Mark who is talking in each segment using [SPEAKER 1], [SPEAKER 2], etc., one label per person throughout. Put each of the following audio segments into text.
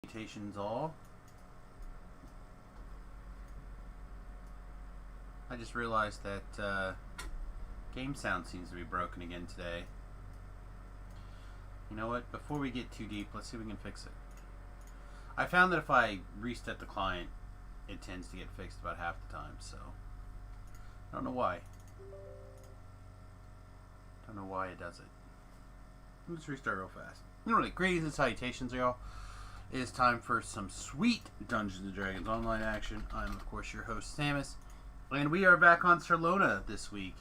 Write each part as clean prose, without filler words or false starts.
[SPEAKER 1] Mutations all. I just realized that game sound seems to be broken again today. You know what? Before we get too deep, let's see if we can fix it. I found that if I reset the client, it tends to get fixed about half the time, so I don't know why. Don't know why it does it. Let's restart real fast. Anyway, greetings and salutations, y'all. It is time for some sweet Dungeons & Dragons online action. I'm, of course, your host, Samus. And we are back on Sarlona this week.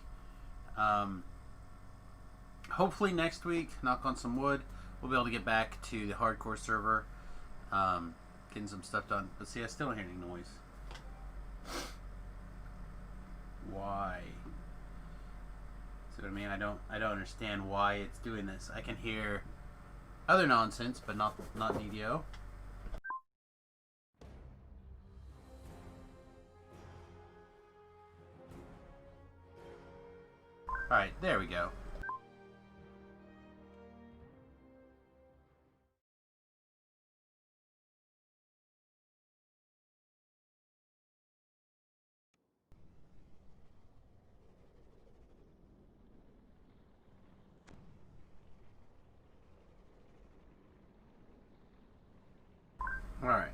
[SPEAKER 1] Hopefully next week, knock on some wood, we'll be able to get back to the hardcore server. Getting some stuff done. But see, I still don't hear any noise. Why? See what I mean? I don't understand why it's doing this. I can hear other nonsense, but not Nidio. Alright, there we go. Alright.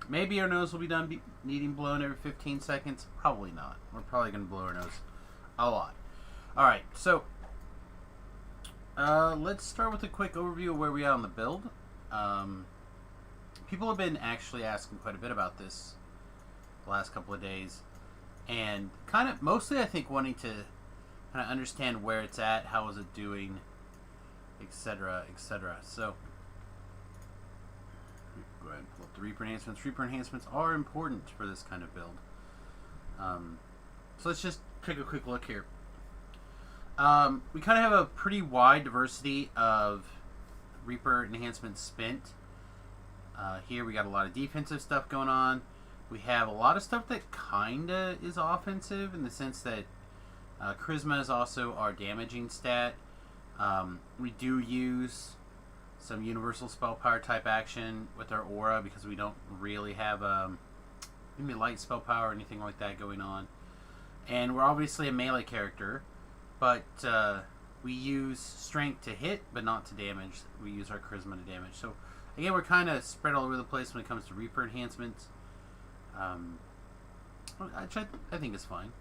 [SPEAKER 1] Maybe our nose will be done needing blown every 15 seconds. Probably not. We're probably going to blow our nose a lot. Alright, so let's start with a quick overview of where we are on the build. People have been actually asking quite a bit about this the last couple of days. And kind of, mostly I think wanting to kind of understand where it's at, how is it doing, etc., etc. So go ahead and pull up the Reaper enhancements. Reaper enhancements are important for this kind of build. So let's just take a quick look here. We kind of have a pretty wide diversity of Reaper enhancements spent. Here we got a lot of defensive stuff going on. We have a lot of stuff that kinda is offensive in the sense that Charisma is also our damaging stat. We do use some universal spell power type action with our aura because we don't really have maybe light spell power or anything like that going on. And we're obviously a melee character, but we use strength to hit but not to damage. We use our charisma to damage. So again, we're kind of spread all over the place when it comes to Reaper enhancements. I think it's fine.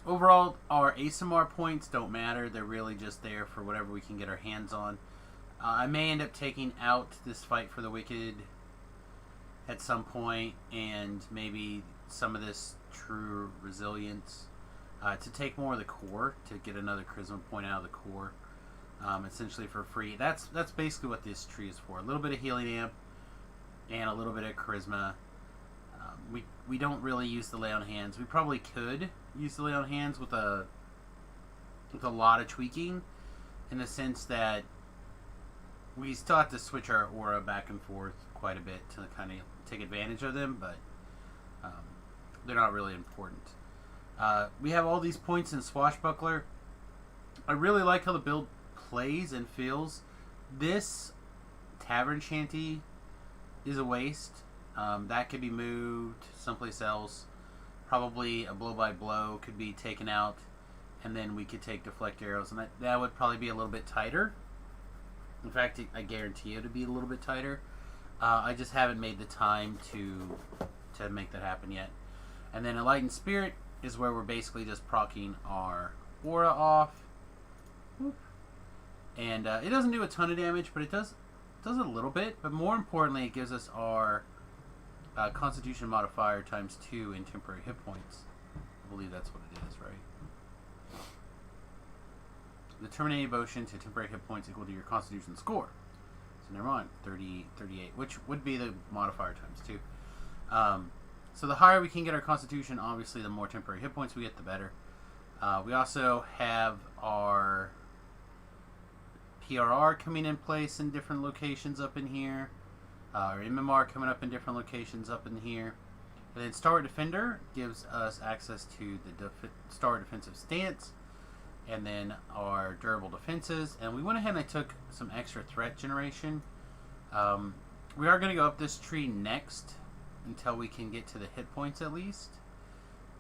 [SPEAKER 1] Overall, our ASMR points don't matter. They're really just there for whatever we can get our hands on. I may end up taking out this fight for the Wicked at some point, and maybe some of this true resilience to take more of the core, to get another charisma point out of the core, essentially for free. That's basically what this tree is for. A little bit of healing amp and a little bit of charisma. We don't really use the lay on hands. We probably could use the lay on hands with a lot of tweaking, in the sense that we still have to switch our aura back and forth quite a bit to kind of take advantage of them, but they're not really important. We have all these points in Swashbuckler. I really like how the build plays and feels. This tavern shanty is a waste. That could be moved someplace else. Probably a blow by blow could be taken out, and then we could take deflect arrows, and that would probably be a little bit tighter. In fact, I guarantee it would be a little bit tighter. I just haven't made the time to make that happen yet. And then Enlightened Spirit is where we're basically just proccing our aura off. Whoop. And it doesn't do a ton of damage, but it does a little bit. But more importantly, it gives us our Constitution modifier ×2 in temporary hit points. I believe that's what it is, right? The terminating devotion to temporary hit points equal to your Constitution score. So never mind, 38, which would be the modifier ×2. So the higher we can get our Constitution, obviously the more temporary hit points we get, the better. We also have our PRR coming in place in different locations up in here. Our MMR coming up in different locations up in here. And then Star Defender gives us access to the Star Defensive Stance. and then our durable defenses. And we went ahead and I took some extra threat generation. We are going to go up this tree next until we can get to the hit points at least.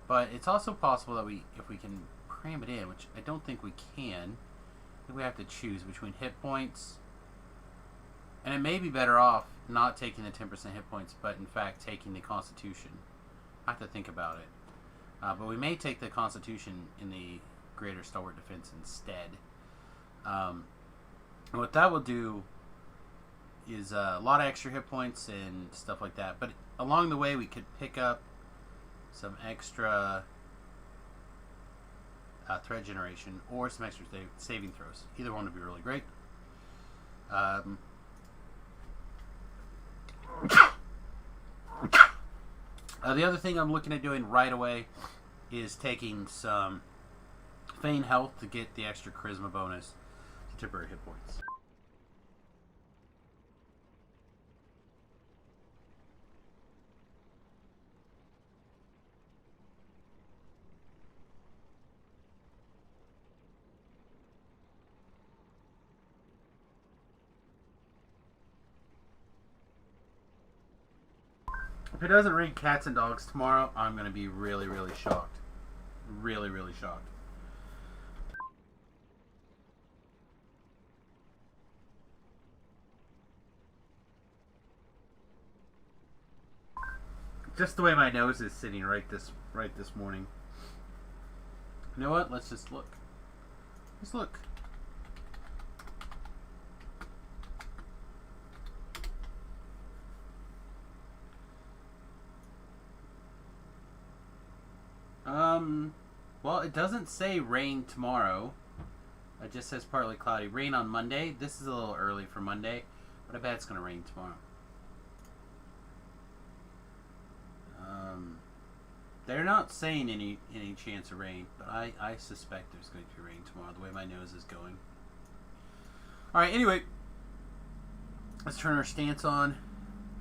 [SPEAKER 1] But it's also possible that if we can cram it in, which I don't think we can, I think we have to choose between hit points. And it may be better off not taking the 10% hit points, but in fact taking the Constitution. I have to think about it. But we may take the Constitution in the Greater Stalwart Defense instead. And what that will do is a lot of extra hit points and stuff like that. But along the way, we could pick up some extra threat generation or some extra saving throws. Either one would be really great. The other thing I'm looking at doing right away is taking some feign health to get the extra charisma bonus to temporary hit points. If it doesn't rain cats and dogs tomorrow, I'm going to be really, really shocked. Really, really shocked. Just the way my nose is sitting right this morning. You know what? Let's just look. Let's look. Well, it doesn't say rain tomorrow. It just says partly cloudy. Rain on Monday. This is a little early for Monday, but I bet it's going to rain tomorrow. They're not saying any chance of rain, but I suspect there's going to be rain tomorrow, the way my nose is going. Alright, anyway. Let's turn our stance on.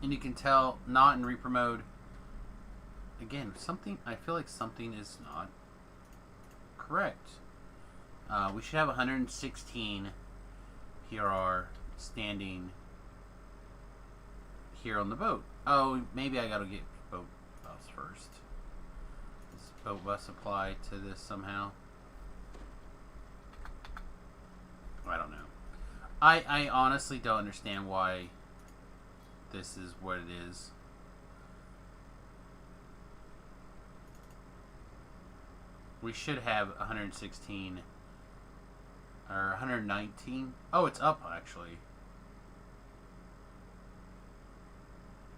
[SPEAKER 1] And you can tell, not in Reaper mode. Again, I feel like something is not correct. We should have 116 PRR standing here on the boat. Oh, maybe I gotta get boat bus first. Does boat bus apply to this somehow? I don't know. I honestly don't understand why this is what it is. We should have 116 or 119. Oh, it's up actually.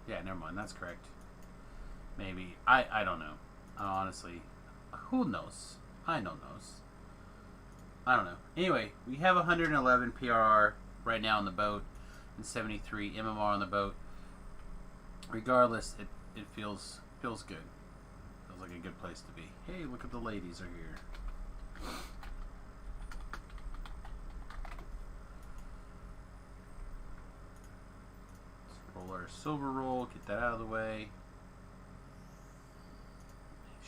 [SPEAKER 1] Yeah, never mind. That's correct. Maybe. I don't know. Honestly, who knows? I don't know. I don't know. Anyway, we have 111 PRR right now on the boat and 73 MMR on the boat. Regardless, it feels good. Feels like a good place to be. Hey, look at the ladies are here. Let's roll our silver roll, get that out of the way.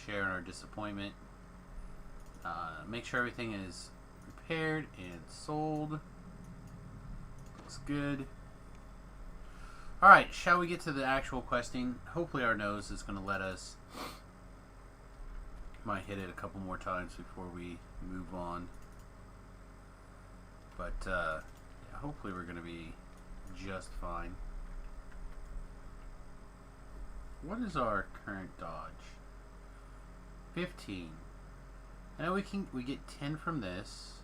[SPEAKER 1] Sharing our disappointment. Make sure everything is repaired and sold. Looks good. Alright, shall we get to the actual questing? Hopefully our nose is going to let us. Might hit it a couple more times before we move on. But yeah, hopefully we're going to be just fine. What is our current dodge? 15. Now we get 10 from this.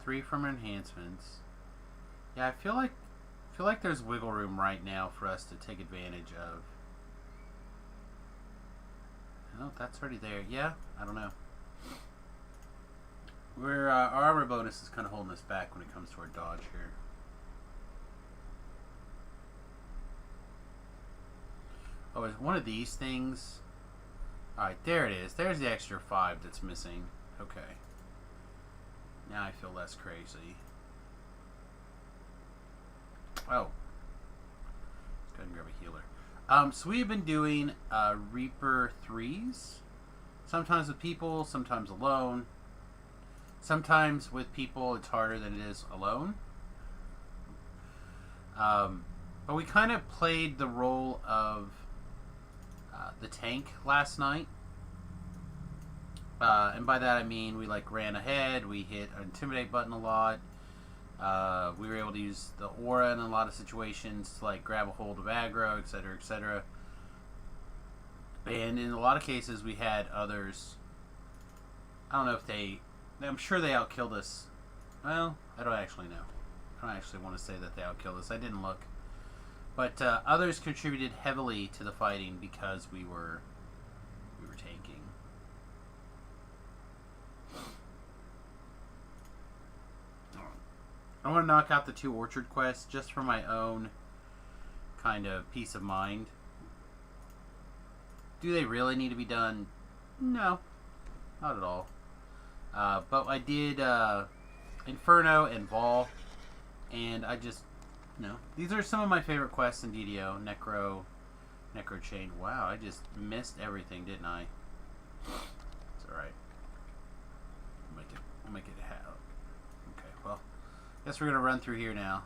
[SPEAKER 1] 3 from enhancements. Yeah, I feel like there's wiggle room right now for us to take advantage of. Oh, that's already there. Yeah, I don't know. Our armor bonus is kind of holding us back when it comes to our dodge here. Oh, is one of these things? Alright, there it is. There's the extra 5 that's missing. Okay. Now I feel less crazy. Oh. Let's go ahead and grab a healer. So we've been doing Reaper 3s. Sometimes with people, sometimes alone. Sometimes with people, it's harder than it is alone. But we kind of played the role of the tank last night. And by that I mean we like ran ahead, we hit our intimidate button a lot. We were able to use the aura in a lot of situations to like grab a hold of aggro, etc., etc. And in a lot of cases we had others. I don't know if I'm sure they outkilled us. Well, I don't actually know. I don't actually want to say that they outkilled us. I didn't look. But others contributed heavily to the fighting because we were tanking. I want to knock out the 2 orchard quests just for my own kind of peace of mind. Do they really need to be done? No, not at all. But I did Inferno and Vol, and I just, these are some of my favorite quests in DDO. Necro Chain. Wow, I just missed everything, didn't I? It's alright. I'll make it happen. Okay, well, guess we're going to run through here now.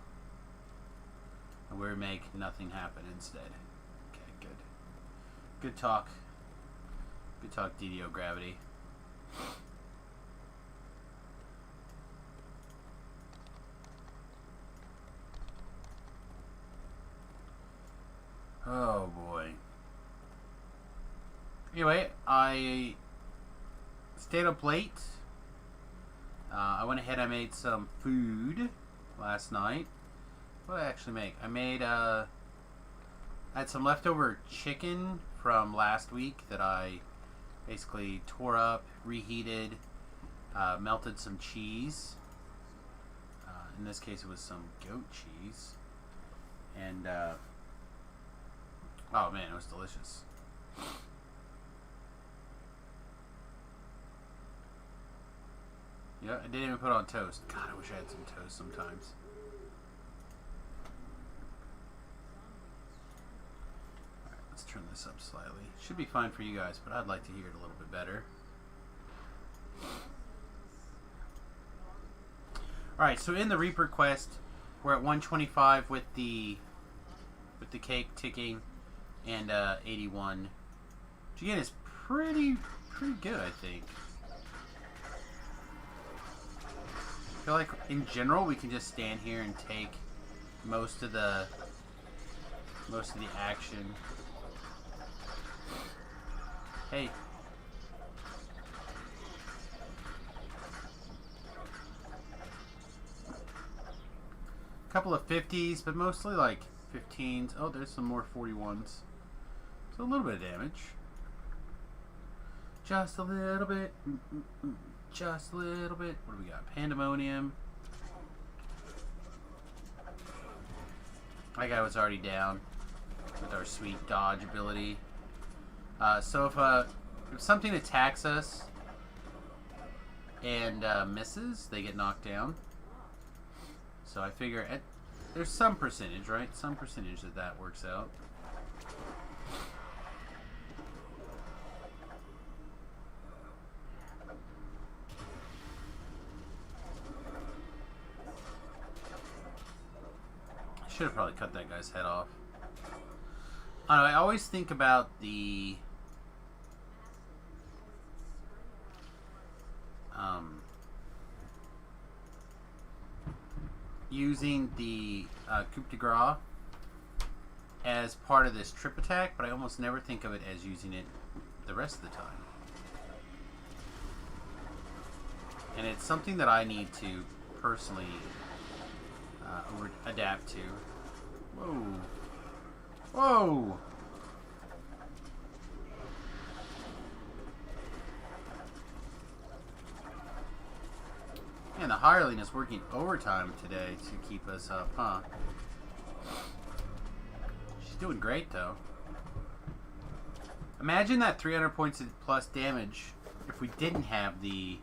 [SPEAKER 1] And we'll make nothing happen instead. Okay, good. Good talk. Good talk, DDO Gravity. Oh boy. Anyway, I stayed up late. I went ahead and I made some food last night. What did I actually make? I had some leftover chicken from last week that I basically tore up, reheated, melted some cheese. In this case it was some goat cheese. And oh man, it was delicious. Yeah, I didn't even put it on toast. God, I wish I had some toast sometimes. Alright, let's turn this up slightly. Should be fine for you guys, but I'd like to hear it a little bit better. Alright, so in the Reaper quest, we're at 125 with the cake ticking, and 81. Which again is pretty good, I think. I feel like in general we can just stand here and take most of the action. Hey. A couple of 50s, but mostly like 15s. Oh, there's some more 41s. So a little bit of damage. Just a little bit. Just a little bit. What do we got? Pandemonium. That guy was already down with our sweet dodge ability. So if something attacks us and misses, they get knocked down. So I figure there's some percentage, right? Some percentage that works out. Should have probably cut that guy's head off. I don't know, I always think about the using the coup de grace as part of this trip attack, but I almost never think of it as using it the rest of the time. And it's something that I need to personally adapt to. Whoa. Whoa! Man, the hireling is working overtime today to keep us up, huh? She's doing great, though. Imagine that 300 points plus damage if we didn't have the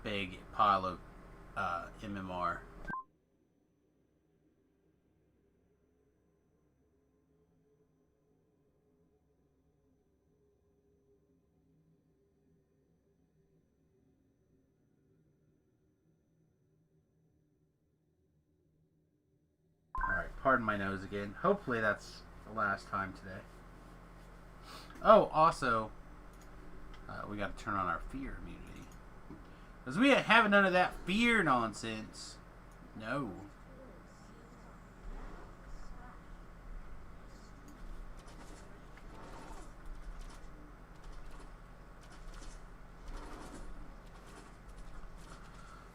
[SPEAKER 1] big pile of MMR. pardon my nose again. Hopefully that's the last time today. Oh, also, we got to turn on our fear immunity. Because we ain't having none of that fear nonsense. No.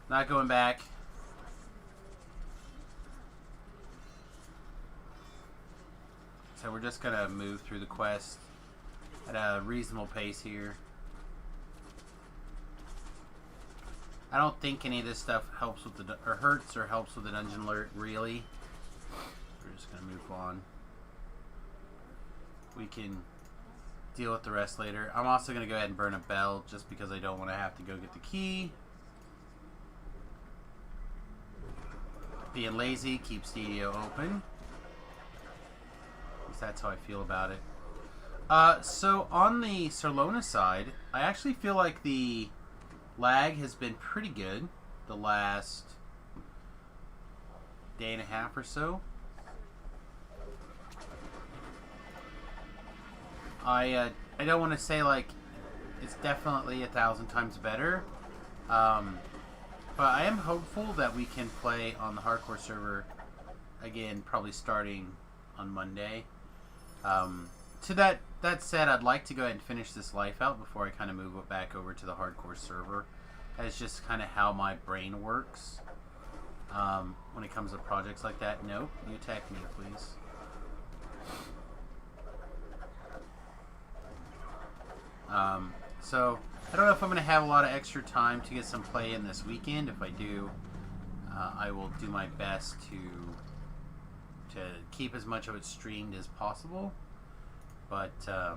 [SPEAKER 1] Not going back. So we're just going to move through the quest at a reasonable pace here. I don't think any of this stuff helps with the or hurts or helps with the dungeon alert, really. We're just going to move on. We can deal with the rest later. I'm also going to go ahead and burn a bell just because I don't want to have to go get the key. Being lazy keeps DDO open. At least that's how I feel about it. So on the Sarlona side, I actually feel like the lag has been pretty good the last day and a half or so. I don't want to say like it's definitely 1,000 times better, but I am hopeful that we can play on the hardcore server again, probably starting on Monday. To that said, I'd like to go ahead and finish this life out before I kind of move it back over to the hardcore server. That's just kind of how my brain works when it comes to projects like that. Nope, you attack me, please. So I don't know if I'm going to have a lot of extra time to get some play in this weekend. If I do, I will do my best to keep as much of it streamed as possible. But I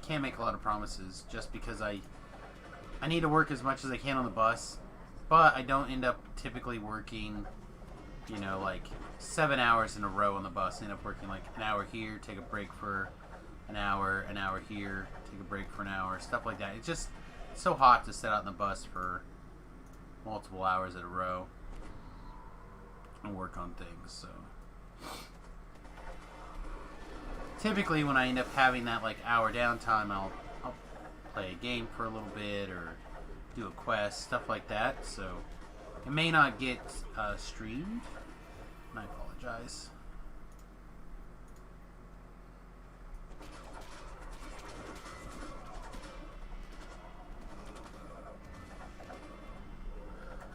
[SPEAKER 1] can't make a lot of promises just because I need to work as much as I can on the bus. But I don't end up typically working, you know, like 7 hours in a row on the bus. I end up working like an hour here, take a break for an hour here, take a break for an hour, stuff like that. It's just so hot to sit out in the bus for multiple hours in a row and work on things. So typically when I end up having that like hour downtime, I'll play a game for a little bit or do a quest, stuff like that. So it may not get streamed, and I apologize.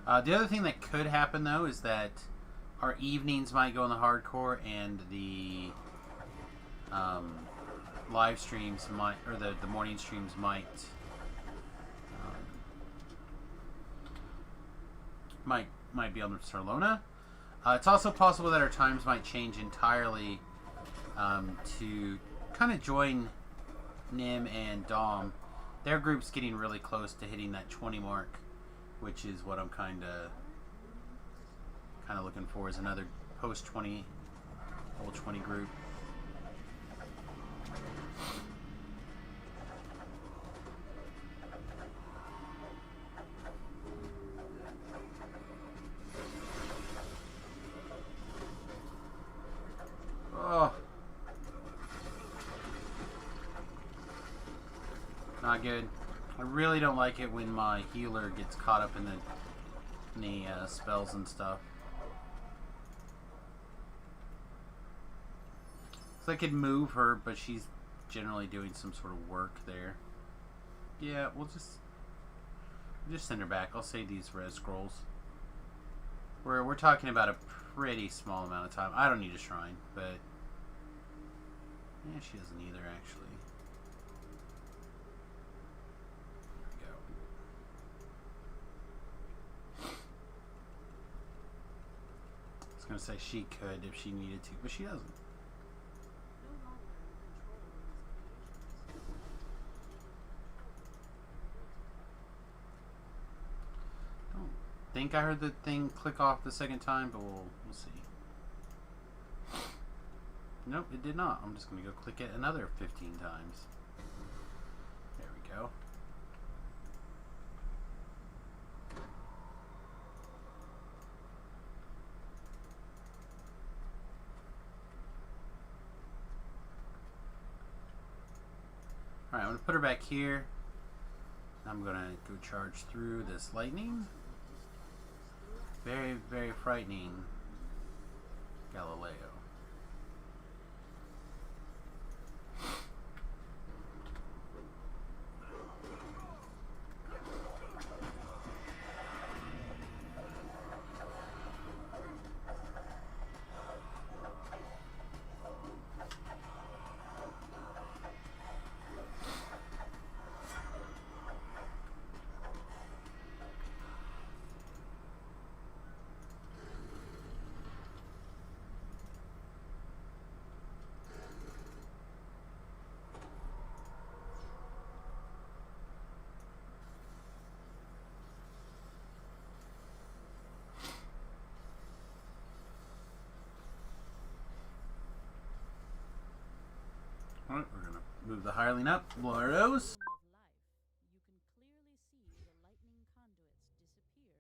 [SPEAKER 1] The other thing that could happen, though, is that our evenings might go in the hardcore, and the live streams might, or the morning streams might be on the Sarlona. It's also possible that our times might change entirely to kind of join Nim and Dom. Their group's getting really close to hitting that 20 mark, which is what I'm kind of looking for, is another post 20, whole 20 group. Oh, not good. I really don't like it when my healer gets caught up in the spells and stuff. So I could move her, but she's generally doing some sort of work there. Yeah, we'll just send her back. I'll save these res scrolls. We're talking about a pretty small amount of time. I don't need a shrine, but yeah, she doesn't either, actually. I was going to say she could if she needed to, but she doesn't. Don't think I heard the thing click off the second time, but we'll see. Nope, it did not. I'm just going to go click it another 15 times. There we go. going to put her back here. I'm going to go charge through this lightning. Very, very frightening, Galileo. Alright, we're going to move the hireling up, blow our nose.
[SPEAKER 2] You can clearly see the lightning conduits disappear into two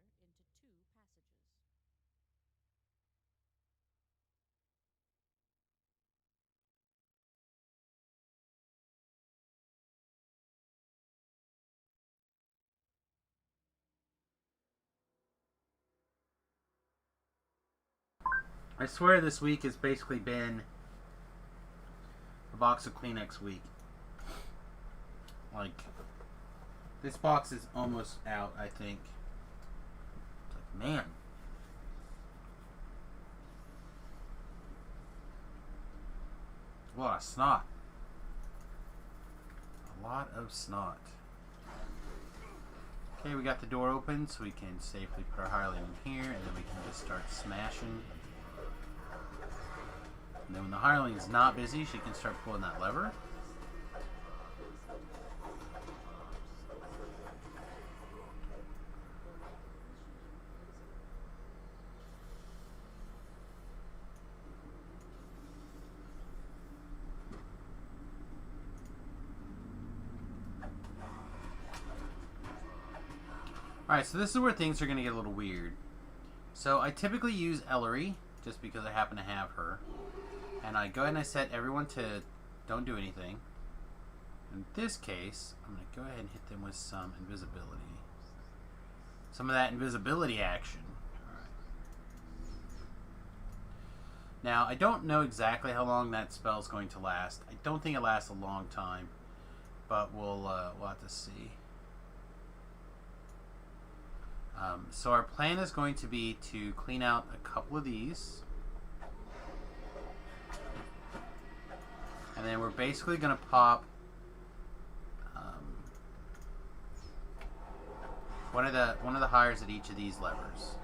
[SPEAKER 2] passages.
[SPEAKER 1] I swear this week has basically been a box of Kleenex week. Like, this box is almost out, I think. It's like, man. A lot of snot. A lot of snot. Okay, we got the door open so we can safely put our hireling in here, and then we can just start smashing. And then when the hireling is not busy, she can start pulling that lever. Alright, so this is where things are going to get a little weird. So I typically use Ellery, just because I happen to have her. And I go ahead and I set everyone to don't do anything. In this case, I'm going to go ahead and hit them with some invisibility. Some of that invisibility action. Alright. Now, I don't know exactly how long that spell is going to last. I don't think it lasts a long time. But we'll have to see. So our plan is going to be to clean out a couple of these. And then we're basically going to pop one of the hires at each of these levers.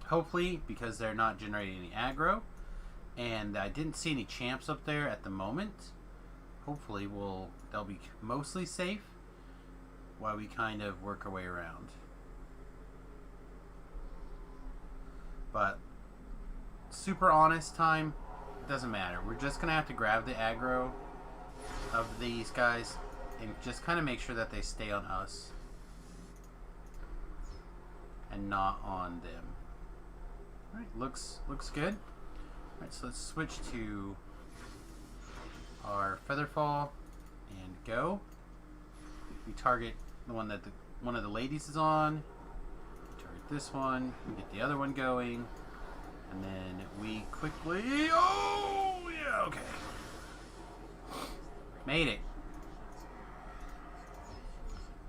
[SPEAKER 1] Hopefully, because they're not generating any aggro, and I didn't see any champs up there at the moment. Hopefully they'll be mostly safe while we kind of work our way around. But super honest time, it doesn't matter. We're just gonna have to grab the aggro of these guys and just kind of make sure that they stay on us and not on them. Alright, looks good. Alright, so let's switch to our Featherfall and go. We target the one that one of the ladies is on. We target this one. We get the other one going, and then we quickly. Oh yeah, okay. Made it.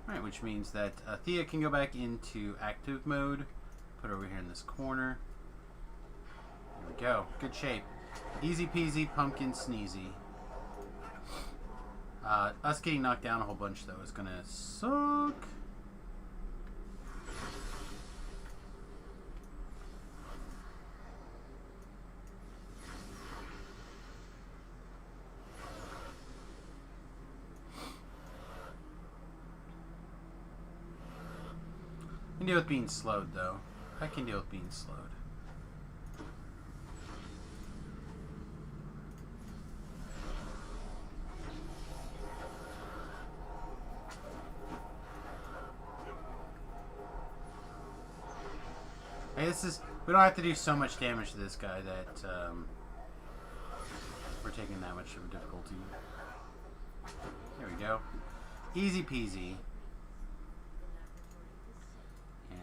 [SPEAKER 1] All right, which means that Thea can go back into active mode. Put her over here in this corner. There we go. Good shape. Easy peasy, pumpkin sneezy. Us getting knocked down a whole bunch, though, is going to suck. I can deal with being slowed, though. I can deal with being slowed. Hey, we don't have to do so much damage to this guy that we're taking that much of a difficulty. There we go. Easy peasy. And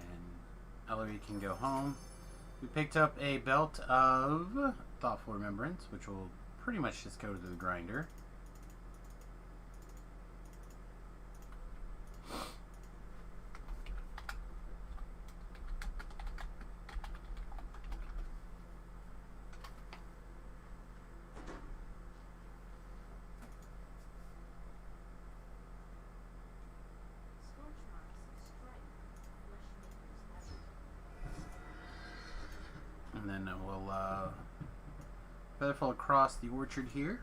[SPEAKER 1] Ellery can go home. We picked up a belt of Thoughtful Remembrance, which will pretty much just go to the grinder. And then we'll featherfall across the orchard here.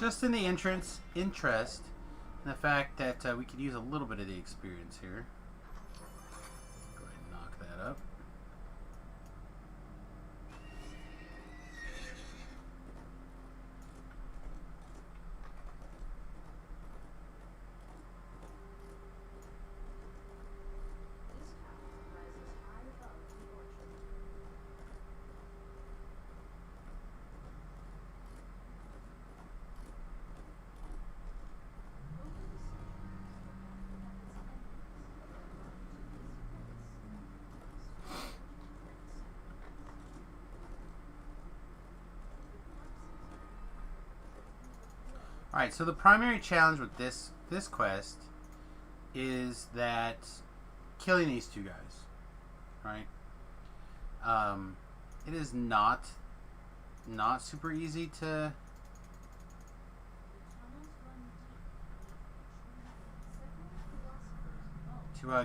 [SPEAKER 1] Just in the interest in the fact that we could use a little bit of the experience here. Go ahead and knock that up. Alright, so the primary challenge with this quest is that killing these two guys, right? It is not super easy to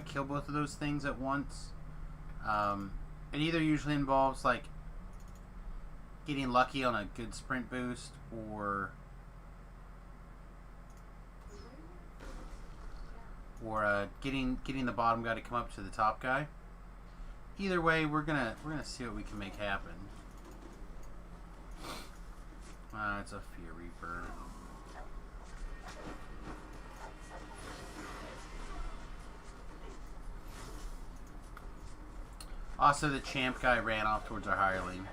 [SPEAKER 1] kill both of those things at once. It either usually involves like getting lucky on a good sprint boost or getting the bottom guy to come up to the top guy. Either way, we're gonna see what we can make happen. It's a Fear Reaper. Also, the champ guy ran off towards our hireling.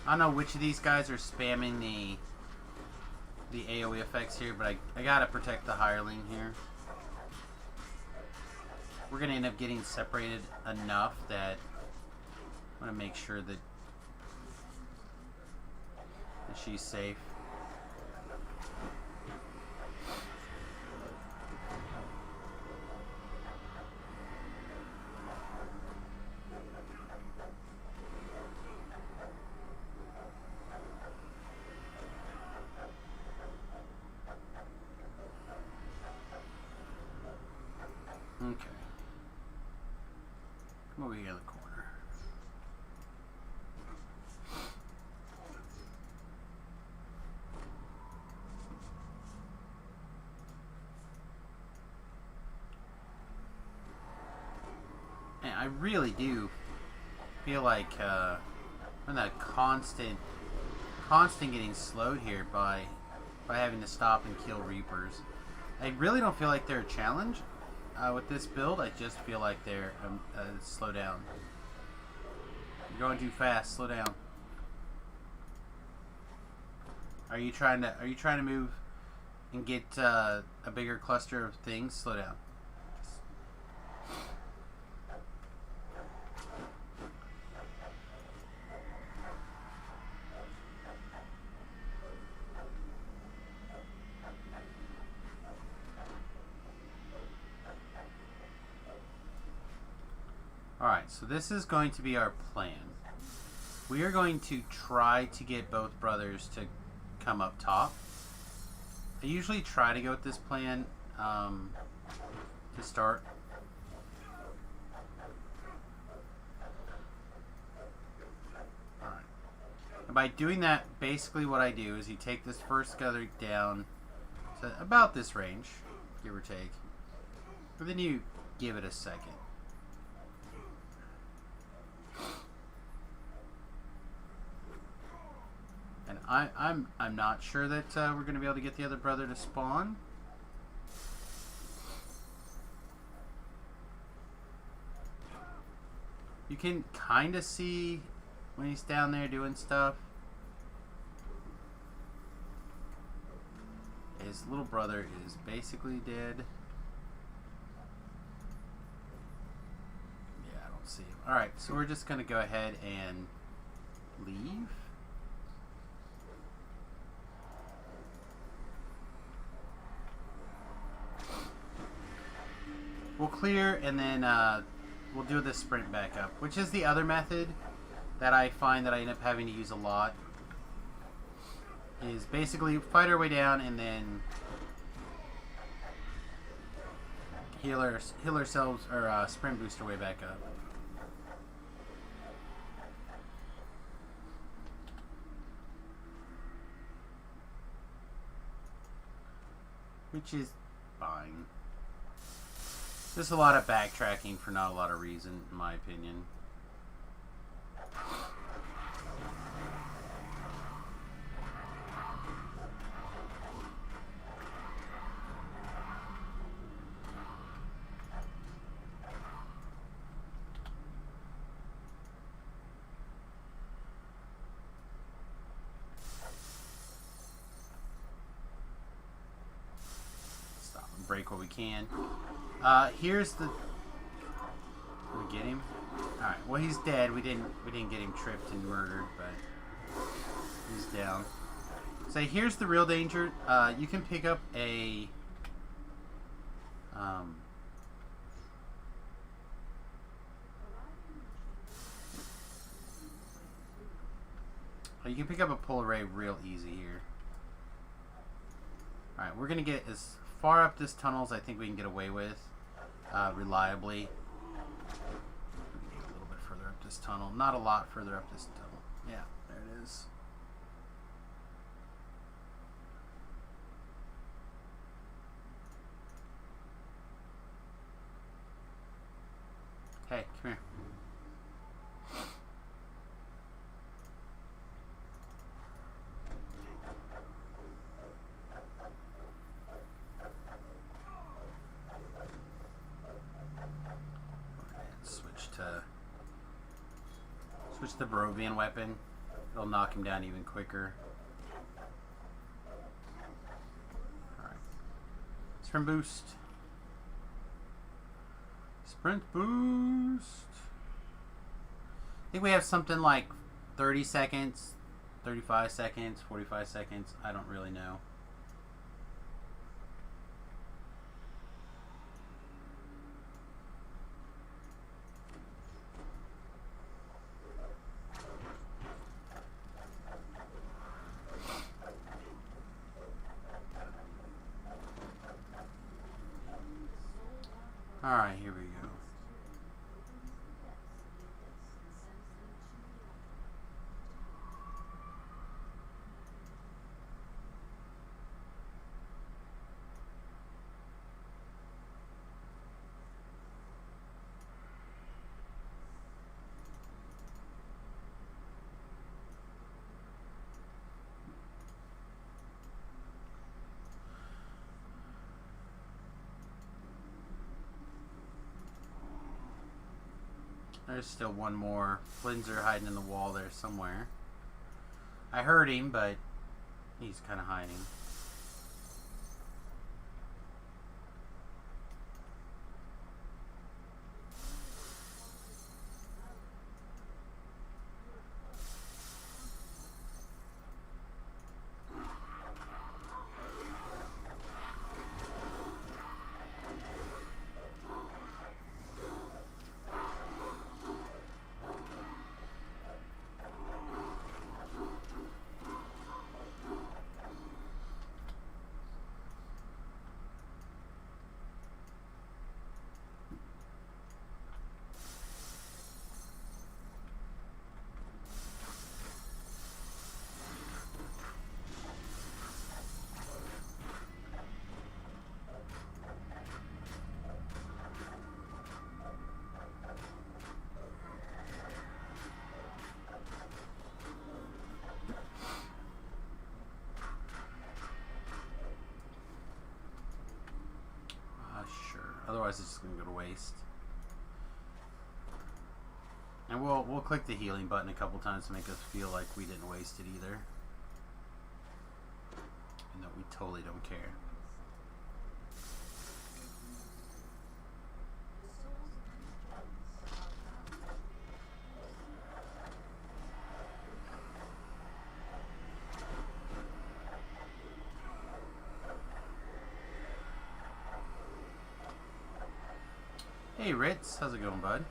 [SPEAKER 1] I don't know which of these guys are spamming the AoE effects here, but I gotta protect the hireling here. We're gonna end up getting separated enough that I want to make sure that she's safe. Okay. Come over here in the corner. And I really do feel like I'm that constant getting slowed here by having to stop and kill Reapers. I really don't feel like they're a challenge. With this build, I just feel like they're slow down. You're going too fast. Slow down. Are you trying to move and get a bigger cluster of things? Slow down. Alright, so this is going to be our plan. We are going to try to get both brothers to come up top. I usually try to go with this plan to start. Alright. And by doing that, basically what I do is you take this first gather down to about this range, give or take. But then you give it a second. And I'm not sure that we're going to be able to get the other brother to spawn. You can kind of see when he's down there doing stuff. His little brother is basically dead. Yeah, I don't see him. Alright, so we're just going to go ahead and leave. We'll clear and then we'll do the sprint back up, which is the other method that I find that I end up having to use a lot. Is basically fight our way down and then heal ourselves or sprint boost our way back up. Which is fine. Just a lot of backtracking for not a lot of reason, in my opinion. Stop and break what we can. Here's the. Did we get him? All right. Well, he's dead. We didn't get him tripped and murdered, but he's down. So here's the real danger. You can pick up a. You can pick up a pull array real easy here. All right, we're gonna get as far up this tunnel as I think we can get away with. Reliably. A little bit further up this tunnel. Not a lot further up this tunnel. Yeah, there it is. Hey, come here. Switch the Barovian weapon. It'll knock him down even quicker. Alright. Sprint boost. Sprint boost. I think we have something like 30 seconds, 35 seconds, 45 seconds. I don't really know. Alright, here we go. There's still one more Flinzer hiding in the wall there somewhere. I heard him, but he's kind of hiding. Otherwise, it's just gonna go to waste. And we'll click the healing button a couple times to make us feel like we didn't waste it either. And that we totally don't care. Hey Ritz, how's it going, bud?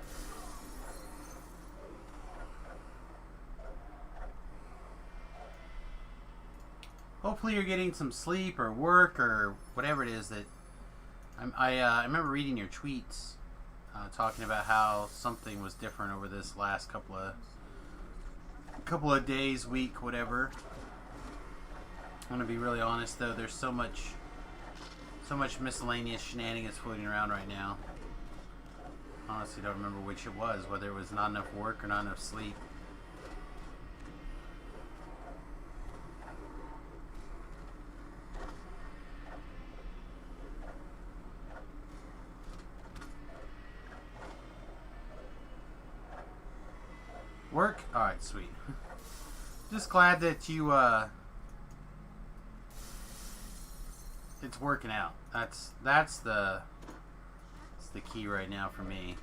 [SPEAKER 1] Hopefully you're getting some sleep or work or whatever it is that... I remember reading your tweets talking about how something was different over this last couple of days, week, whatever. I'm gonna be really honest though, there's so much miscellaneous shenanigans floating around right now. Honestly don't remember which it was, whether it was not enough work or not enough sleep. Work? Alright, sweet. Just glad that you, it's working out. That's the key right now for me.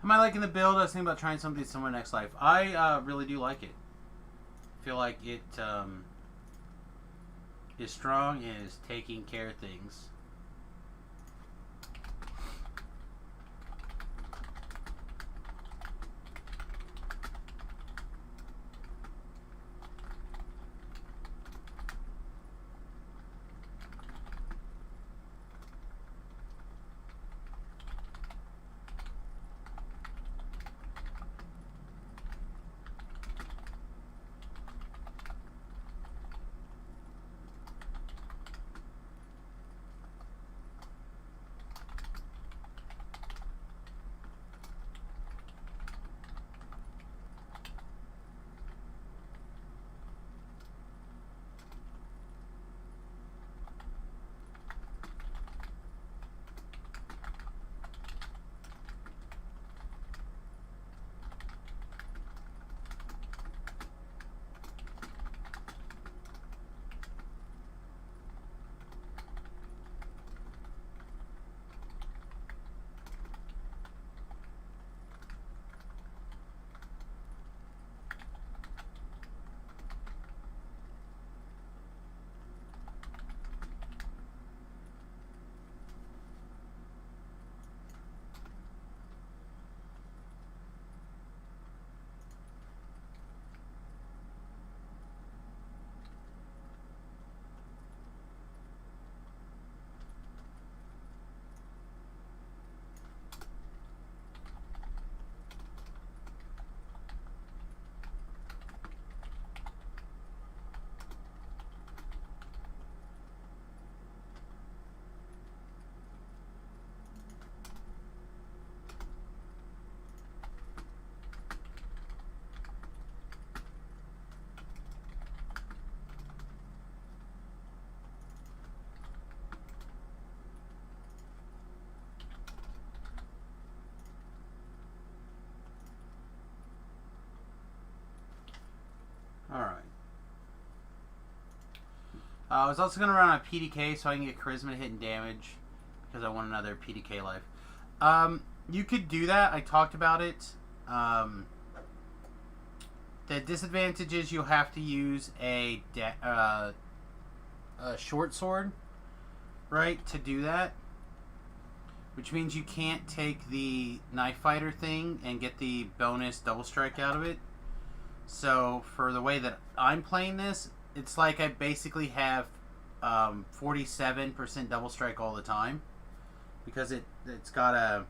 [SPEAKER 1] Am I liking the build? I was thinking about trying something similar next life. I really do like it. I feel like it is strong and is taking care of things. I was also going to run on PDK so I can get Charisma, hit, and damage because I want another PDK life. You could do that. I talked about it. The disadvantage is you'll have to use a short sword, right, to do that. Which means you can't take the knife fighter thing and get the bonus double strike out of it. So for the way that I'm playing this, it's like I basically have 47% double strike all the time. Because it's got a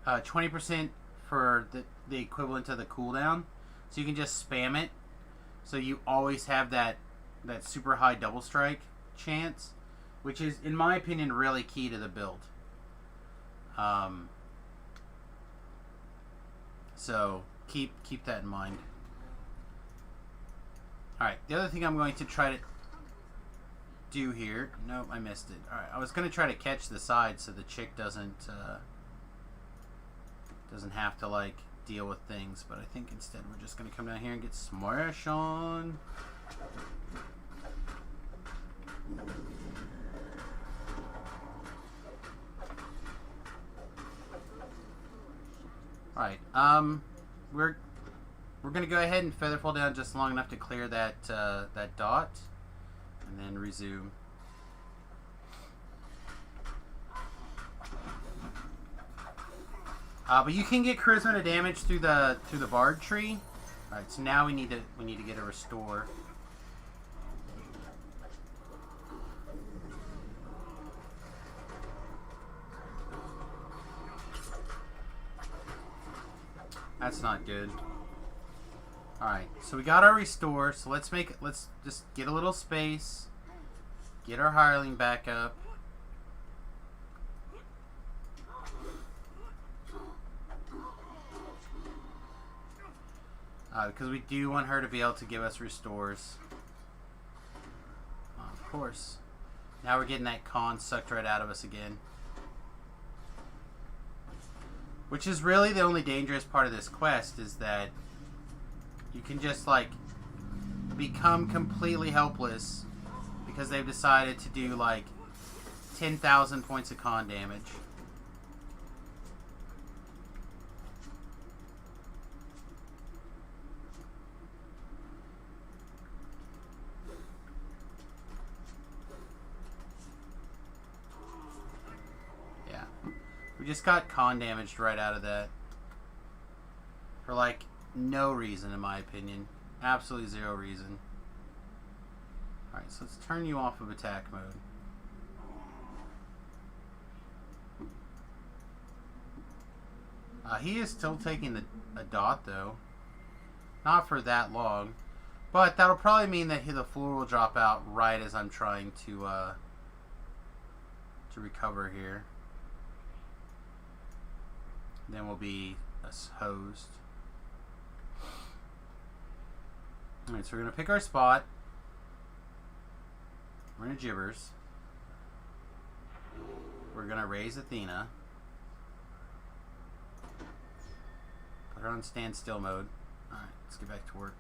[SPEAKER 1] 20% for the equivalent to the cooldown. So you can just spam it. So you always have that super high double strike chance. Which is, in my opinion, really key to the build. So keep that in mind. Alright, the other thing I'm going to try to do here... Nope, I missed it. Alright, I was going to try to catch the side so the chick doesn't have to, like, deal with things. But I think instead we're just going to come down here and get smash on. Alright, we're gonna go ahead and feather fall down just long enough to clear that dot, and then resume. But you can get charisma to damage through the bard tree. Alright, so now we need to get a restore. That's not good. Alright, so we got our restore, so let's just get a little space. Get our hireling back up. Because we do want her to be able to give us restores. Of course. Now we're getting that con sucked right out of us again. Which is really the only dangerous part of this quest, is that you can just, like, become completely helpless because they've decided to do, like, 10,000 points of con damage. We just got con damaged right out of that. For, like, no reason, in my opinion. Absolutely zero reason. Alright, so let's turn you off of attack mode. He is still taking a dot, though. Not for that long. But that'll probably mean that the floor will drop out right as I'm trying to recover here. Then we'll be hosed. Alright, so we're going to pick our spot. We're going to gibbers. We're going to raise Athena. Put her on standstill mode. Alright, let's get back to work.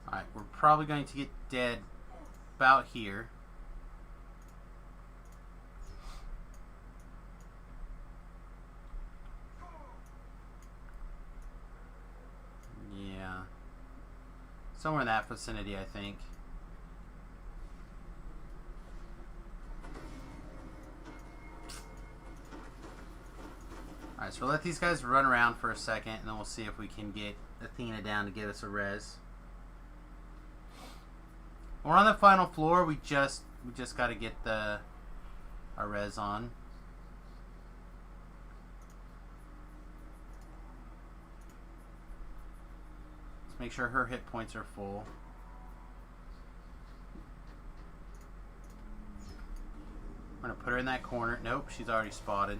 [SPEAKER 1] Alright, we're probably going to get dead about here. Yeah. Somewhere in that vicinity, I think. Alright, so we'll let these guys run around for a second, and then we'll see if we can get Athena down to give us a res. We're on the final floor. We just got to get our res on. Let's make sure her hit points are full. We're going to put her in that corner. Nope, she's already spotted.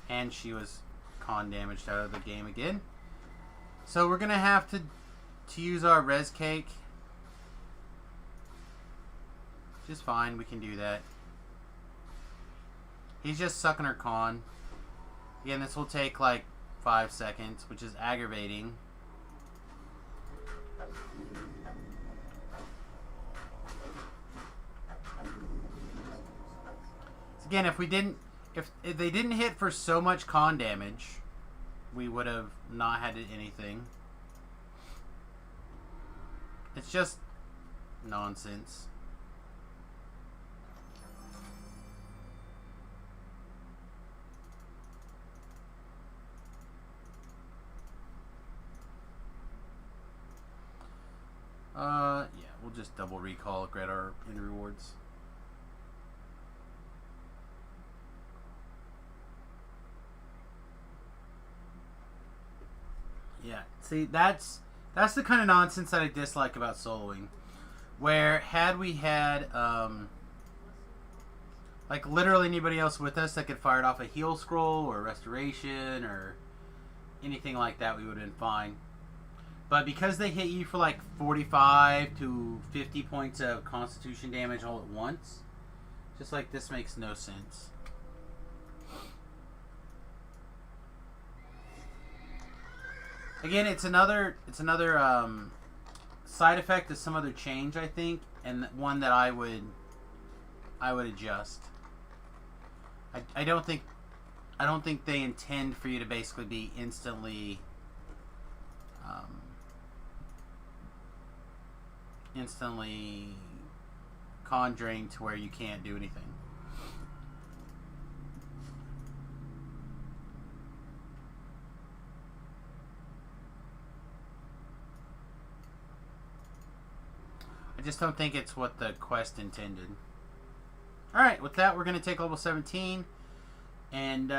[SPEAKER 1] And she was con damaged out of the game again. So we're going to have to use our res cake. Which is fine, we can do that. He's just sucking her con. Again, this will take like 5 seconds, which is aggravating. Again, if they didn't hit for so much con damage, we would have not had anything. It's just nonsense. Yeah, we'll just double recall, get our end rewards. Yeah, see, that's the kind of nonsense that I dislike about soloing. Where had we had like literally anybody else with us that could fire off a heal scroll or restoration or anything like that, we would have been fine. But because they hit you for like 45 to 50 points of constitution damage all at once, just like this makes no sense. Again, it's another side effect of some other change, I think, and one that I would adjust. I don't think they intend for you to basically be instantly con drained to where you can't do anything. I just don't think it's what the quest intended. Alright, with that, we're going to take level 17. And,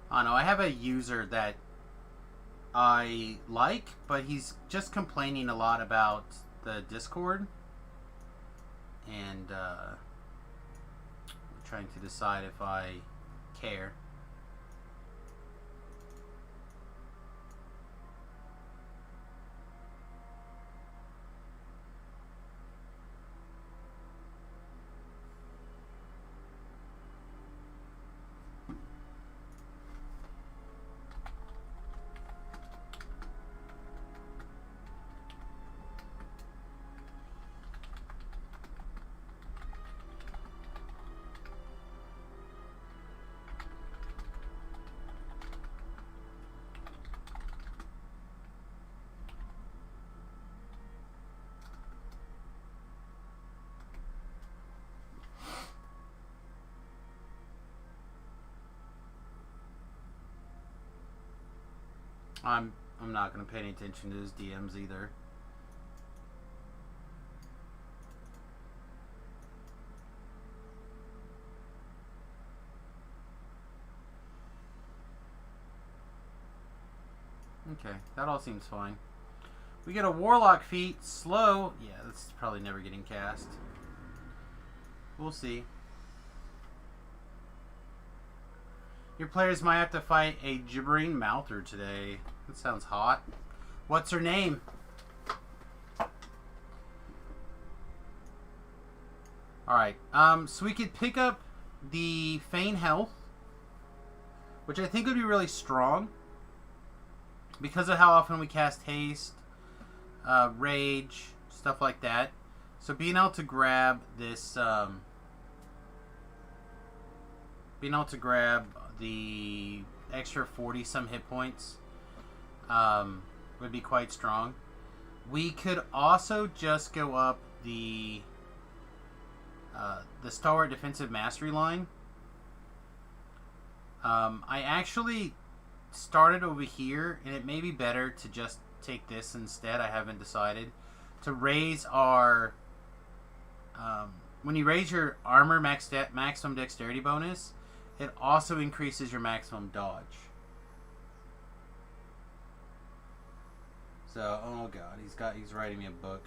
[SPEAKER 1] I don't know, I have a user that I like, but he's just complaining a lot about the Discord. And I'm trying to decide if I care. I'm not going to pay any attention to his DMs either. Okay, that all seems fine. We get a Warlock feat, slow. Yeah, that's probably never getting cast. We'll see. Your players might have to fight a gibbering mouther today. That sounds hot. What's her name? Alright, so we could pick up the Feign Health, which I think would be really strong because of how often we cast Haste, Rage, stuff like that. So being able to grab this, being able to grab the extra 40 some hit points would be quite strong. We could also just go up the Stalwart Defensive Mastery line. I actually started over here, and it may be better to just take this instead. I haven't decided. To raise our... when you raise your armor maximum dexterity bonus, it also increases your maximum dodge. So, oh god, he's writing me a book.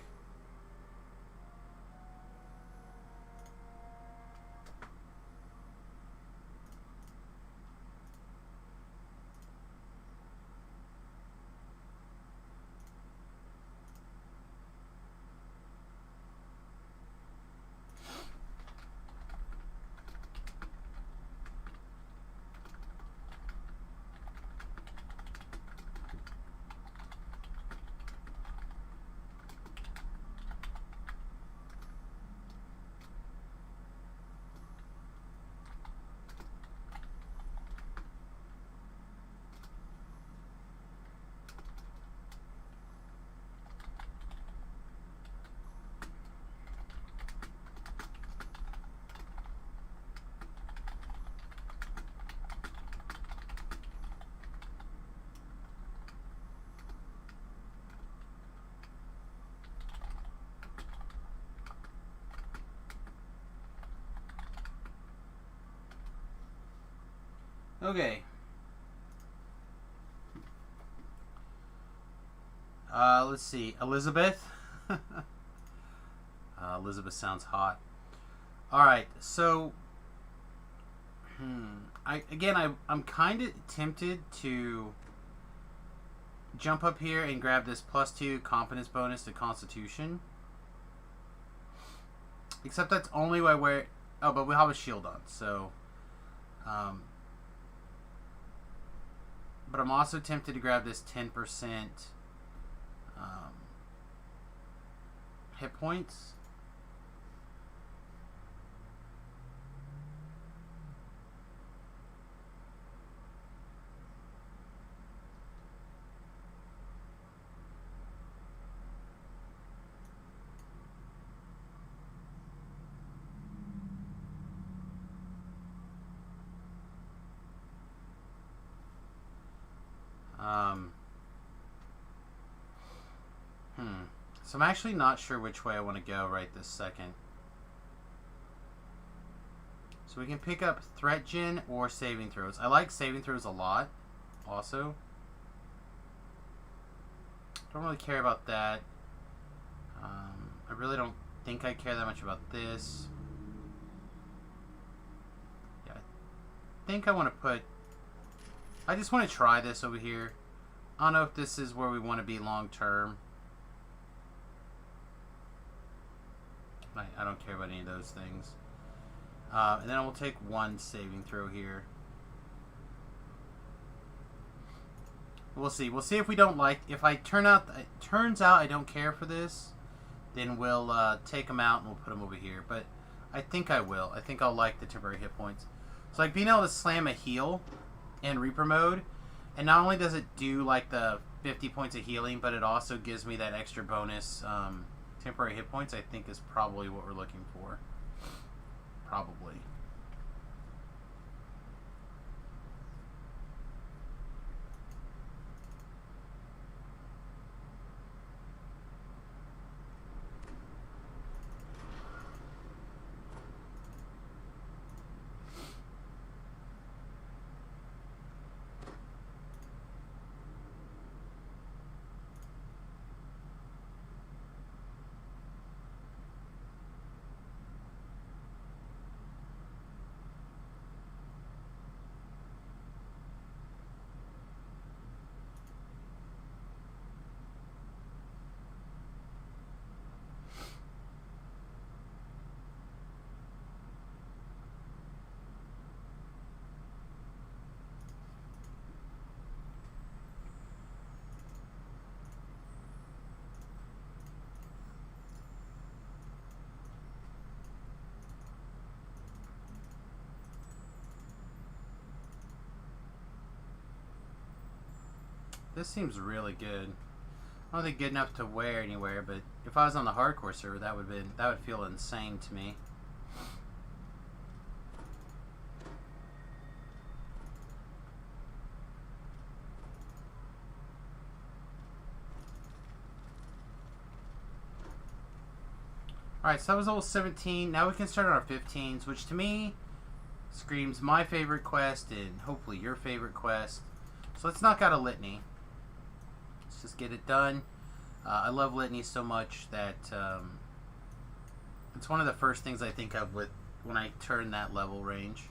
[SPEAKER 1] Okay. Let's see. Elizabeth. Elizabeth sounds hot. Alright, so... I'm kind of tempted to jump up here and grab this +2 competence bonus to Constitution. Except that's only why we're... Oh, but we have a shield on, so... But I'm also tempted to grab this 10% hit points. So I'm actually not sure which way I want to go right this second. So we can pick up Threat Gen or Saving Throws. I like Saving Throws a lot, also. Don't really care about that. I really don't think I care that much about this. Yeah, I think I want to put... I just want to try this over here. I don't know if this is where we want to be long term. I don't care about any of those things. And then we'll take one saving throw here. We'll see. We'll see if we don't like... If it turns out I don't care for this, then we'll take them out and we'll put them over here. But I think I will. I think I'll like the temporary hit points. So like being able to slam a heal in Reaper mode, and not only does it do like the 50 points of healing, but it also gives me that extra bonus temporary hit points, I think is probably what we're looking for. Probably. This seems really good. I don't think good enough to wear anywhere, but if I was on the hardcore server, that would feel insane to me. Alright, so that was level 17. Now we can start on our 15s, which to me screams my favorite quest and hopefully your favorite quest. So let's knock out a litany. Let's just get it done. I love litany so much that it's one of the first things I think of when I turn that level range.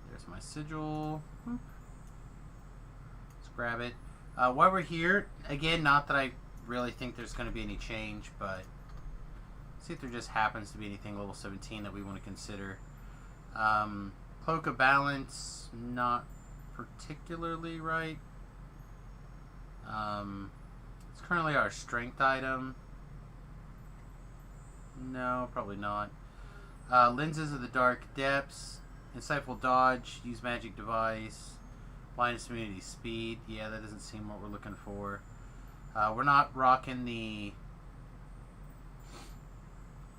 [SPEAKER 1] There's my sigil. Let's grab it. While we're here, again, not that I really think there's going to be any change, but see if there just happens to be anything level 17 that we want to consider. Cloak of Balance, not particularly right. It's currently our strength item. No, probably not. Lenses of the Dark Depths, Insightful Dodge, use magic device, minus immunity speed. Yeah, that doesn't seem what we're looking for. We're not rocking the...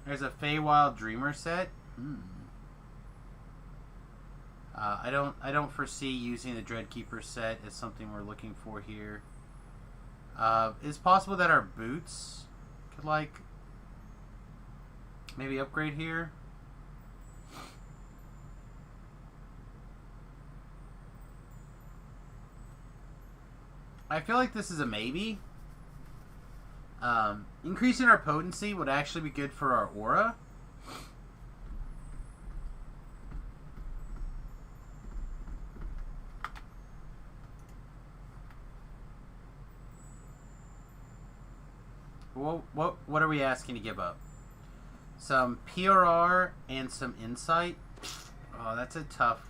[SPEAKER 1] There's a Feywild Dreamer set. I don't foresee using the Dreadkeeper set as something we're looking for here. It's possible that our boots could like maybe upgrade here. I feel like this is a maybe. Increasing our potency would actually be good for our aura. What are we asking to give up? Some PRR and some insight. Oh, that's a tough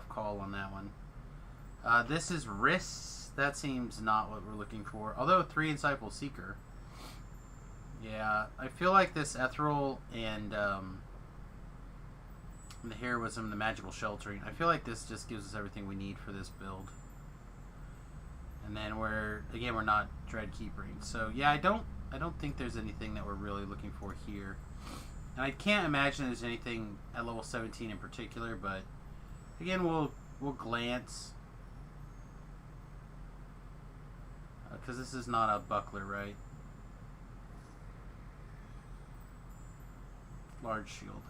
[SPEAKER 1] call on that one. This is risks. That seems not what we're looking for. Although 3 Insightful Seeker. Yeah, I feel like this Ethereal and the Heroism, the Magical Sheltering, I feel like this just gives us everything we need for this build. And then we're not Dreadkeepering. So yeah, I don't think there's anything that we're really looking for here. And I can't imagine there's anything at level 17 in particular, but again, we'll glance. Because this is not a buckler, right? Large shield.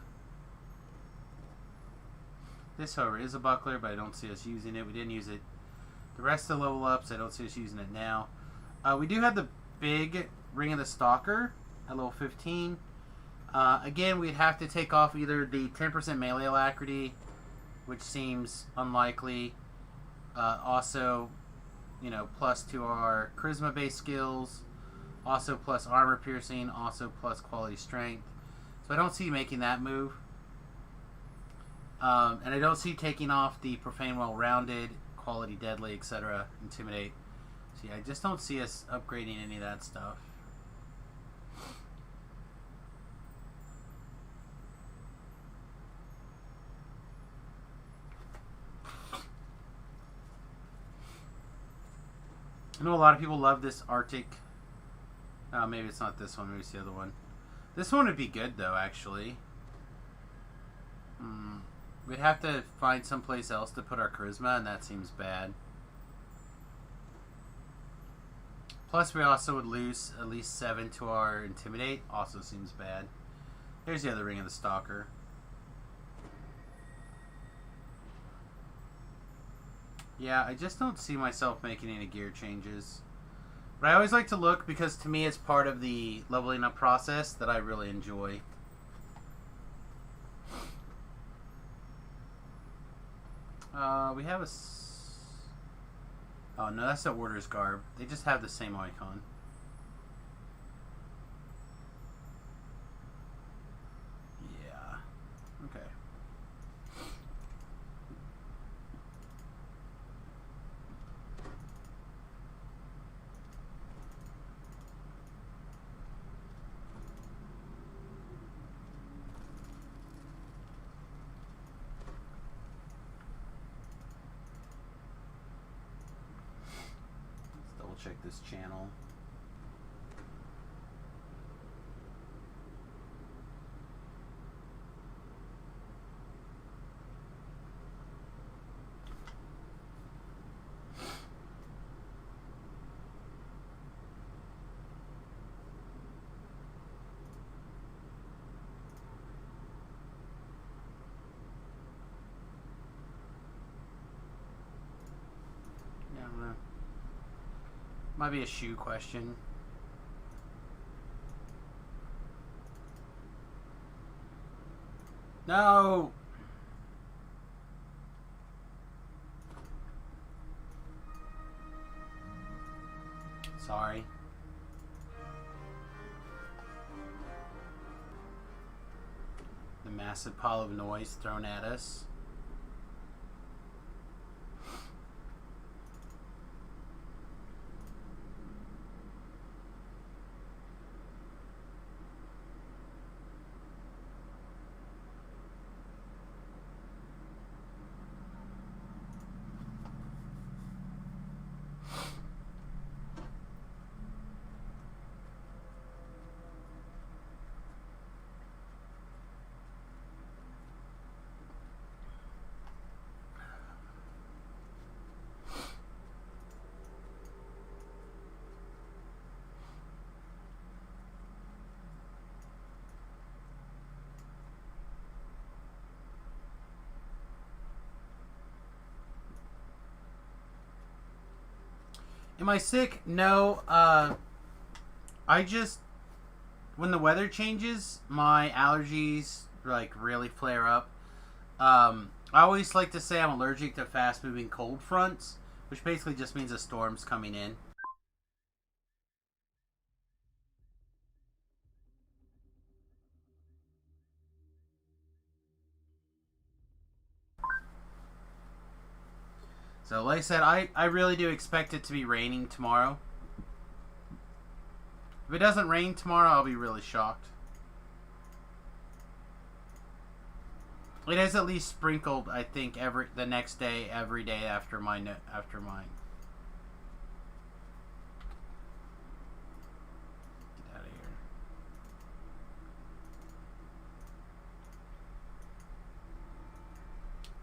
[SPEAKER 1] This, however, is a buckler, but I don't see us using it. We didn't use it the rest of the level ups. I don't see us using it now. We do have the big Ring of the Stalker at level 15. Again, we'd have to take off either the 10% melee alacrity, which seems unlikely. Also, plus to our charisma-based skills. Also plus armor piercing. Also plus quality strength. So I don't see making that move. And I don't see taking off the profane well-rounded, quality deadly, etc. Intimidate. So yeah, I just don't see us upgrading any of that stuff. I know a lot of people love this Arctic. Maybe it's not this one. Maybe it's the other one. This one would be good, though, actually. We'd have to find someplace else to put our charisma, and that seems bad. Plus, we also would lose at least 7 to our intimidate. Also seems bad. Here's the other Ring of the Stalker. Yeah, I just don't see myself making any gear changes. But I always like to look because to me it's part of the leveling up process that I really enjoy. We have a... Oh, no, that's the Order's Garb. They just have the same icon. Yeah. Okay. check this channel. Might be a shoe question. No! Sorry. The massive pile of noise thrown at us. Am I sick? No. I just, when the weather changes, my allergies like really flare up. I always like to say I'm allergic to fast-moving cold fronts, which basically just means a storm's coming in. So, like I said, I really do expect it to be raining tomorrow. If it doesn't rain tomorrow, I'll be really shocked. It has at least sprinkled, I think, the next day, every day after mine. Get out of here.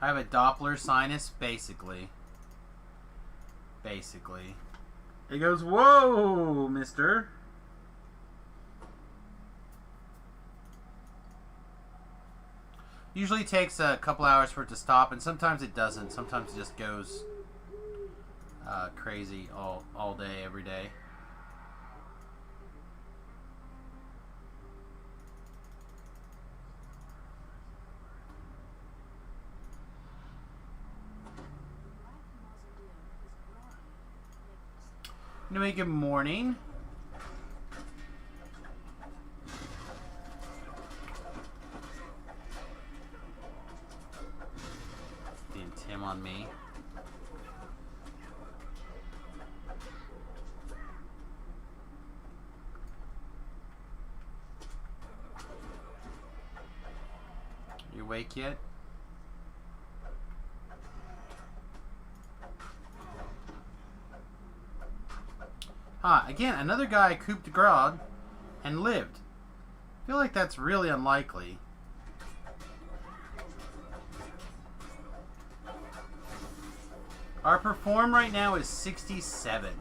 [SPEAKER 1] I have a Doppler sinus, basically. It goes, whoa, mister. Usually takes a couple hours for it to stop, and sometimes it doesn't. Sometimes it just goes crazy all day, every day. Anyway, good morning. Being Tim on me. You awake yet? Again, another guy cooped grog and lived. I feel like that's really unlikely. Our perform right now is 67.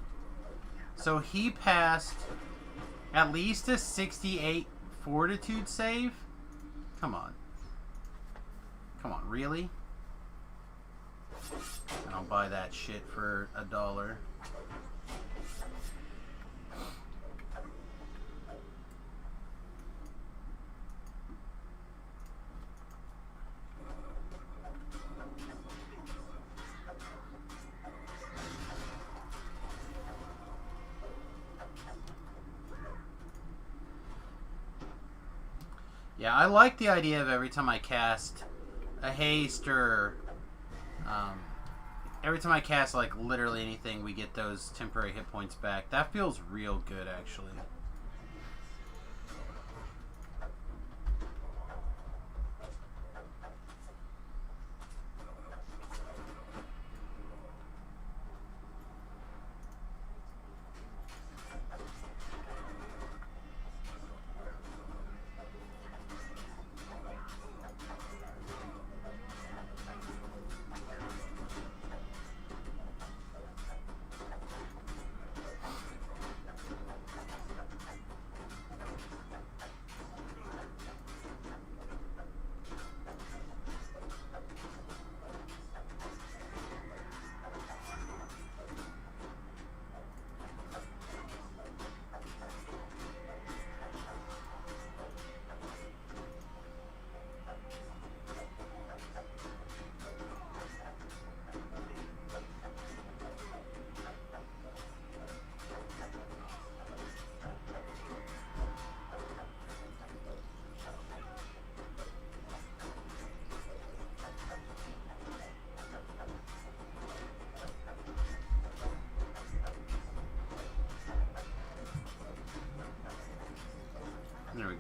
[SPEAKER 1] So he passed at least a 68 fortitude save? Come on. Come on, really? I'll buy that shit for $1. Yeah, I like the idea of every time I cast a haste or every time I cast like literally anything, we get those temporary hit points back. That feels real good, actually.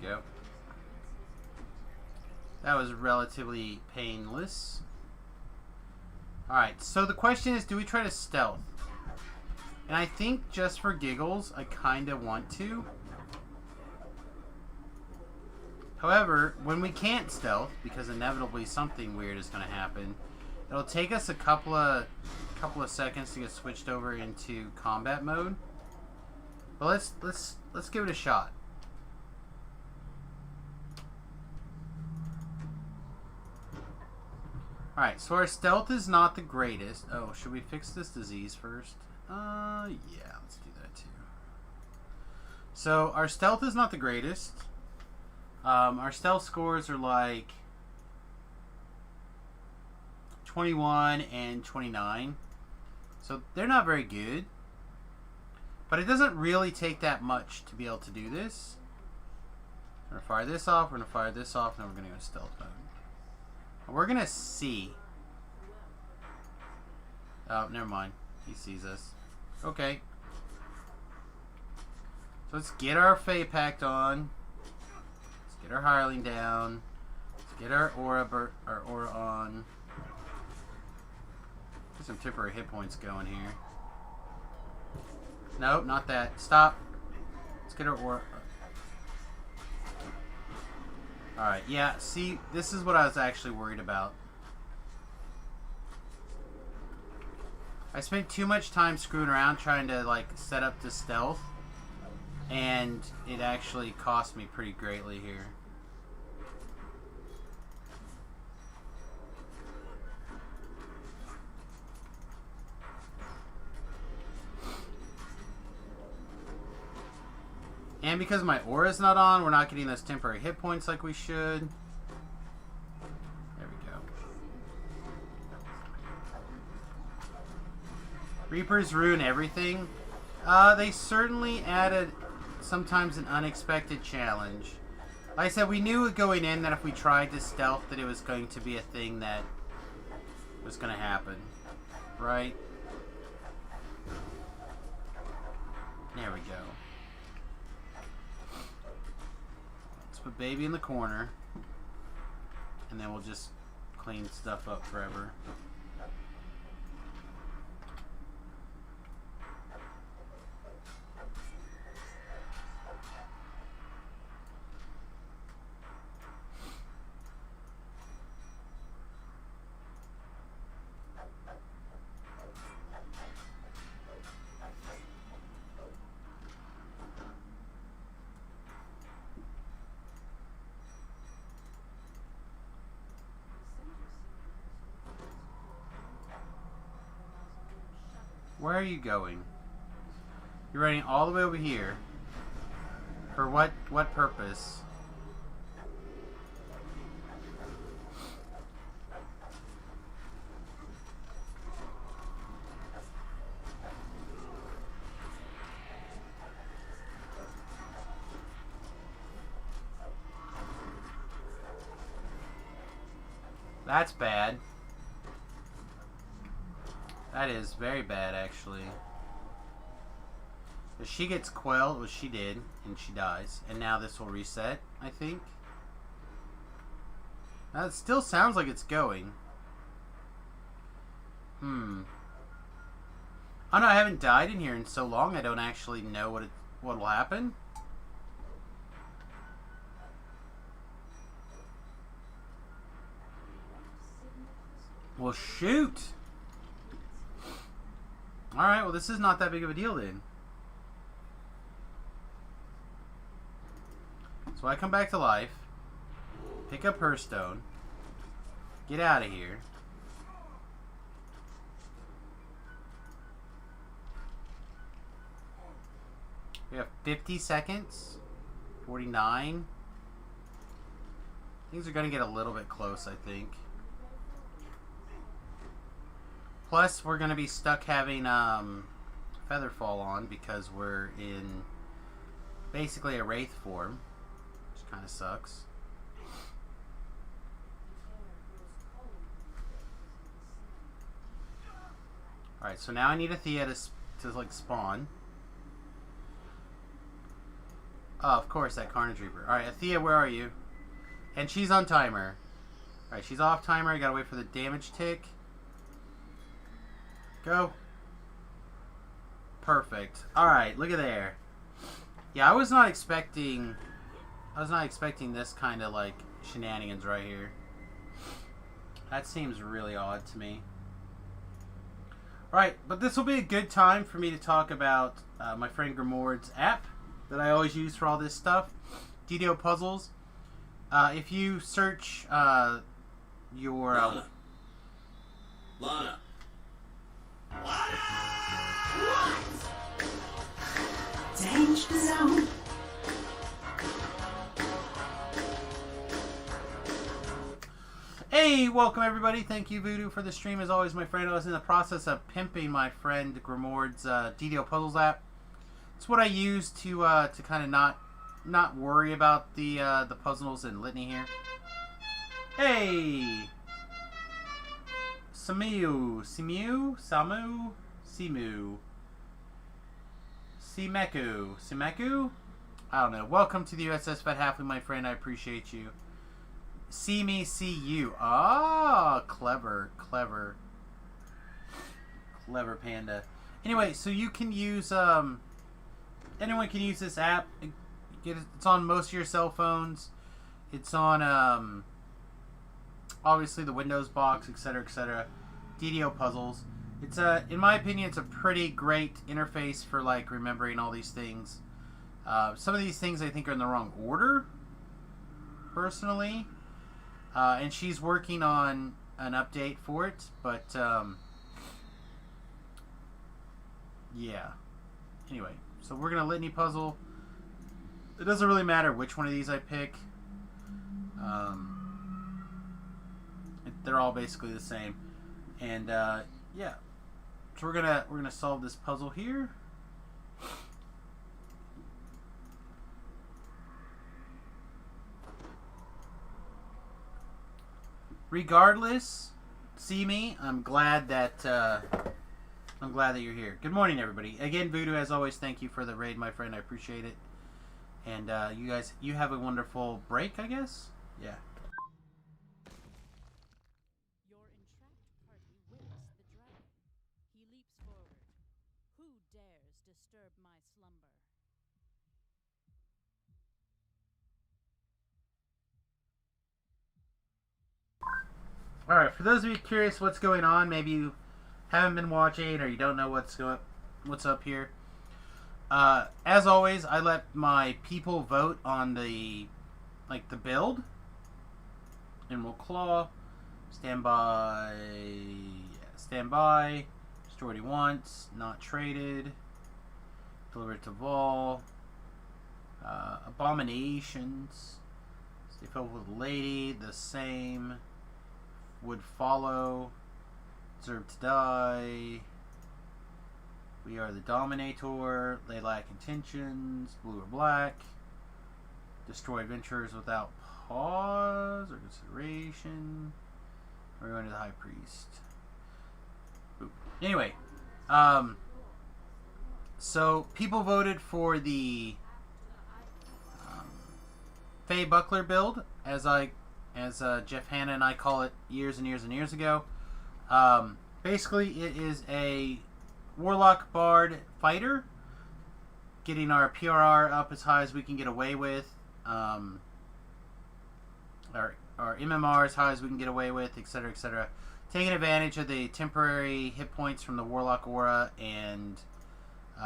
[SPEAKER 1] go. That was relatively painless. Alright, so the question is, do we try to stealth? And I think just for giggles, I kind of want to. However, when we can't stealth, because inevitably something weird is going to happen, it'll take us a couple of seconds to get switched over into combat mode. But let's give it a shot. Alright, so our stealth is not the greatest. Oh, should we fix this disease first? Yeah, let's do that too. So, our stealth is not the greatest. Our stealth scores are like 21 and 29. So, they're not very good. But it doesn't really take that much to be able to do this. We're going to fire this off, we're going to fire this off, and then we're going to go stealth mode. We're going to see. Oh, never mind. He sees us. Okay. So let's get our Fey Pact on. Let's get our Hireling down. Let's get our Aura on. Get some temporary hit points going here. Nope, not that. Stop. Let's get our Aura. Alright, yeah, see, this is what I was actually worried about. I spent too much time screwing around trying to, like, set up the stealth. And it actually cost me pretty greatly here. And because my aura's not on, we're not getting those temporary hit points like we should. There we go. Reapers ruin everything. They certainly added sometimes an unexpected challenge. Like I said, we knew going in that if we tried to stealth that it was going to be a thing that was going to happen. Right? There we go. Put baby in the corner, and then we'll just clean stuff up forever. Where are you going? You're running all the way over here. For what purpose? That's bad. That is very bad, actually. If she gets quelled, which she did, and she dies, and now this will reset, I think. Now, it still sounds like it's going. Oh no, I haven't died in here in so long, I don't actually know what will happen. Well, shoot! Alright, well this is not that big of a deal then. So I come back to life, pick up her stone, get out of here. We have 50 seconds, 49. Things are going to get a little bit close, I think. Plus, we're going to be stuck having Featherfall on because we're in basically a Wraith form, which kind of sucks. Alright, so now I need a Thea to like spawn. Oh, of course, that Carnage Reaper. Alright, Athea, where are you? And she's on timer. Alright, she's off timer. I gotta wait for the damage tick. Go. Perfect. Alright, look at there. Yeah, I was not expecting this kind of, like, shenanigans right here. That seems really odd to me. Alright, but this will be a good time for me to talk about my friend Grimoird's app that I always use for all this stuff. DDO Puzzles. If you search your...
[SPEAKER 3] Lana. Lana. Lana! What?
[SPEAKER 4] Danger zone.
[SPEAKER 1] Hey, welcome everybody. Thank you, Voodoo, for the stream. As always, my friend, I was in the process of pimping my friend Grimoird's DDO Puzzles app. It's what I use to kind of not worry about the puzzles and litany here. Hey, Simeku, I don't know. Welcome to the USS Fat Halfling, my friend. I appreciate you. See me, see you. Ah, clever panda. Anyway, so you can use anyone can use this app. It's on most of your cell phones. It's on obviously the Windows box, etc., etc. DDO Puzzles. It's in my opinion, it's a pretty great interface for like remembering all these things. Some of these things I think are in the wrong order, personally. And she's working on an update for it, but yeah. Anyway, so we're gonna litany puzzle. It doesn't really matter which one of these I pick. They're all basically the same, and yeah. So we're gonna solve this puzzle here. Regardless, see me. I'm glad that you're here. Good morning, everybody. Again, Voodoo, as always, thank you for the raid, my friend. I appreciate it. And you guys, you have a wonderful break, I guess. Yeah.
[SPEAKER 2] Your entrapped party whips the dragon. He leaps forward. Who dares disturb my slumber?
[SPEAKER 1] Alright, for those of you curious what's going on, maybe you haven't been watching or you don't know what's up here. As always, I let my people vote on the build. Emerald Claw, stand by, destroyed he wants, not traded, delivered to Vol, abominations, stay filled with lady, the same. Would follow. Deserve to die. We are the Dominator. They lack intentions. Blue or black. Destroy adventurers without pause or consideration. We're going to the High Priest. Ooh. Anyway, so people voted for the Feybuckler build, as Jeff Hanna and I call it years and years and years ago. Basically, it is a Warlock Bard fighter, getting our PRR up as high as we can get away with, our MMR as high as we can get away with, etc., etc. Taking advantage of the temporary hit points from the Warlock Aura, and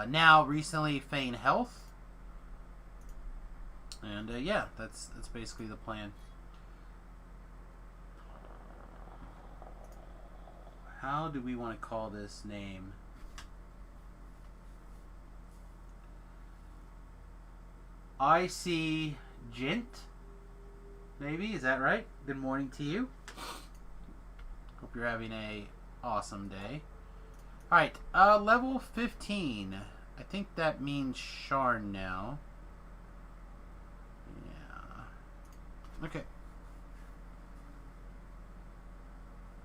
[SPEAKER 1] now recently Feign Health. And yeah, that's basically the plan. How do we want to call this name? I see Gent. Maybe, is that right? Good morning to you. Hope you're having a awesome day. Alright, level 15. I think that means Sharn now. Yeah. Okay.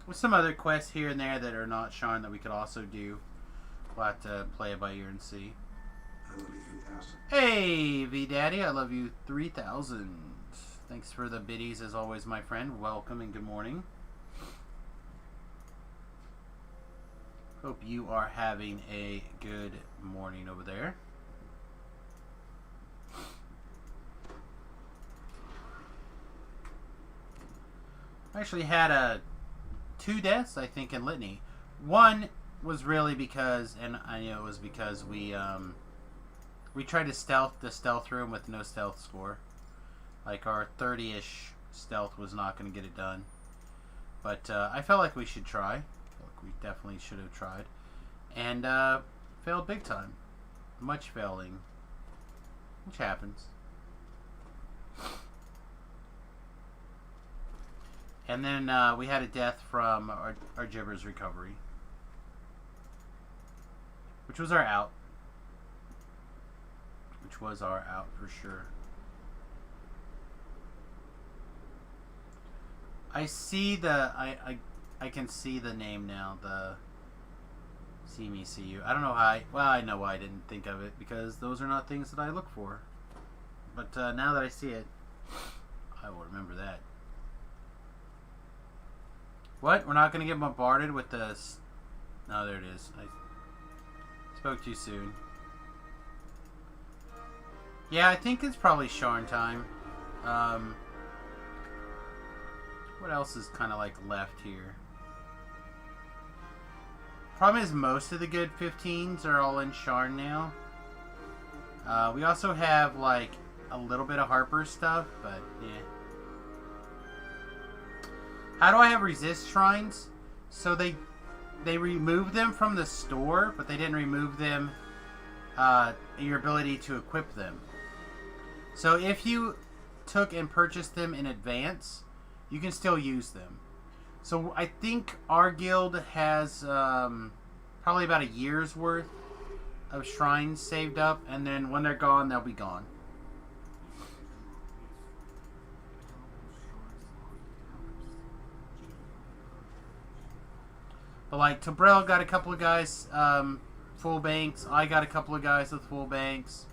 [SPEAKER 1] With some other quests here and there that are not Sharn that we could also do. We'll have to play it by ear and see. Hey, V Daddy, I love you 3000. Thanks for the biddies as always, my friend. Welcome and good morning. Hope you are having a good morning over there. I actually had 2 deaths, I think, in Litany. One was really because, and I know it was because we tried to stealth the stealth room with no stealth score. Like our 30-ish stealth was not going to get it done. But I felt like we should try. I felt like we definitely should have tried. And failed big time. Much failing. Which happens. And then we had a death from our Gibber's recovery. Which was our out. Which was our out for sure. I see the I can see the name now, the See Me See You. I don't know how I know why I didn't think of it, because those are not things that I look for. But now that I see it, I will remember that. What? We're not going to get bombarded with this? No, there it is. I spoke too soon. Yeah, I think it's probably Sharn time. What else is kind of like left here? Problem is most of the good 15s are all in Sharn now. We also have like a little bit of Harper stuff, but yeah. How do I have resist shrines? So they removed them from the store, but they didn't remove them your ability to equip them. So if you took and purchased them in advance, you can still use them. So I think our guild has probably about a year's worth of shrines saved up, and then when they're gone, they'll be gone. But like Tobrel got a couple of guys full banks. I got a couple of guys with full banks.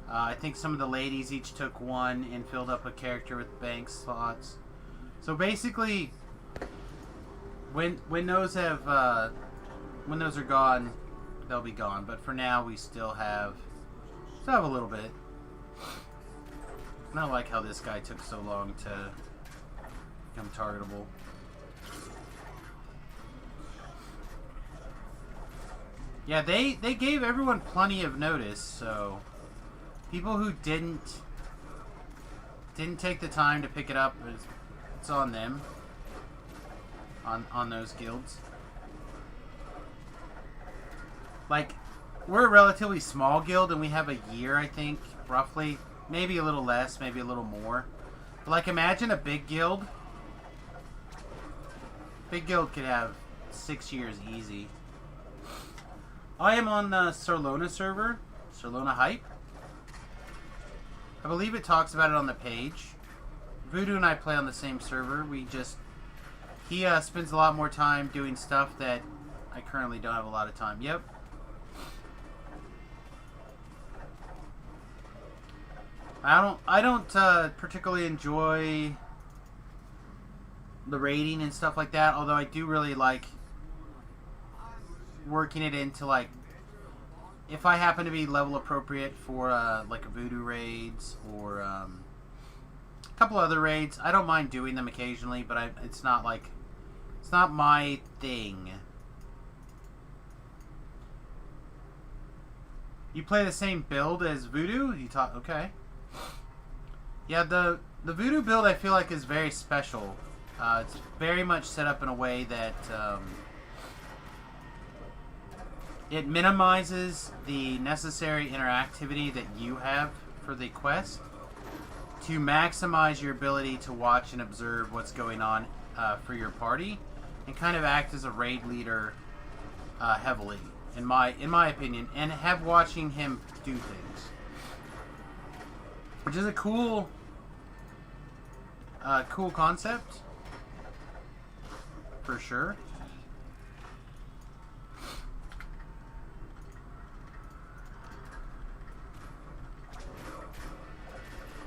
[SPEAKER 1] I think some of the ladies each took one and filled up a character with bank slots. So basically, when those are gone, they'll be gone. But for now, we still have a little bit. I don't like how this guy took so long to become targetable. Yeah, they gave everyone plenty of notice, so people who didn't take the time to pick it up, it's on them. On those guilds. Like, we're a relatively small guild and we have a year, I think, roughly. Maybe a little less, maybe a little more. But like, imagine a big guild. Big guild could have 6 years easy. I am on the Sarlona server, Sarlona Hype. I believe it talks about it on the page. Voodoo and I play on the same server. He spends a lot more time doing stuff that I currently don't have a lot of time. Yep. I don't particularly enjoy the raiding and stuff like that, although I do really like working it into, like, if I happen to be level appropriate for like a voodoo raids or a couple other raids, I don't mind doing them occasionally, but it's not my thing. You play the same build as voodoo? Okay. Yeah, the voodoo build I feel like is very special. It's very much set up in a way that it minimizes the necessary interactivity that you have for the quest to maximize your ability to watch and observe what's going on for your party, and kind of act as a raid leader heavily, in my opinion, and have watching him do things, which is a cool concept for sure.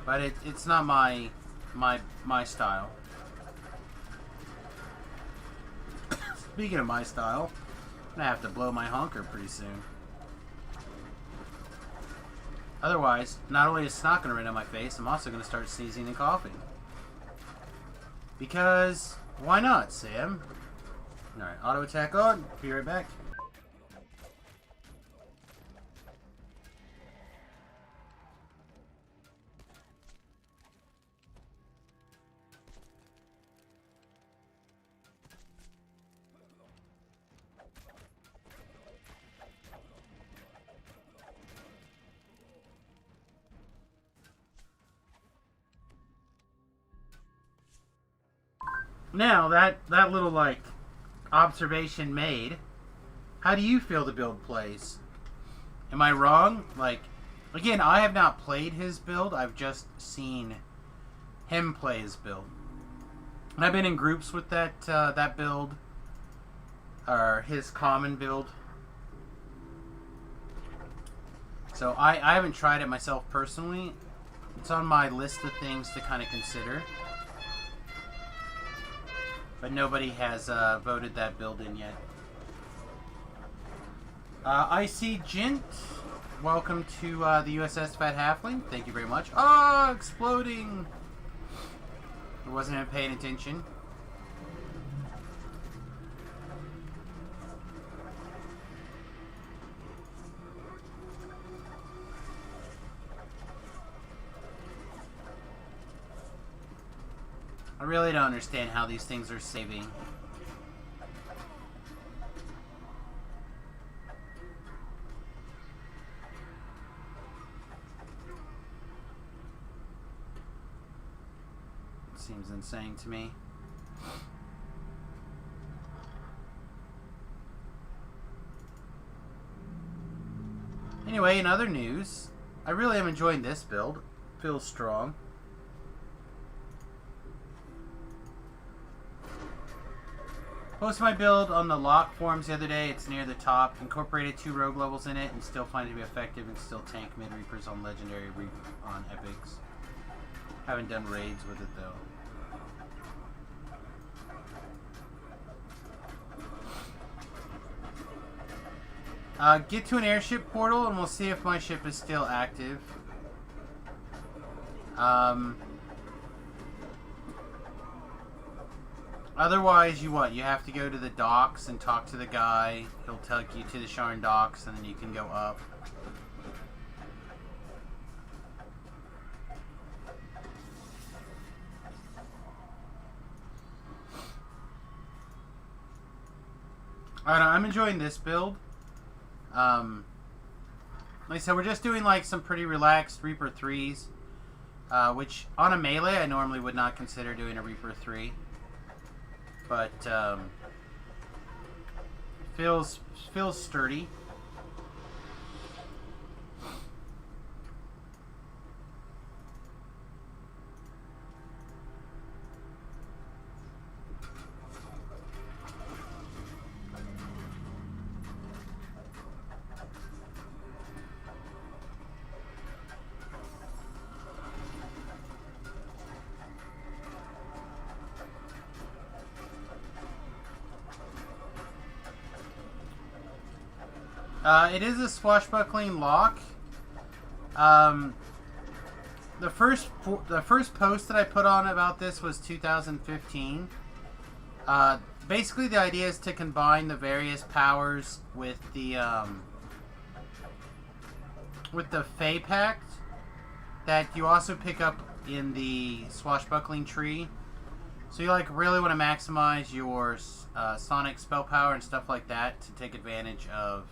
[SPEAKER 1] But it's not my style. Speaking of my style, I'm gonna have to blow my honker pretty soon. Otherwise, not only is snot gonna rain on my face, I'm also gonna start sneezing and coughing. Because why not, Sam? Alright, auto attack on. Be right back. Now, that little, like, observation made, how do you feel the build plays? Am I wrong? Like, again, I have not played his build. I've just seen him play his build. And I've been in groups with that build, or his common build. So I haven't tried it myself personally. It's on my list of things to kind of consider. But nobody has voted that build in yet. IC Jint, welcome to the USS Fat Halfling. Thank you very much. Oh, exploding! I wasn't even paying attention. I really don't understand how these things are saving. It seems insane to me. Anyway, in other news, I really am enjoying this build. Feels strong. Posted my build on the lock forums the other day. It's near the top. Incorporated 2 rogue levels in it and still find it to be effective and still tank mid reapers on legendary on epics. Haven't done raids with it though. Get to an airship portal and we'll see if my ship is still active. Otherwise, you have to go to the docks and talk to the guy. He'll take you to the Sharn docks, and then you can go up. I don't know, I'm enjoying this build. Like I said, we're just doing like some pretty relaxed Reaper 3s, which on a melee I normally would not consider doing a Reaper 3. But feels sturdy. It is a swashbuckling lock. The first post that I put on about this was 2015. Basically, the idea is to combine the various powers with the Fey Pact that you also pick up in the swashbuckling tree. So you like really want to maximize your sonic spell power and stuff like that to take advantage of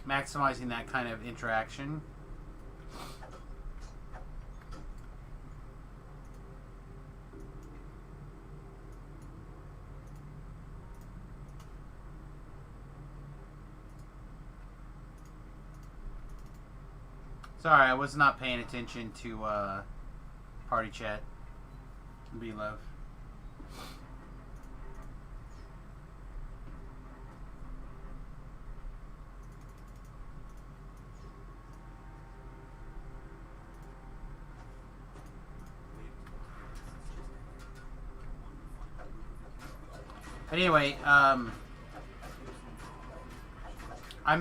[SPEAKER 1] maximizing that kind of interaction. Sorry, I was not paying attention to party chat. Be love. But anyway, I'm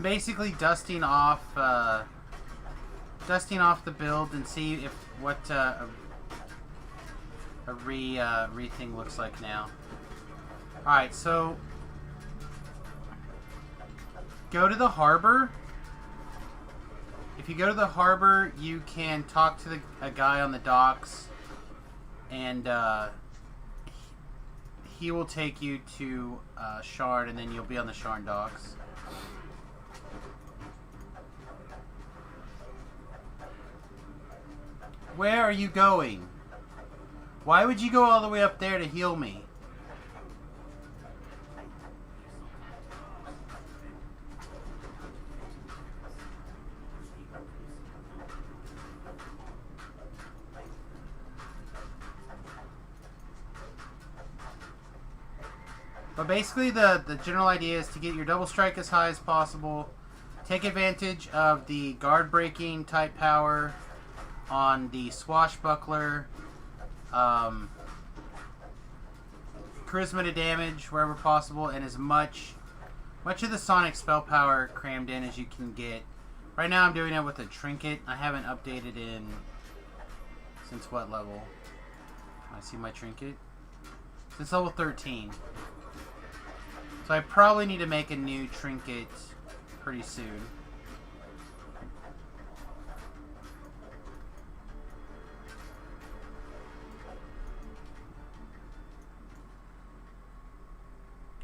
[SPEAKER 1] basically dusting off the build and see if what a re thing looks like now. All right, so go to the harbor. If you go to the harbor, you can talk to a guy on the docks, and he will take you to Sharn, and then you'll be on the Sharn docks. Where are you going? Why would you go all the way up there to heal me? But basically the general idea is to get your double strike as high as possible. Take advantage of the guard breaking type power on the swashbuckler. Charisma to damage wherever possible, and as much of the sonic spell power crammed in as you can get. Right now I'm doing it with a trinket. I haven't updated in since what level? I see my trinket. Since level 13. So I probably need to make a new trinket pretty soon.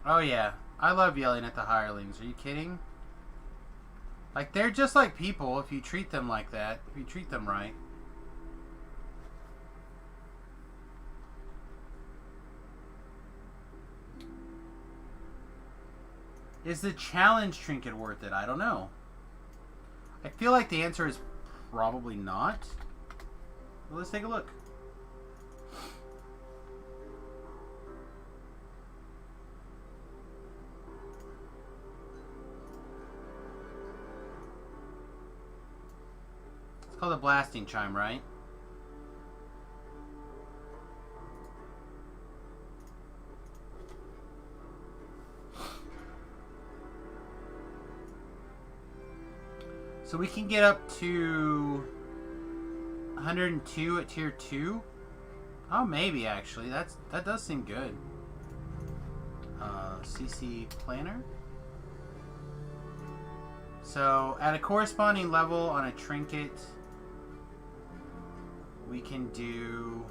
[SPEAKER 1] Oh yeah, I love yelling at the hirelings. Are you kidding? Like, they're just like people if you treat them like that. If you treat them right. Is the challenge trinket worth it? I don't know. I feel like the answer is probably not. Well, let's take a look. It's called a blasting chime, right? So we can get up to 102 at tier 2. Oh, maybe actually. That does seem good. CC planner. So at a corresponding level on a trinket, we can do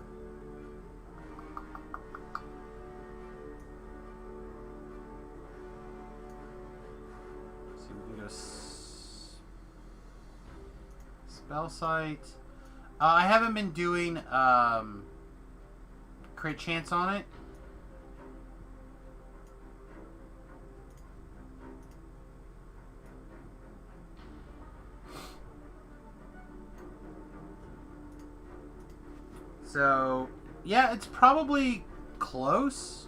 [SPEAKER 1] spell site. I haven't been doing crit chance on it. So, yeah, it's probably close.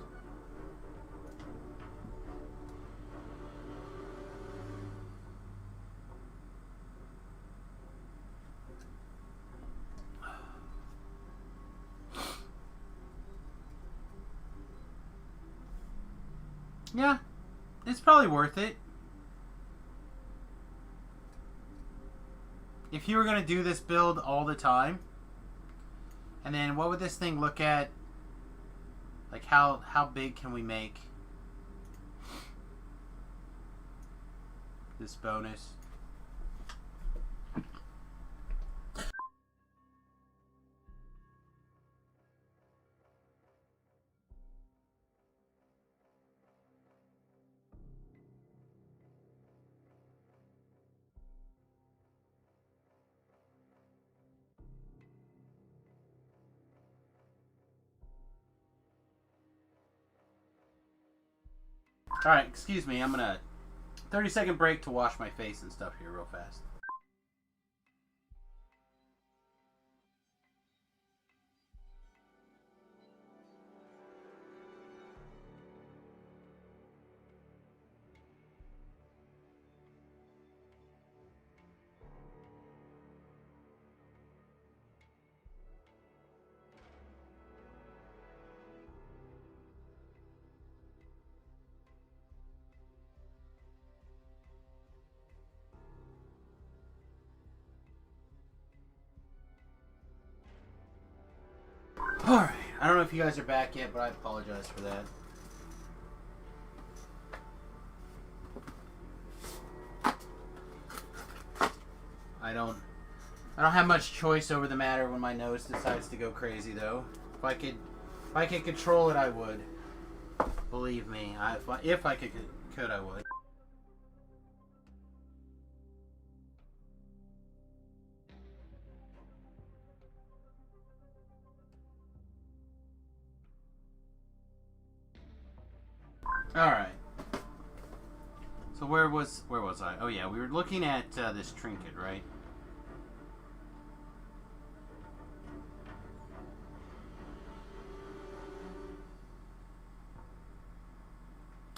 [SPEAKER 1] Yeah, it's probably worth it. If you were going to do this build all the time, and then what would this thing look at? Like, how big can we make this bonus? Alright, excuse me, I'm gonna 30-second break to wash my face and stuff here real fast. Alright, I don't know if you guys are back yet, but I apologize for that. I don't have much choice over the matter when my nose decides to go crazy, though. If I could control it, I would. Believe me, if I could, I would. All right. So where was I? Oh yeah, we were looking at this trinket, right?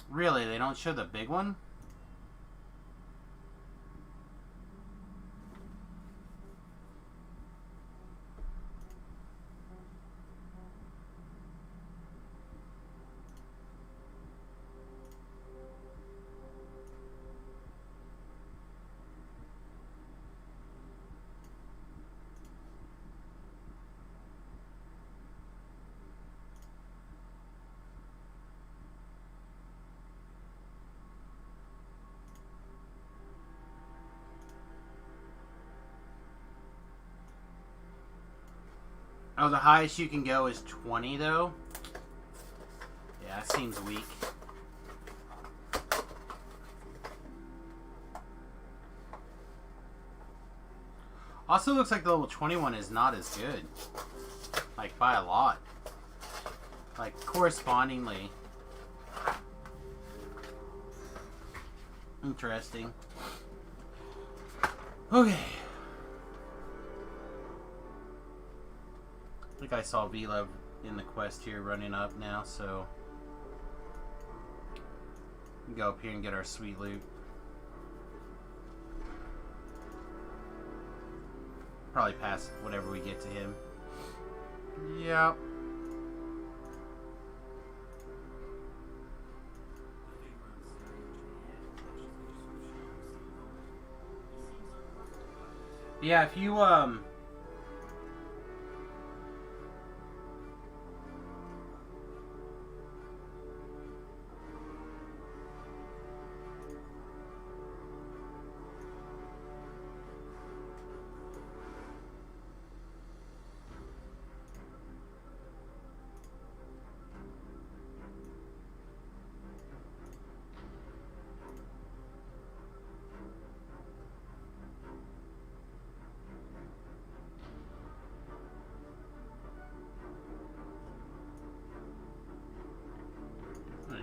[SPEAKER 1] Really, they don't show the big one? Oh, the highest you can go is 20, though? Yeah, that seems weak. Also looks like the level 21 is not as good. Like, by a lot. Like, correspondingly. Interesting. Okay. I think I saw V-Love in the quest here running up now, so we can go up here and get our sweet loot. Probably pass whatever we get to him. Yep. Yeah, if you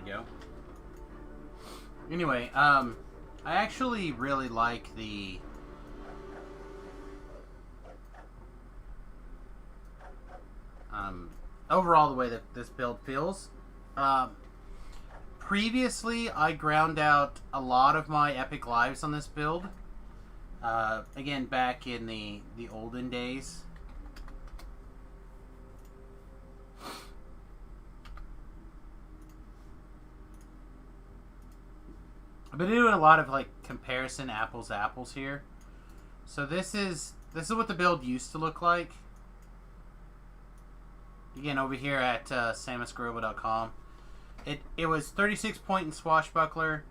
[SPEAKER 1] go. Anyway, I actually really like the overall the way that this build feels. Previously, I ground out a lot of my epic lives on this build. Again, back in the olden days. I've been doing a lot of like comparison apples to apples here. So this is what the build used to look like. Again, over here at samusgrobo.com. It was 36 point in Swashbuckler,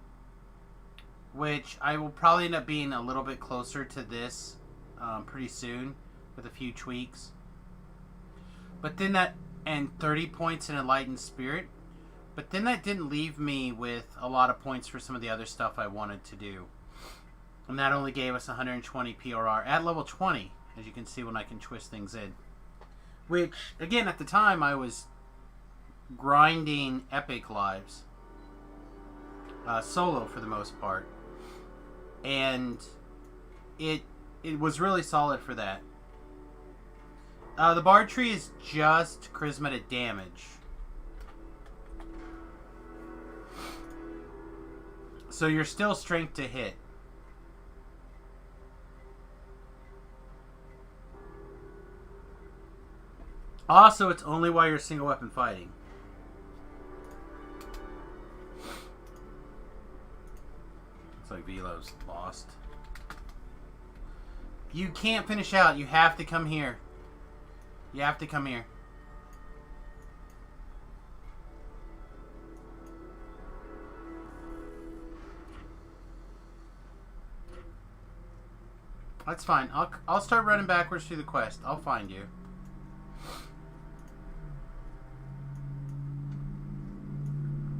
[SPEAKER 1] which I will probably end up being a little bit closer to this pretty soon with a few tweaks. But then and 30 points in Enlightened Spirit. But then that didn't leave me with a lot of points for some of the other stuff I wanted to do. And that only gave us 120 PRR at level 20, as you can see when I can twist things in. Which, again, at the time I was grinding epic lives. Solo for the most part. And it was really solid for that. The Bard Tree is just charisma to damage. So you're still strength to hit. Also, it's only while you're single weapon fighting. Looks like Velo's lost. You can't finish out. You have to come here. You have to come here. That's fine. I'll start running backwards through the quest. I'll find you.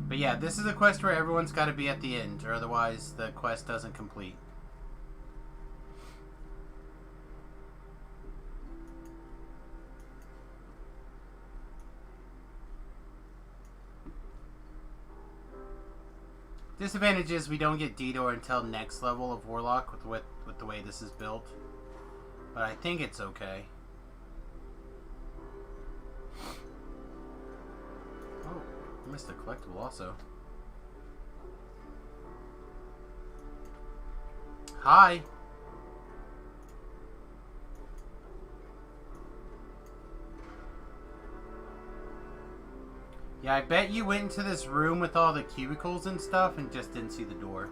[SPEAKER 1] But yeah, this is a quest where everyone's got to be at the end, or otherwise the quest doesn't complete. Disadvantage is we don't get Detour until next level of Warlock with the way this is built. But I think it's okay. Oh, I missed a collectible also. Hi! Yeah, I bet you went into this room with all the cubicles and stuff and just didn't see the door.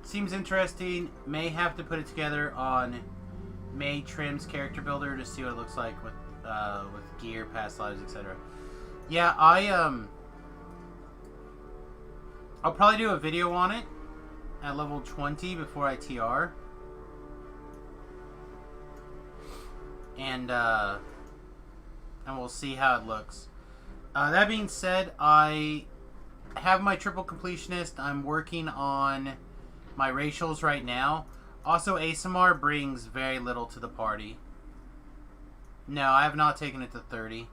[SPEAKER 1] Seems interesting. May have to put it together on May Trim's character builder to see what it looks like with gear, past lives, etc. Yeah, I'll probably do a video on it at level 20 before I TR. And we'll see how it looks. That being said, I have my triple completionist. I'm working on my racials right now. Also, ASMR brings very little to the party. No, I have not taken it to 30.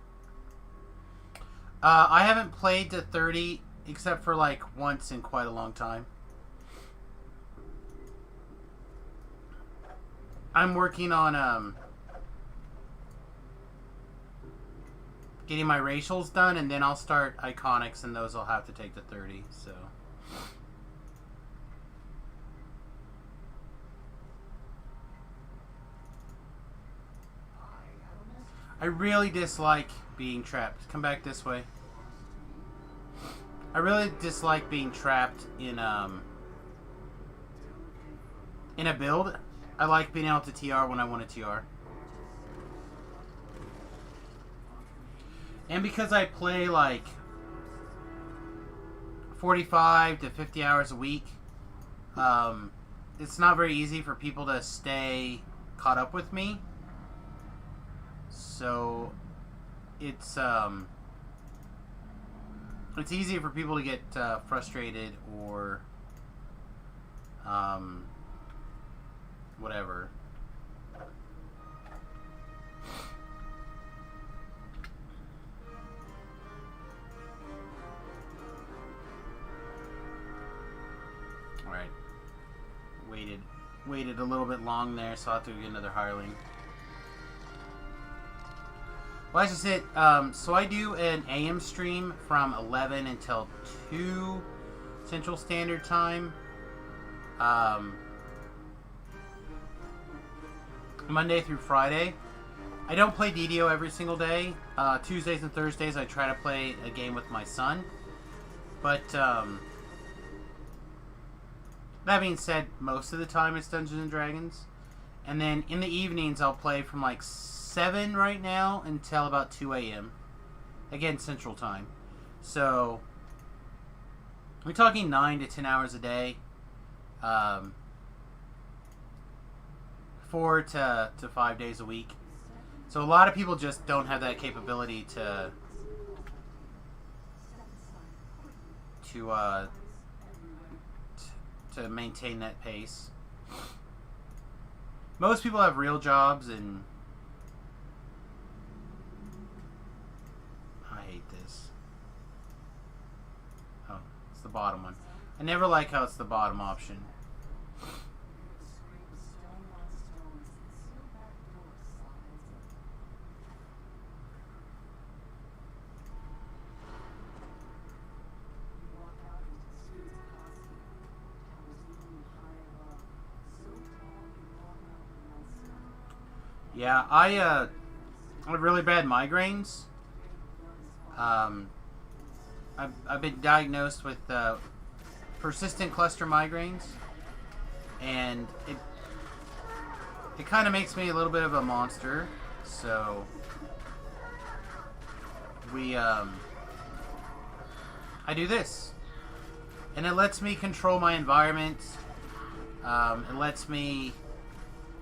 [SPEAKER 1] I haven't played to 30 except for like once in quite a long time. I'm working on getting my racials done, and then I'll start iconics, and those I'll have to take to 30. So I really dislike being trapped. Come back this way. I really dislike being trapped in a build. I like being able to TR when I want to TR. And because I play like 45 to 50 hours a week, it's not very easy for people to stay caught up with me. So it's easy for people to get frustrated or whatever. Alright. Waited a little bit long there, so I'll have to get another hireling. Well, that's just it. So I do an AM stream from 11 until 2 Central Standard Time. Monday through Friday. I don't play DDO every single day. Tuesdays and Thursdays I try to play a game with my son. But, that being said, most of the time it's Dungeons & Dragons. And then in the evenings I'll play from like 7 right now until about 2 a.m. Again, Central Time. So, we're talking 9 to 10 hours a day. 4 to 5 days a week. So a lot of people just don't have that capability to maintain that pace. Most people have real jobs, and I hate this. Oh, it's the bottom one. I never like how it's the bottom option. Yeah, I have really bad migraines. I've been diagnosed with persistent cluster migraines, and it kind of makes me a little bit of a monster. So I do this, And it lets me control my environment. It lets me,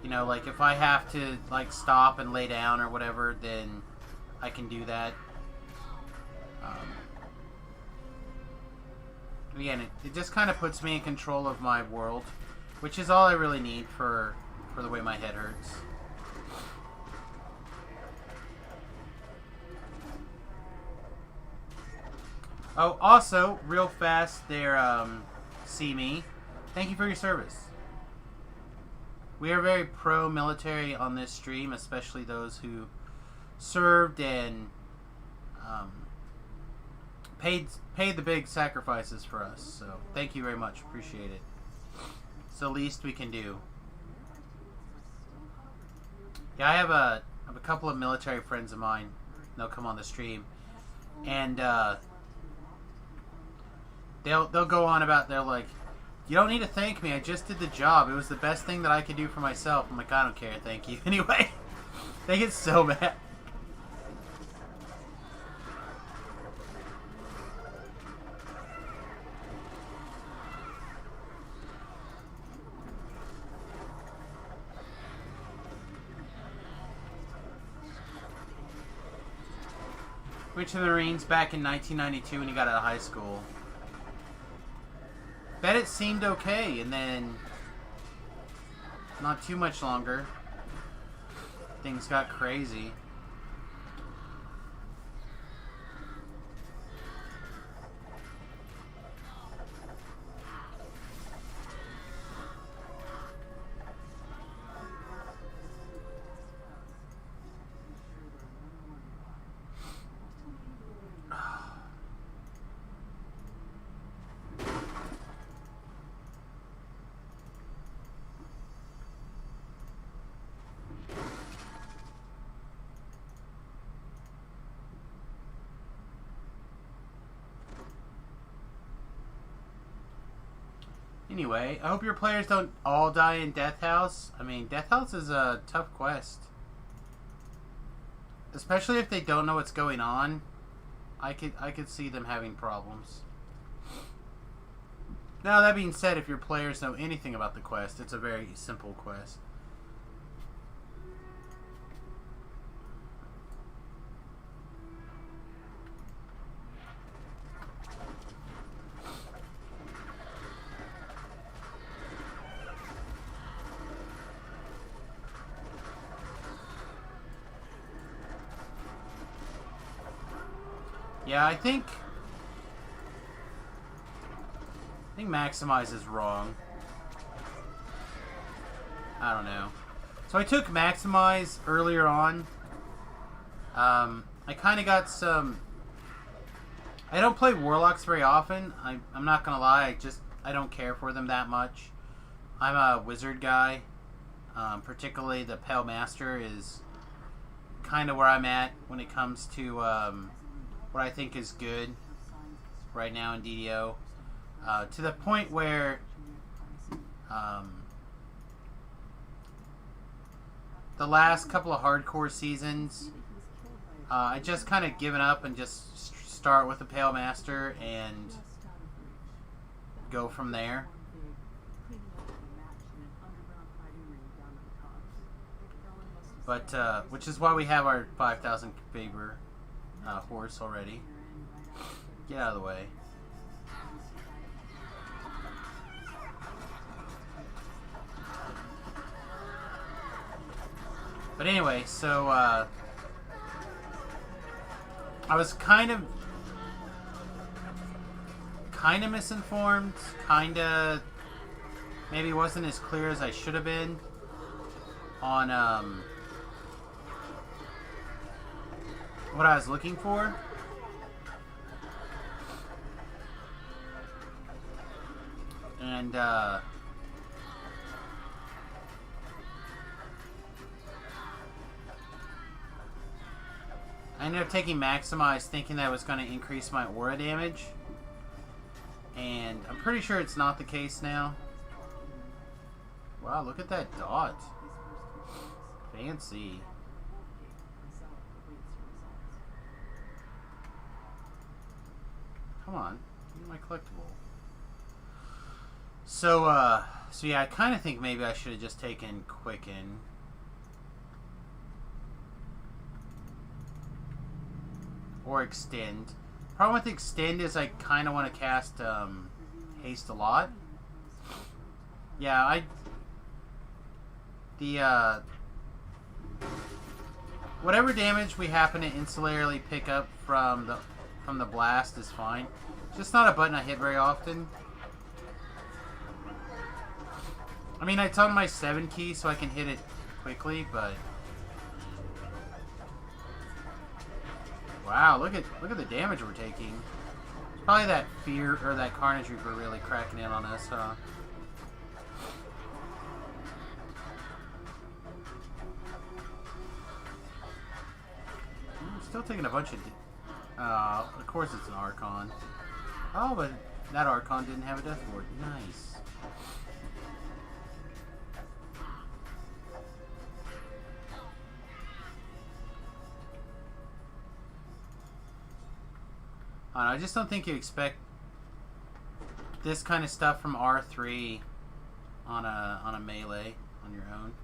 [SPEAKER 1] you know, like if I have to like stop and lay down or whatever, then I can do that. Again, it just kind of puts me in control of my world, which is all I really need for the way my head hurts. Oh, also, real fast, there, see me. Thank you for your service. We are very pro-military on this stream, especially those who served and paid the big sacrifices for us. So thank you very much. Appreciate it. It's the least we can do. Yeah, I have a couple of military friends of mine. They'll come on the stream, and they'll go on about, they're like, you don't need to thank me. I just did the job. It was the best thing that I could do for myself. I'm like, I don't care. Thank you. Anyway, they get so mad. Went to the Marines back in 1992 when he got out of high school. Bet it seemed okay, and then not too much longer, things got crazy. Anyway, I hope your players don't all die in Death House. I mean, Death House is a tough quest. Especially if they don't know what's going on. I could see them having problems. Now, that being said, if your players know anything about the quest, it's a very simple quest. Yeah, I think Maximize is wrong. I don't know. So I took Maximize earlier on. I kind of got some... I don't play Warlocks very often. I'm not going to lie. I don't care for them that much. I'm a Wizard guy. Particularly the Pale Master is kind of where I'm at when it comes to... what I think is good right now in DDO, to the point where the last couple of hardcore seasons, I just kind of given up and just start with the Pale Master and go from there. But which is why we have our 5,000 Faber horse already. Get out of the way. But anyway, so I was kind of misinformed, maybe wasn't as clear as I should have been on what I was looking for. And I ended up taking Maximize thinking that was going to increase my aura damage. And I'm pretty sure it's not the case now. Wow, look at that dot. Fancy. Come on, give me my collectible. So yeah, I kind of think maybe I should have just taken Quicken. Or Extend. Problem with Extend is I kind of want to cast Haste a lot. Yeah, whatever damage we happen to insularly pick up from the blast is fine. It's just not a button I hit very often. I mean, it's on my 7 key, so I can hit it quickly, but wow, look at the damage we're taking. It's probably that Fear or that Carnage Reaper really cracking in on us, huh? Still taking a bunch of course it's an Archon. Oh, but that Archon didn't have a Death Ward. Nice. I just don't think you expect this kind of stuff from R3 on a melee on your own.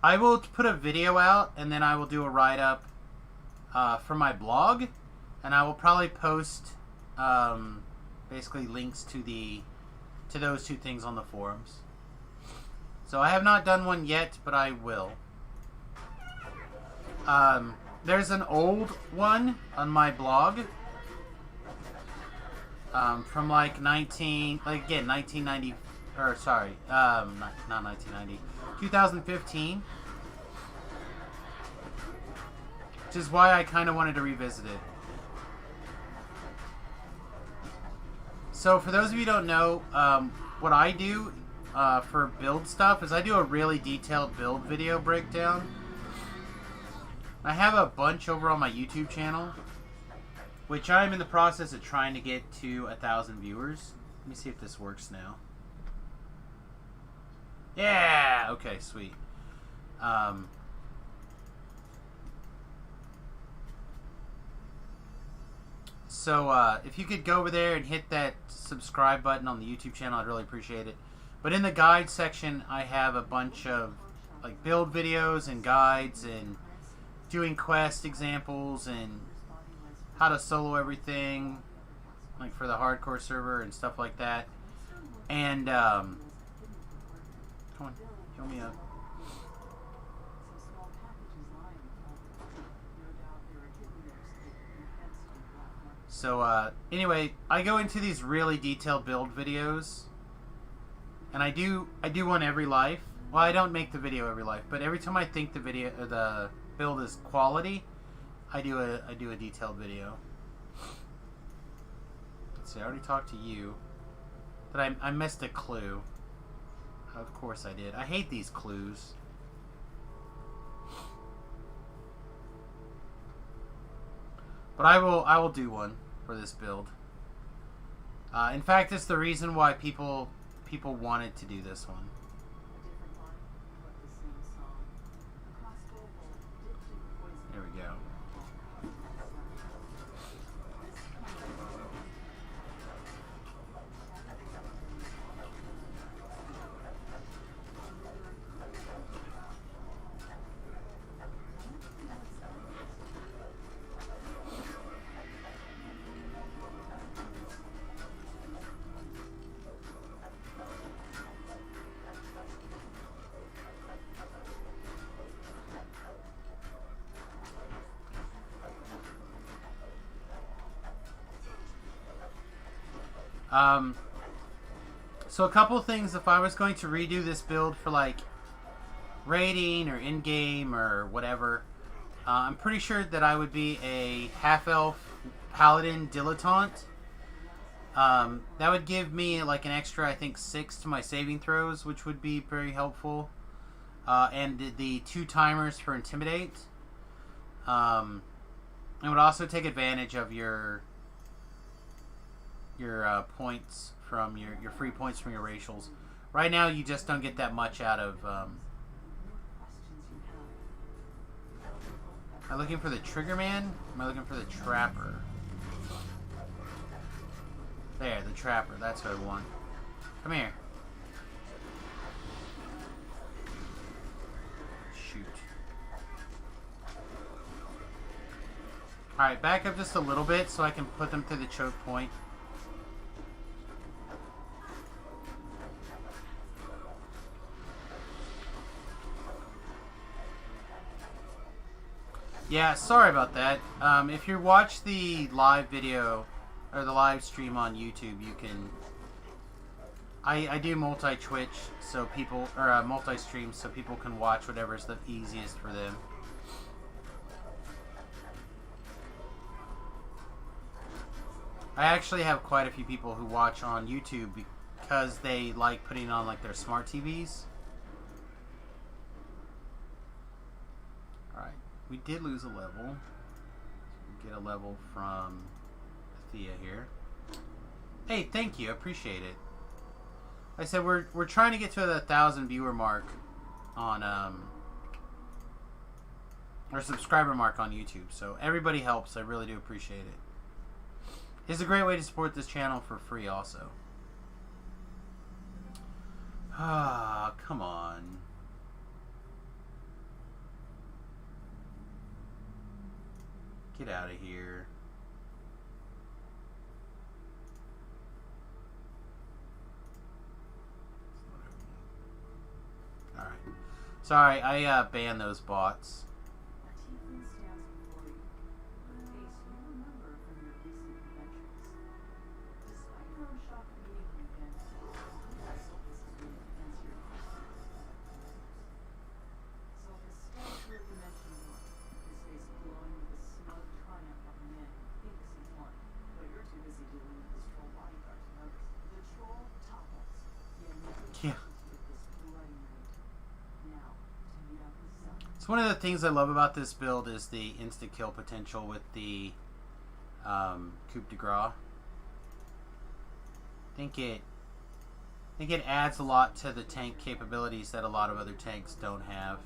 [SPEAKER 1] I will put a video out, and then I will do a write-up for my blog, and I will probably post basically links to those two things on the forums. So I have not done one yet, but I will. There's an old one on my blog from like 1990, or sorry, not 1990, 2015, which is why I kind of wanted to revisit it. So for those of you who don't know, what I do for build stuff is I do a really detailed build video breakdown. I have a bunch over on my YouTube channel, which I'm in the process of trying to get to 1,000 viewers. Let me see if this works now. Yeah! Okay, sweet. So if you could go over there and hit that subscribe button on the YouTube channel, I'd really appreciate it. But in the guide section, I have a bunch of like build videos and guides and doing quest examples and how to solo everything, like for the hardcore server and stuff like that. And come on, heal me up. So anyway, I go into these really detailed build videos, and I do one every life. Well, I don't make the video every life, but every time I think the build is quality, I do a detailed video. Let's see, I already talked to you, but I missed a clue. Of course I did. I hate these clues. But I will do one for this build. In fact, it's the reason why people wanted to do this one. There we go. So a couple of things, if I was going to redo this build for like raiding or in-game or whatever, I'm pretty sure that I would be a half-elf paladin dilettante. That would give me like an extra, I think, 6 to my saving throws, which would be very helpful. And the 2 timers for intimidate. It would also take advantage of your points from your free points from your racials. Right now, you just don't get that much out of. Am I looking for the Trigger Man? Am I looking for the Trapper? There, the trapper. That's what I want. Come here. Shoot. Alright, back up just a little bit so I can put them through the choke point. Yeah, sorry about that. If you watch the live video or the live stream on YouTube, you can. I do multi-Twitch, so people or multi-stream, so people can watch whatever's the easiest for them. I actually have quite a few people who watch on YouTube because they like putting on like their smart TVs. Alright, we did lose a level. Get a level from Thea here. Hey, thank you, appreciate it. Like I said we're trying to get to the 1,000 viewer mark on or subscriber mark on YouTube. So everybody helps. I really do appreciate it. It's a great way to support this channel for free also. Ah, come on. Get out of here. Alright. Sorry, I banned those bots. Yeah. So one of the things I love about this build is the instant kill potential with the coup de grace. I think it adds a lot to the tank capabilities that a lot of other tanks don't have.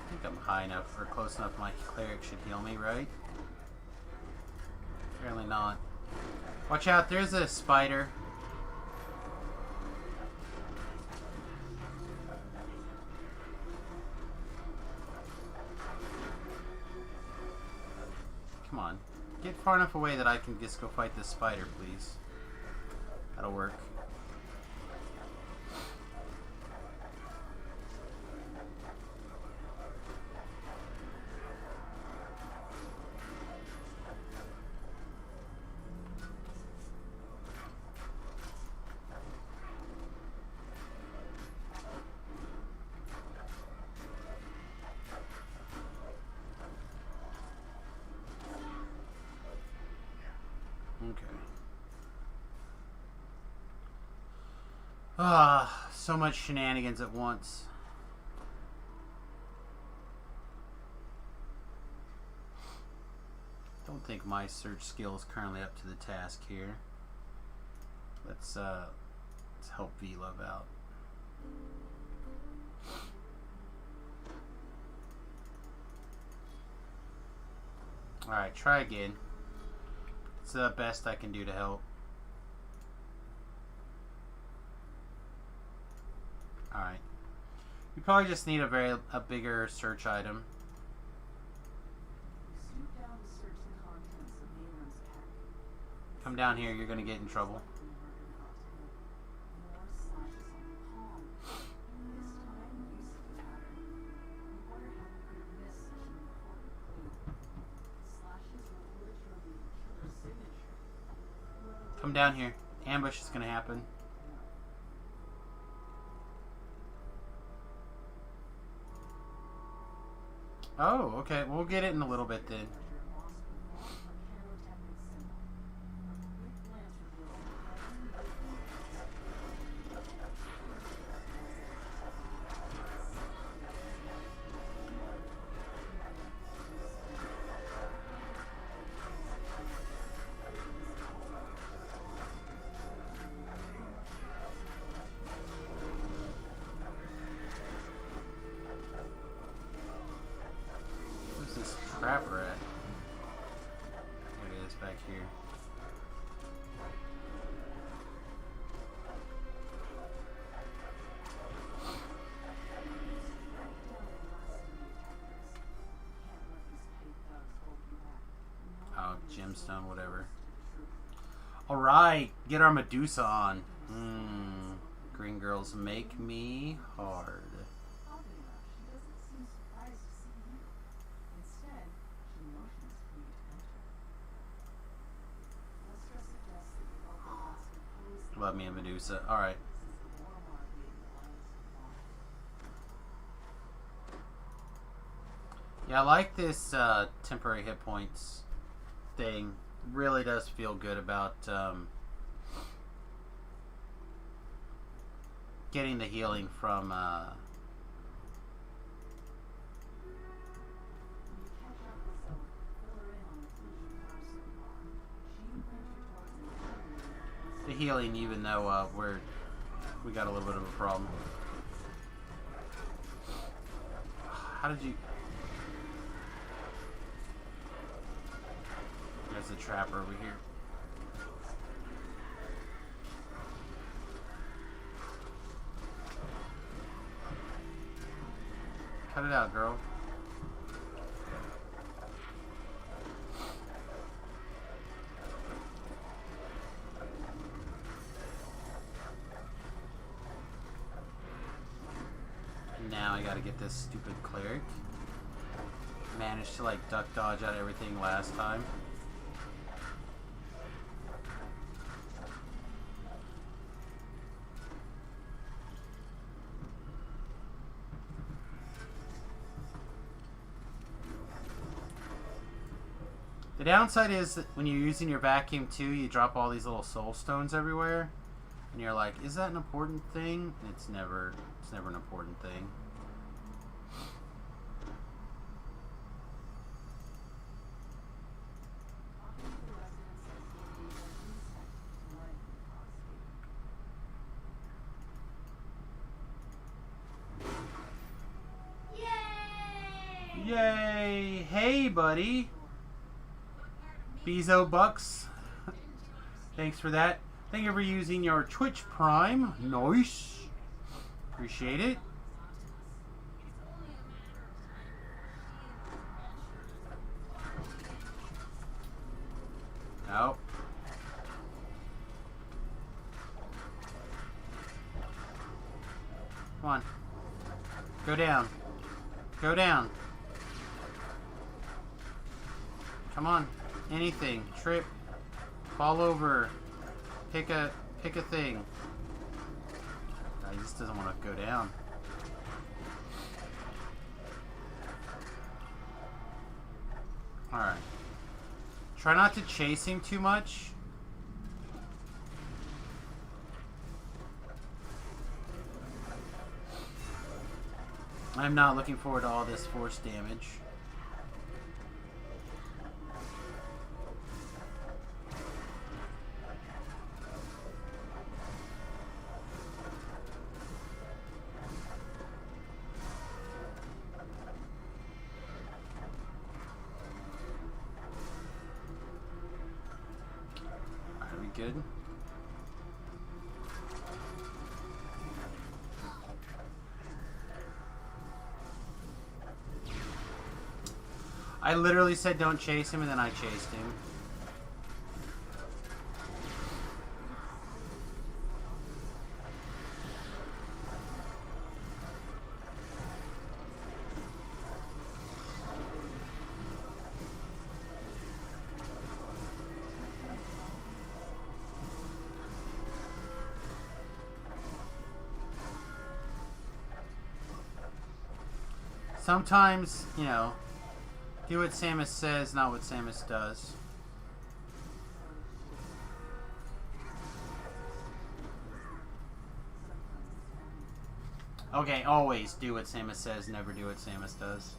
[SPEAKER 1] I think I'm high enough or close enough. My cleric should heal me, right? Apparently not. Watch out, there's a spider. Come on. Get far enough away that I can just go fight this spider, please. That'll work. Okay. Ah, so much shenanigans at once. Don't think my search skill is currently up to the task here. Let's help V-Love out. Alright, try again. It's the best I can do to help. Alright. You probably just need a bigger search item. Come down here, you're gonna get in trouble. Come down here. Ambush is gonna happen. Oh, okay. We'll get it in a little bit then. trapper at? There it is back here. Oh, gemstone, whatever. Alright, get our Medusa on. Green girls make me hard. Love me a Medusa. Alright. Yeah, I like this temporary hit points thing. Really does feel good about getting the healing from the healing, even though we got a little bit of a problem. How did you? There's a trapper over here. Cut it out, girl. Now I gotta get this stupid cleric. Managed to like duck dodge out everything last time. The downside is that when you're using your vacuum too, you drop all these little soul stones everywhere, and you're like, "Is that an important thing?" And it's never an important thing. Yay! Yay! Hey, buddy. Bezo Bucks, thanks for that. Thank you for using your Twitch Prime. Nice. Appreciate it. Oh. Come on. Go down. Go down. Come on. Anything. Trip. Fall over. Pick a thing. He just doesn't want to go down. Alright. Try not to chase him too much. I'm not looking forward to all this force damage. Good. I literally said don't chase him, and then I chased him. Sometimes, you know, do what Samus says, not what Samus does. Okay, always do what Samus says, never do what Samus does.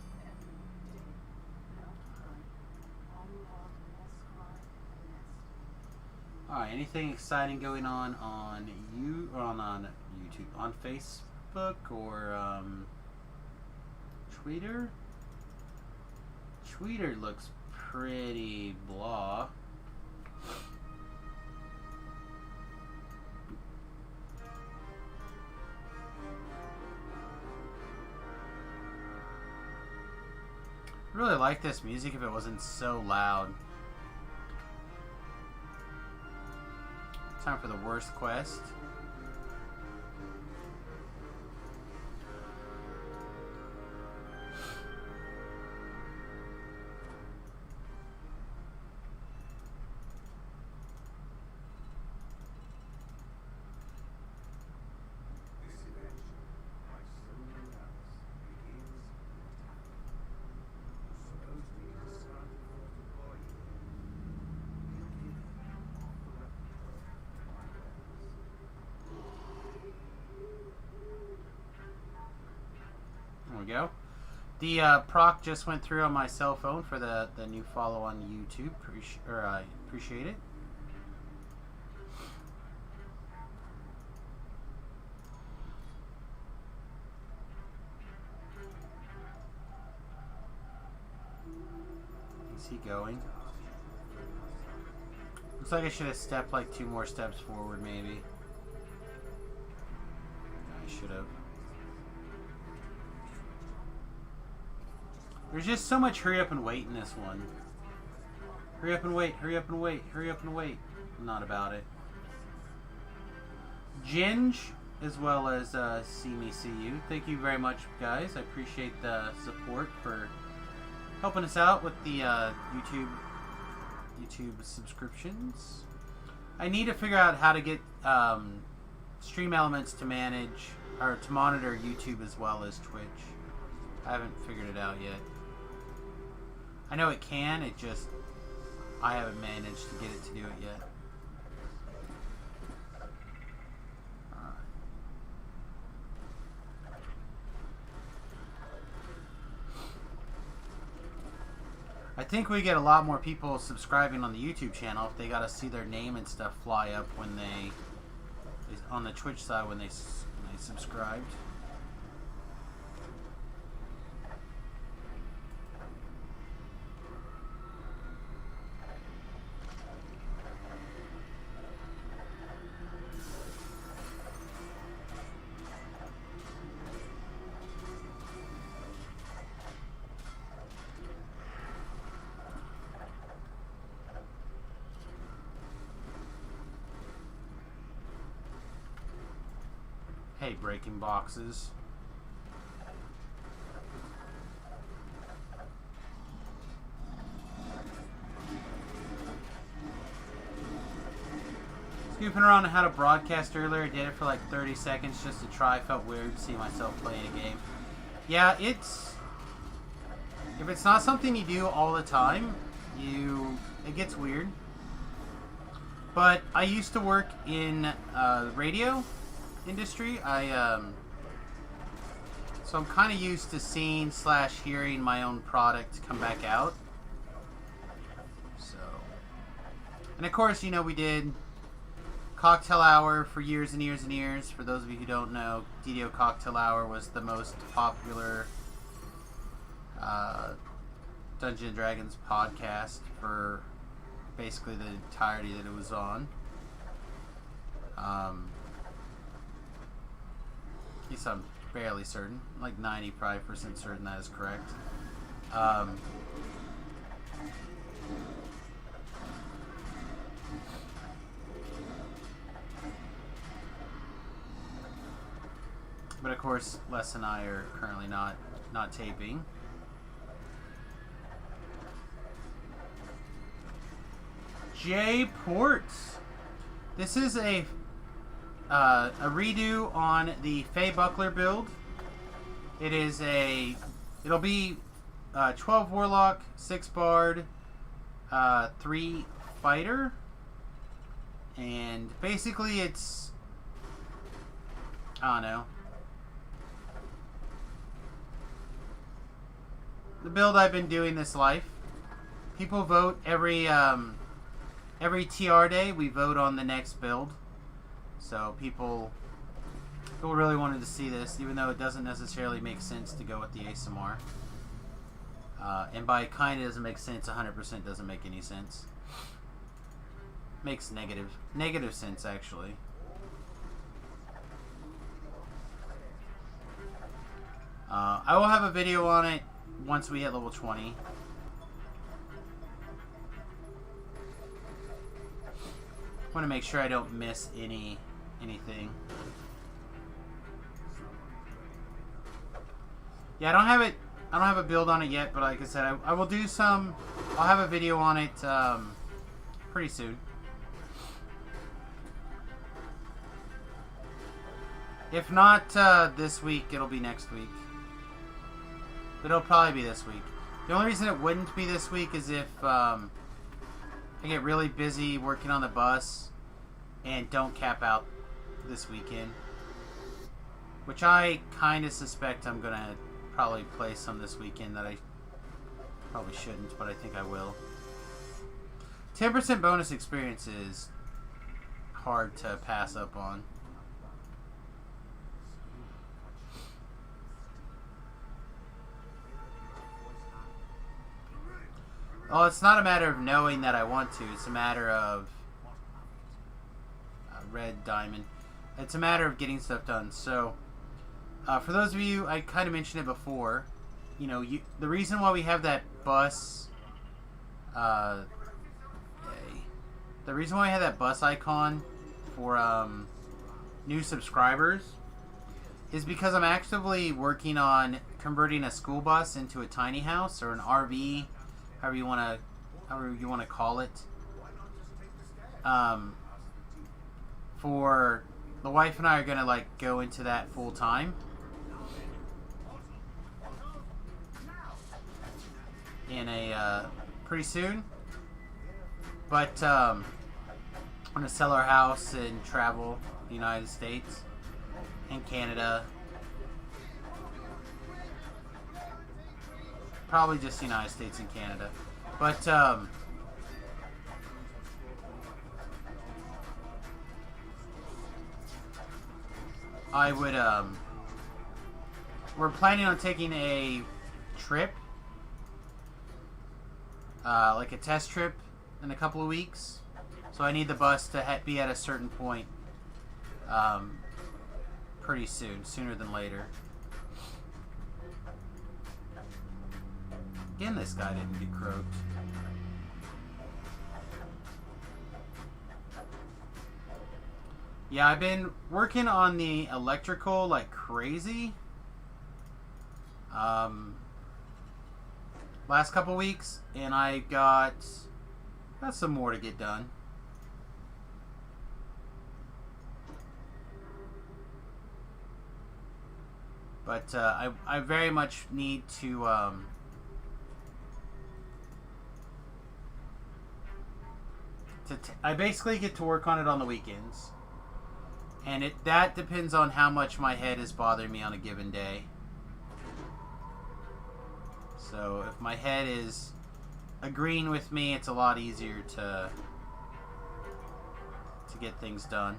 [SPEAKER 1] Alright, anything exciting going on on YouTube, on Facebook, or Twitter? tweeter looks pretty blah. I really like this music if it wasn't so loud. Time for the worst quest. There we go. The proc just went through on my cell phone for the new follow on YouTube. I appreciate it. Is he going? Looks like I should have stepped like 2 more steps forward, maybe. I should have. There's just so much hurry up and wait in this one. Hurry up and wait, hurry up and wait, hurry up and wait. I'm not about it. Ginge, as well as See Me See You. Thank you very much, guys. I appreciate the support for helping us out with the YouTube subscriptions. I need to figure out how to get Stream Elements to manage or to monitor YouTube as well as Twitch. I haven't figured it out yet. I know it can, it just I haven't managed to get it to do it yet. I think we get a lot more people subscribing on the YouTube channel if they got to see their name and stuff fly up when they on the Twitch side when they subscribed. Hey, breaking boxes. Scooping around on how to broadcast earlier. Did it for like 30 seconds just to try. Felt weird to see myself playing a game. Yeah, if it's not something you do all the time, it gets weird. But I used to work in radio industry. So I'm kind of used to seeing / hearing my own product come back out. So, and of course, we did Cocktail Hour for years and years and years. For those of you who don't know, DDO Cocktail Hour was the most popular Dungeons and Dragons podcast for basically the entirety that it was on. At least I'm fairly certain, like 95% certain that is correct. But of course, Les and I are currently not taping. J Ports. This is a redo on the Feybuckler build. It'll be 12 Warlock, 6 Bard, 3 Fighter, and basically it's, I don't know, the build I've been doing this life. People vote every TR day. We vote on the next build. So people really wanted to see this, even though it doesn't necessarily make sense to go with the ASMR. And by kinda doesn't make sense, 100% doesn't make any sense. Makes negative sense, actually. I will have a video on it once we hit level 20. Want to make sure I don't miss anything. Yeah, I don't have a build on it yet, but like I said, I will do some. I'll have a video on it pretty soon. If not this week, it'll be next week. But it'll probably be this week. The only reason it wouldn't be this week is if I get really busy working on the bus and don't cap out this weekend. Which I kind of suspect I'm going to probably play some this weekend that I probably shouldn't, but I think I will. 10% bonus experience is hard to pass up on. Well, it's not a matter of knowing that I want to. It's a matter of red diamond. It's a matter of getting stuff done. So, for those of you, I kind of mentioned it before. You know, the reason why we have that bus, the reason why I have that bus icon for new subscribers is because I'm actively working on converting a school bus into a tiny house or an RV. However you want to call it. For the wife and I are gonna like go into that full time. In a pretty soon. But I'm gonna sell our house and travel the United States and Canada. Probably just the United States and Canada. But, I would, we're planning on taking a trip. Like a test trip in a couple of weeks. So I need the bus to be at a certain point, pretty soon. Sooner than later. Again, this guy didn't get croaked. Yeah, I've been working on the electrical like crazy. Last couple weeks, and I got some more to get done. But I very much need to I basically get to work on it on the weekends, and that depends on how much my head is bothering me on a given day. So if my head is agreeing with me, it's a lot easier to get things done.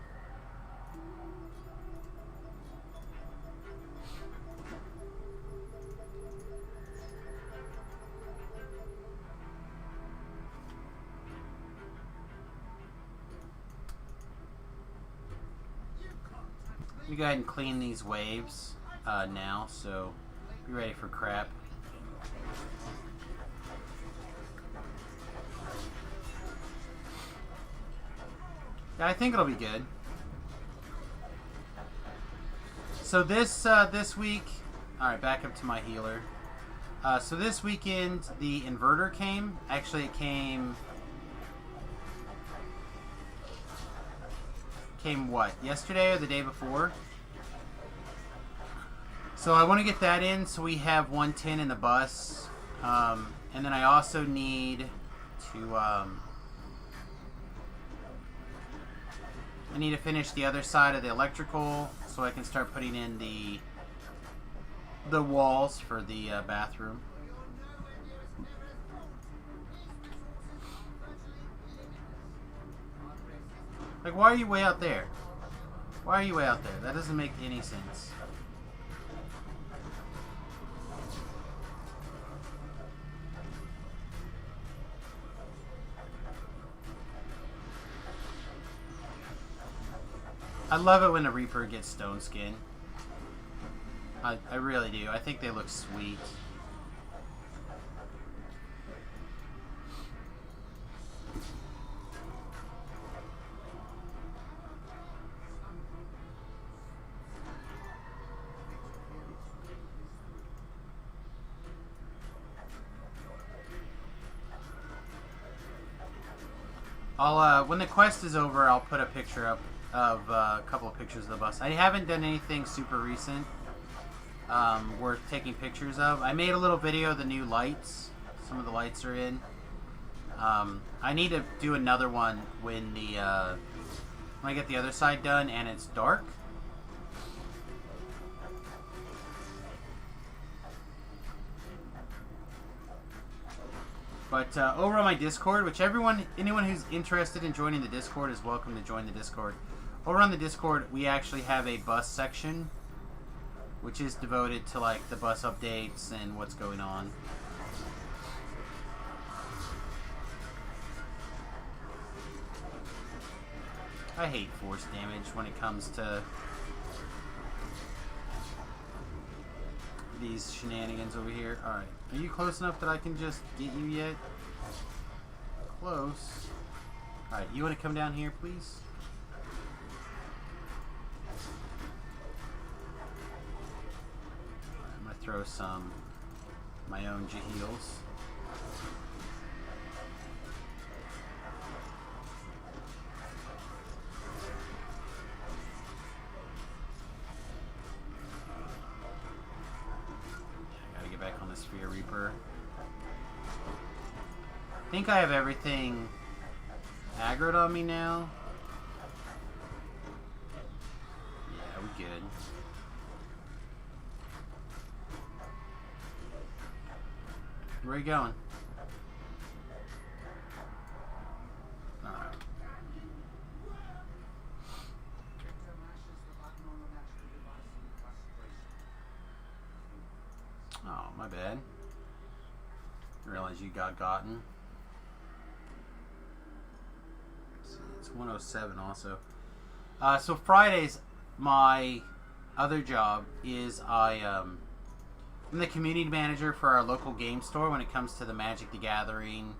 [SPEAKER 1] We go ahead and clean these waves now, so be ready for crap. Yeah, I think it'll be good. So this week, all right, back up to my healer. So this weekend the inverter came. Actually, it came what? Yesterday or the day before? So I want to get that in so we have 110 in the bus. And then I also need to I need to finish the other side of the electrical so I can start putting in the walls for the bathroom. Like, why are you way out there? Why are you way out there? That doesn't make any sense. I love it when the Reaper gets stone skin. I really do. I think they look sweet. I'll, when the quest is over, I'll put a picture up of a couple of pictures of the bus. I haven't done anything super recent worth taking pictures of. I made a little video of the new lights. Some of the lights are in. I need to do another one when I get the other side done and it's dark. But over on my Discord, which anyone who's interested in joining the Discord is welcome to join the Discord. Over on the Discord, we actually have a bus section, which is devoted to like the bus updates and what's going on. I hate force damage when it comes to these shenanigans over here. Alright, are you close enough that I can just get you yet? Close. Alright, you want to come down here, please? Right, I'm going to throw some my own Jaheels. Sphere Reaper. I think I have everything aggroed on me now. Yeah, we good. Where are you going? Alright. Oh, my bad. I realize you got gotten. Let's see, it's 107 also. So Fridays, my other job is I'm the community manager for our local game store when it comes to the Magic the Gathering,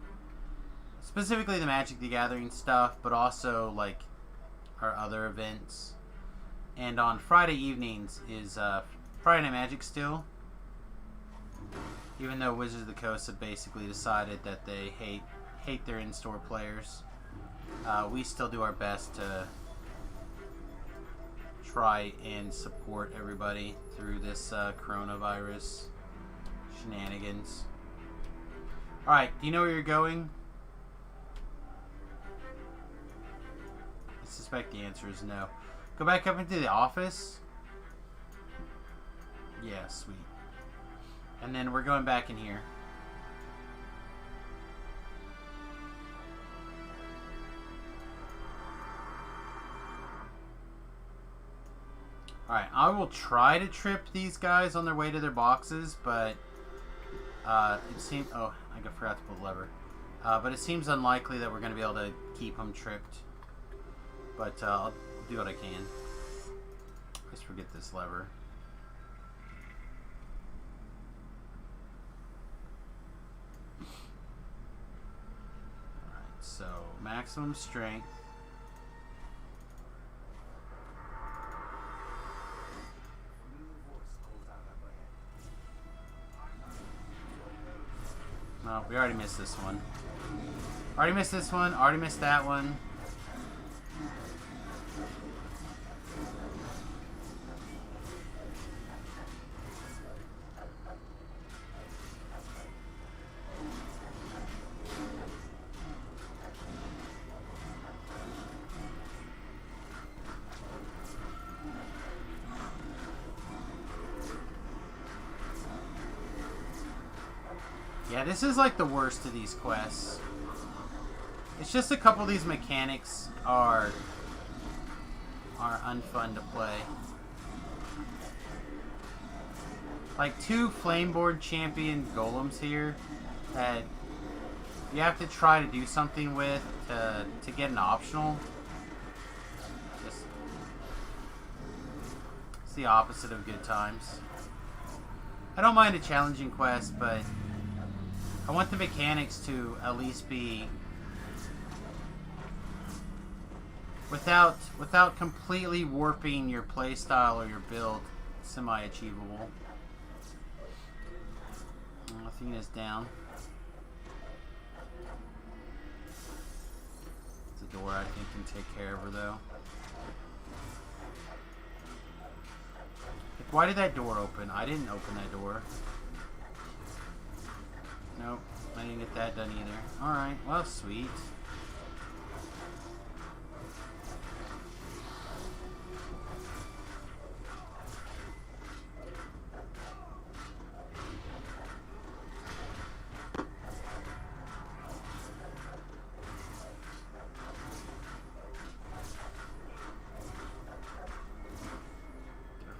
[SPEAKER 1] specifically the Magic the Gathering stuff, but also like our other events. And on Friday evenings is Friday Night Magic still. Even though Wizards of the Coast have basically decided that they hate their in-store players, we still do our best to try and support everybody through this coronavirus shenanigans. Alright, do you know where you're going? I suspect the answer is no. Go back up into the office. Yeah, sweet. And then we're going back in here. Alright, I will try to trip these guys on their way to their boxes, but it seems... Oh, I forgot to pull the lever. But it seems unlikely that we're going to be able to keep them tripped. But I'll do what I can. Just forget this lever. So, maximum strength. No, we already missed this one. Already missed this one. Already missed that one. Yeah, this is like the worst of these quests. It's just a couple of these mechanics are unfun to play. Like 2 Flameborn champion golems here that you have to try to do something with to get an optional. Just It's the opposite of good times. I don't mind a challenging quest, but I want the mechanics to at least be without completely warping your playstyle or your build, semi-achievable. Athena's down. It's a door I think can take care of her though. Like, why did that door open? I didn't open that door. Nope, I didn't get that done either. Alright, well, sweet.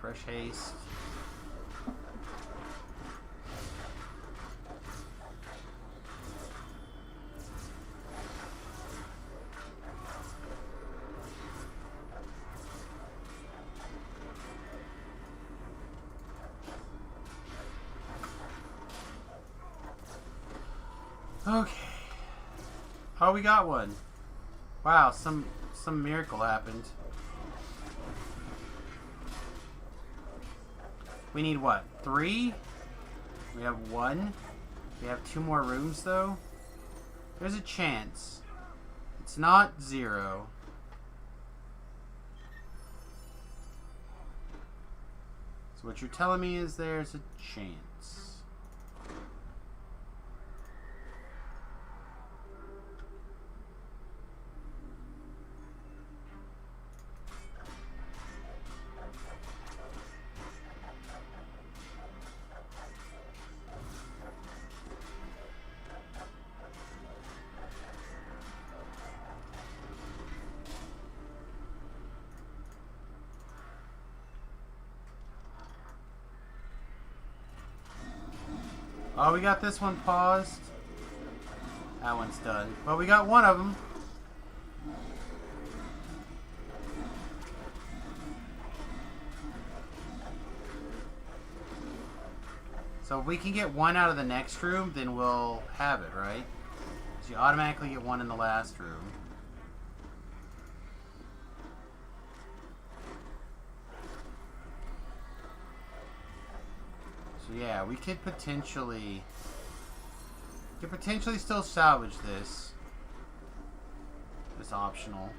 [SPEAKER 1] Fresh haste. Okay. Oh, we got one. Wow, some miracle happened. We need what? 3? We have 1. We have 2 more rooms though. There's a chance. It's not 0. So what you're telling me is there's a chance. Oh, we got this one paused. That one's done. Well, we got one of them. So if we can get one out of the next room, then we'll have it, right? So you automatically get one in the last room. So yeah, we could potentially still salvage this. It's optional.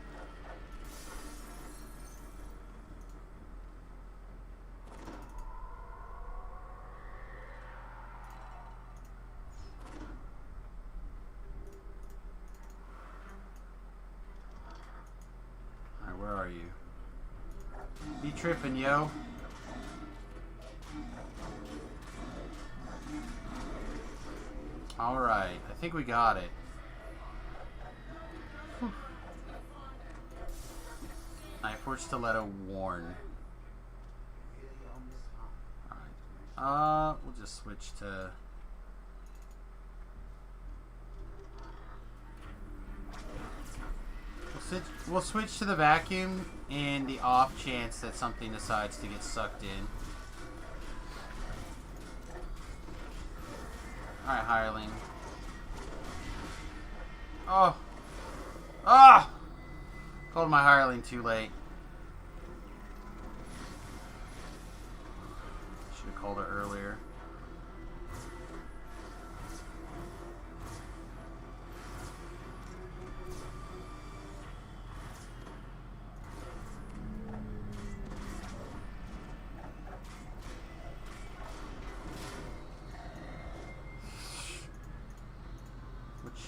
[SPEAKER 1] Alright, where are you? Be tripping, yo. Alright, I think we got it. Knifeforge Stiletto worn. Alright. We'll just switch to... We'll switch to the vacuum in the off chance that something decides to get sucked in. Alright, hireling. Oh! Ah! Called my hireling too late. Should have called her earlier.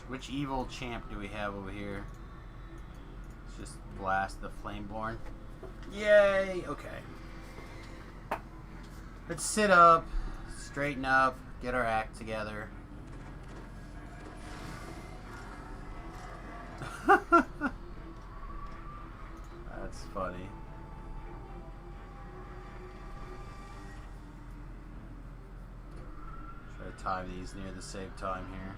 [SPEAKER 1] Which evil champ do we have over here? Let's just blast the Flameborn. Yay! Okay. Let's sit up, straighten up, get our act together. That's funny. Try to time these near the same time here.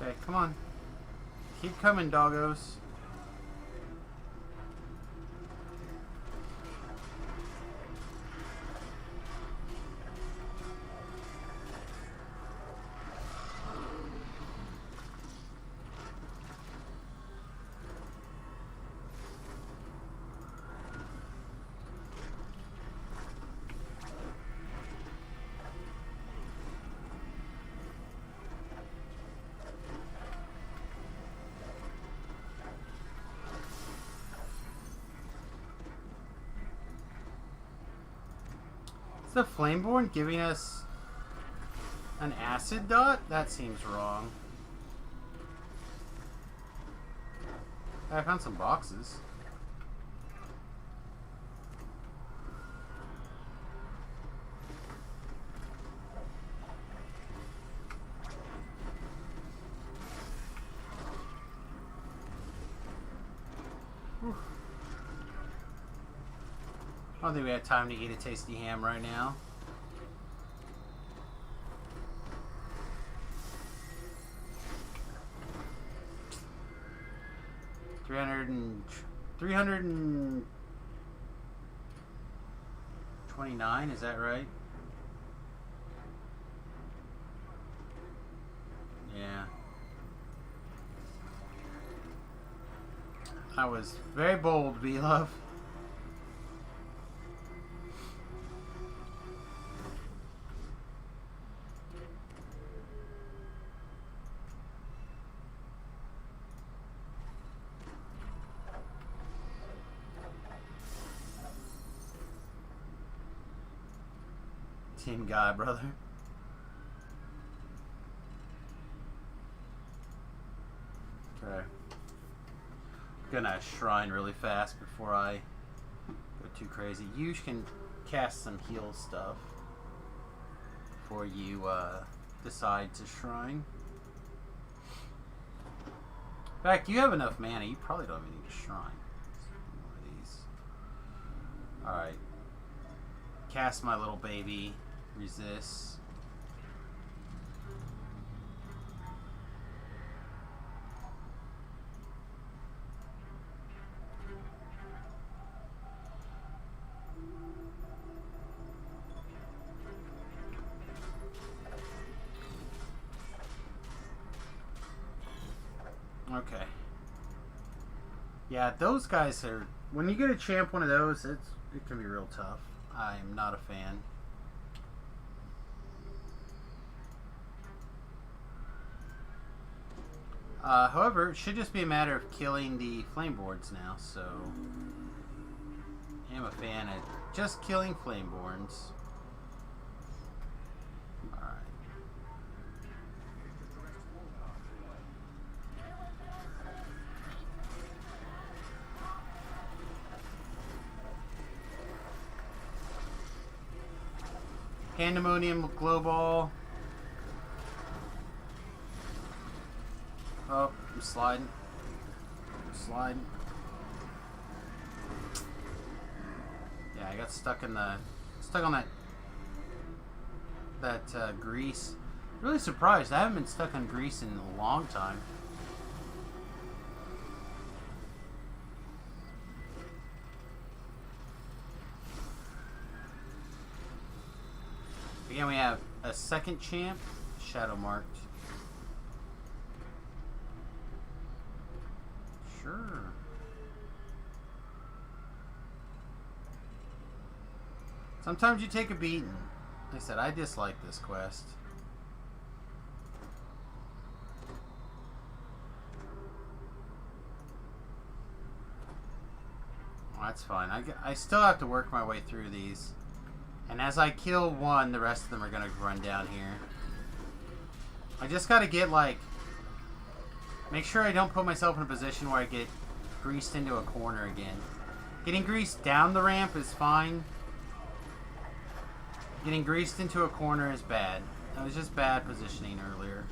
[SPEAKER 1] Okay, come on. Keep coming, doggos. Is the Flameborn giving us an acid dot? That seems wrong. I found some boxes. Whew. I don't think we have time to eat a tasty ham right now. $329, is that right? Yeah. I was very bold, V-Love. Team guy, brother. Okay. Gonna shrine really fast before I go too crazy. You can cast some heal stuff before you decide to shrine. In fact, you have enough mana. You probably don't even need a shrine. One of these. All right. Cast my little baby. Resist. Okay. Yeah, those guys are... When you get a champ one of those, it can be real tough. I'm not a fan. However, it should just be a matter of killing the Flameborns now, so... I am a fan of just killing Flameborns. Alright. Pandemonium Glow Ball. Oh, I'm sliding. I'm sliding. Yeah, I got stuck on that grease. Really surprised. I haven't been stuck on grease in a long time. Again, we have a second champ, Shadow Marked. Sure. Sometimes you take a beating. Like I said, I dislike this quest. Well, that's fine. I still have to work my way through these. And as I kill one, the rest of them are going to run down here. I just got to get, like... Make sure I don't put myself in a position where I get greased into a corner again. Getting greased down the ramp is fine. Getting greased into a corner is bad. That was just bad positioning earlier.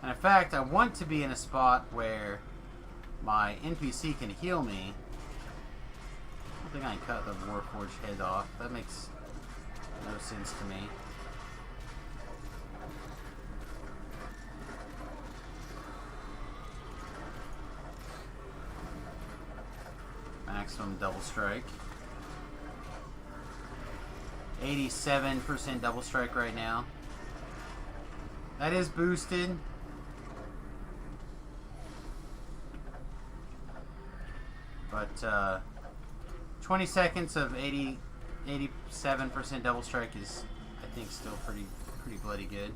[SPEAKER 1] And in fact, I want to be in a spot where my NPC can heal me. I don't think I can cut the Warforged head off. That makes no sense to me. maximum double strike. 87% double strike right now. That is boosted. But 20 seconds of 87% double strike is, I think, still pretty bloody good.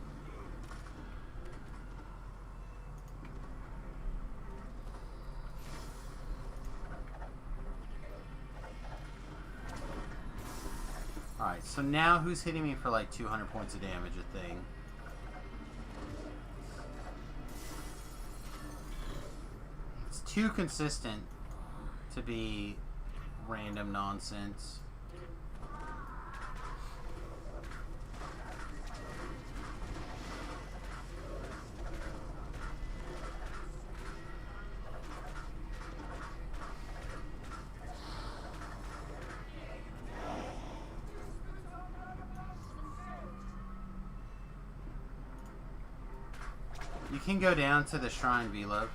[SPEAKER 1] Alright, so now who's hitting me for like 200 points of damage a thing? It's too consistent to be random nonsense. You can go down to the shrine, V-Love.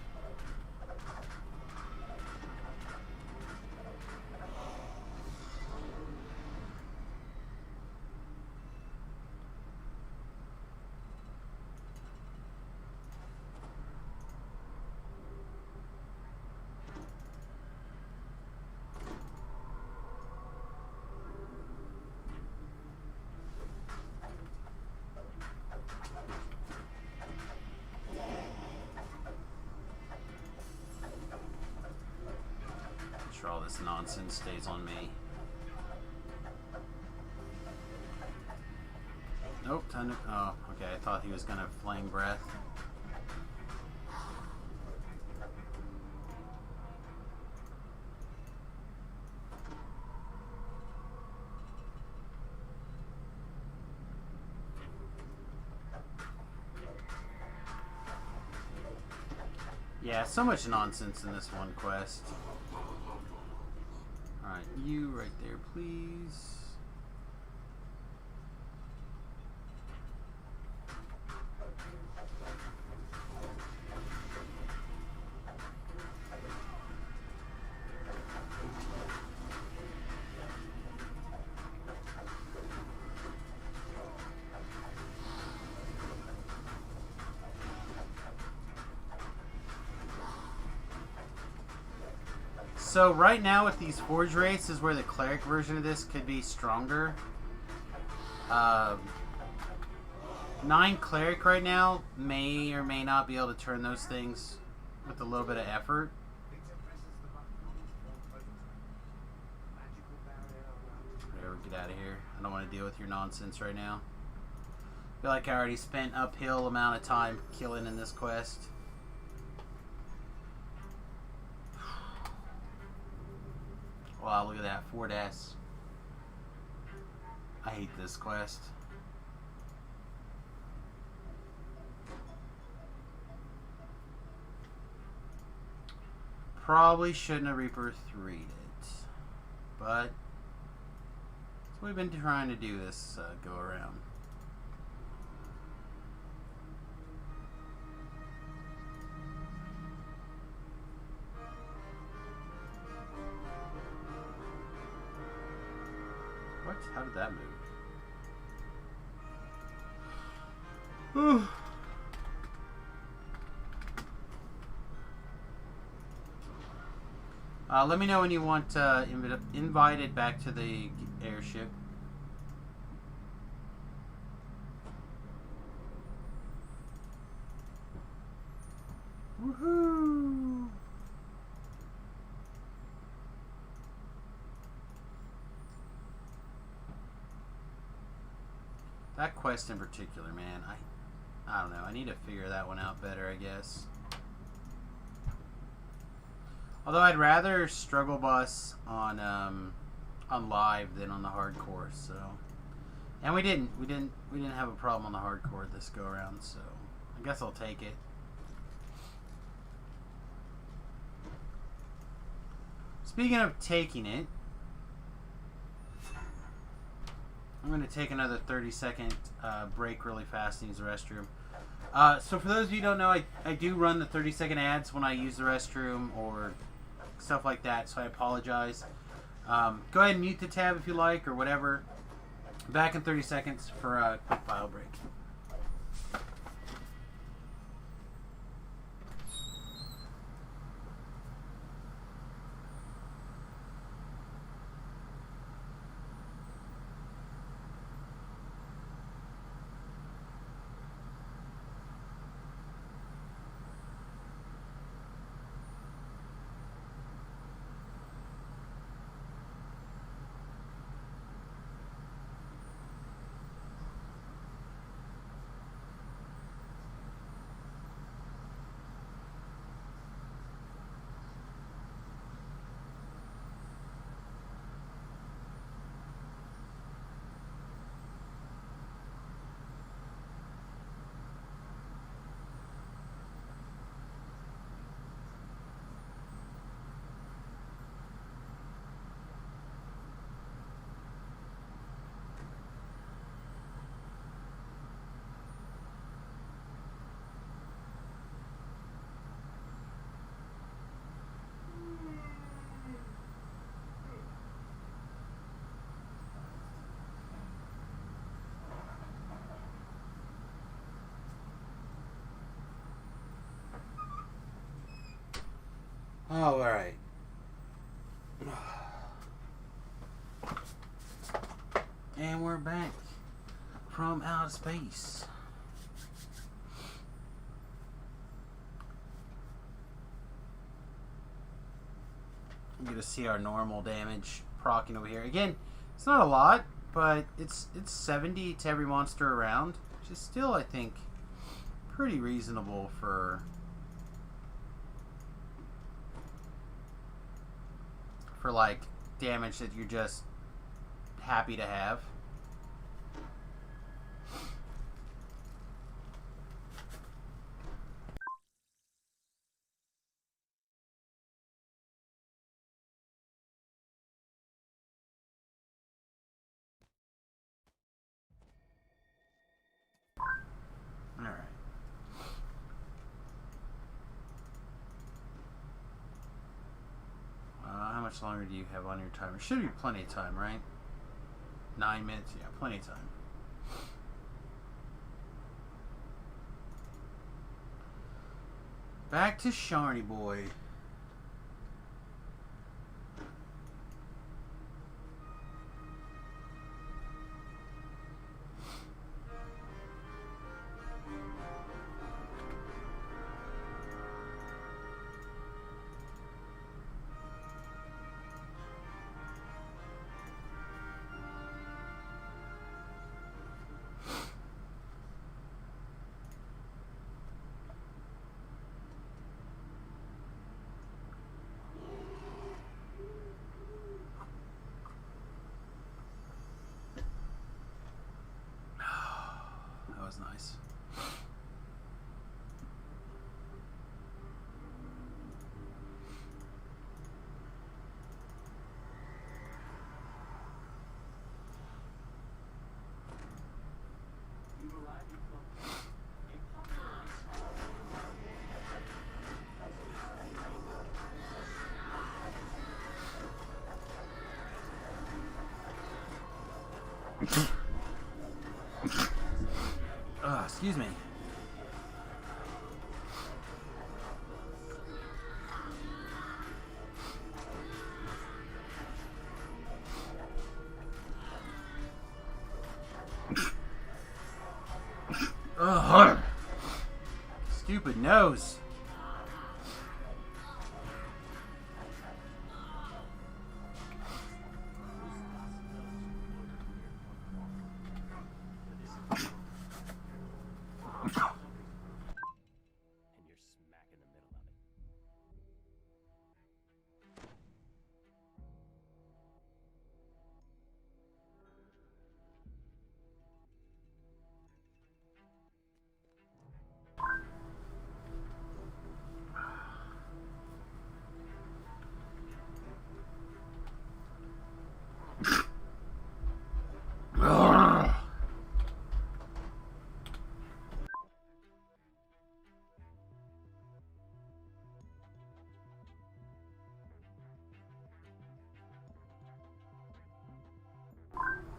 [SPEAKER 1] All this nonsense stays on me. Nope, time to, oh, okay, I thought he was gonna flame breath. Yeah, so much nonsense in this one quest. Alright, you right there, please. So right now with these Forge Wraiths is where the Cleric version of this could be stronger. 9 Cleric right now may or may not be able to turn those things with a little bit of effort. Whatever, get out of here. I don't want to deal with your nonsense right now. I feel like I already spent uphill amount of time killing in this quest. Wow, look at that, Ford S. I hate this quest. Probably shouldn't have Reaper 3'd it. But that's what we've been trying to do this go around. What? How did that move? Let me know when you want invited back to the airship. Woohoo! That quest in particular, man, I don't know. I need to figure that one out better, I guess. Although I'd rather struggle bus on live than on the hardcore. So, and we didn't have a problem on the hardcore this go around. So, I guess I'll take it. Speaking of taking it, I'm going to take another 30-second break really fast and use the restroom. So for those of you who don't know, I do run the 30-second ads when I use the restroom or stuff like that, so I apologize. Go ahead and mute the tab if you like, or whatever. Back in 30 seconds for a quick file break. All right. And we're back from outer space. I'm gonna see our normal damage proccing over here. Again, it's not a lot, but it's 70 to every monster around, which is still, I think, pretty reasonable for like damage that you're just happy to have. All right. How much longer do you have on your timer? Should be plenty of time, right? 9 minutes, yeah, plenty of time. Back to Sharny Boy. That was nice. Excuse me. Ugh. Stupid nose.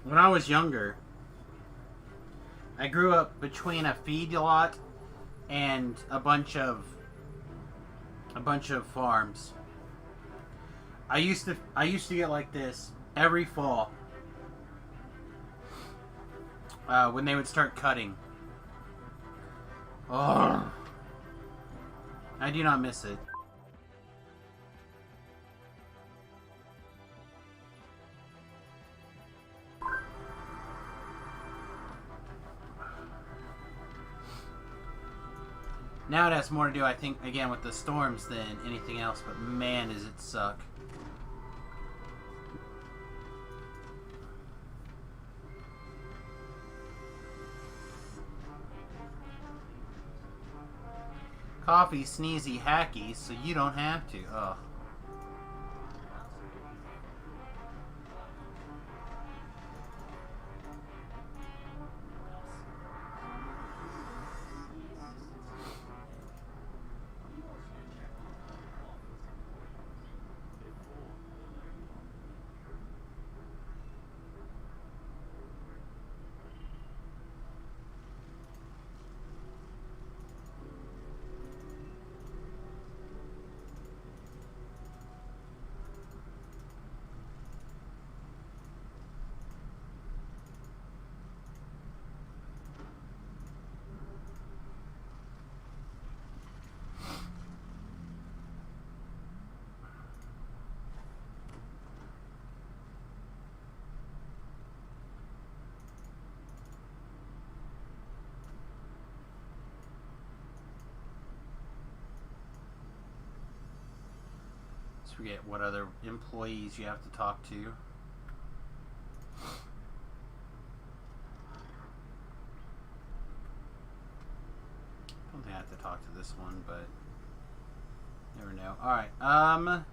[SPEAKER 1] When I was younger, I grew up between a feedlot and a bunch of farms. I used to get like this every fall when they would start cutting. Oh, I do not miss it. Now it has more to do, I think, again, with the storms than anything else, but man, does it suck. Coffee, sneezy, hacky, so you don't have to. Ugh. Forget what other employees you have to talk to. I don't think I have to talk to this one, but never know. Alright, I'm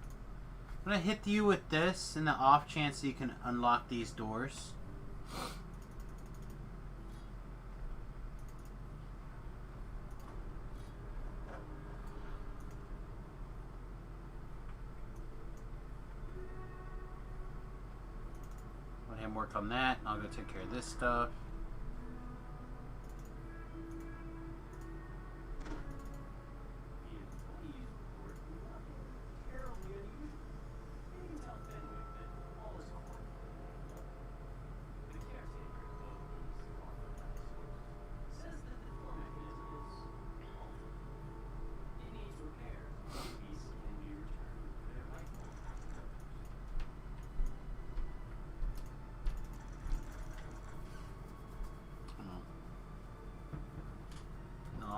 [SPEAKER 1] gonna hit you with this in the off chance you can unlock these doors. Work on that, and I'll go take care of this stuff.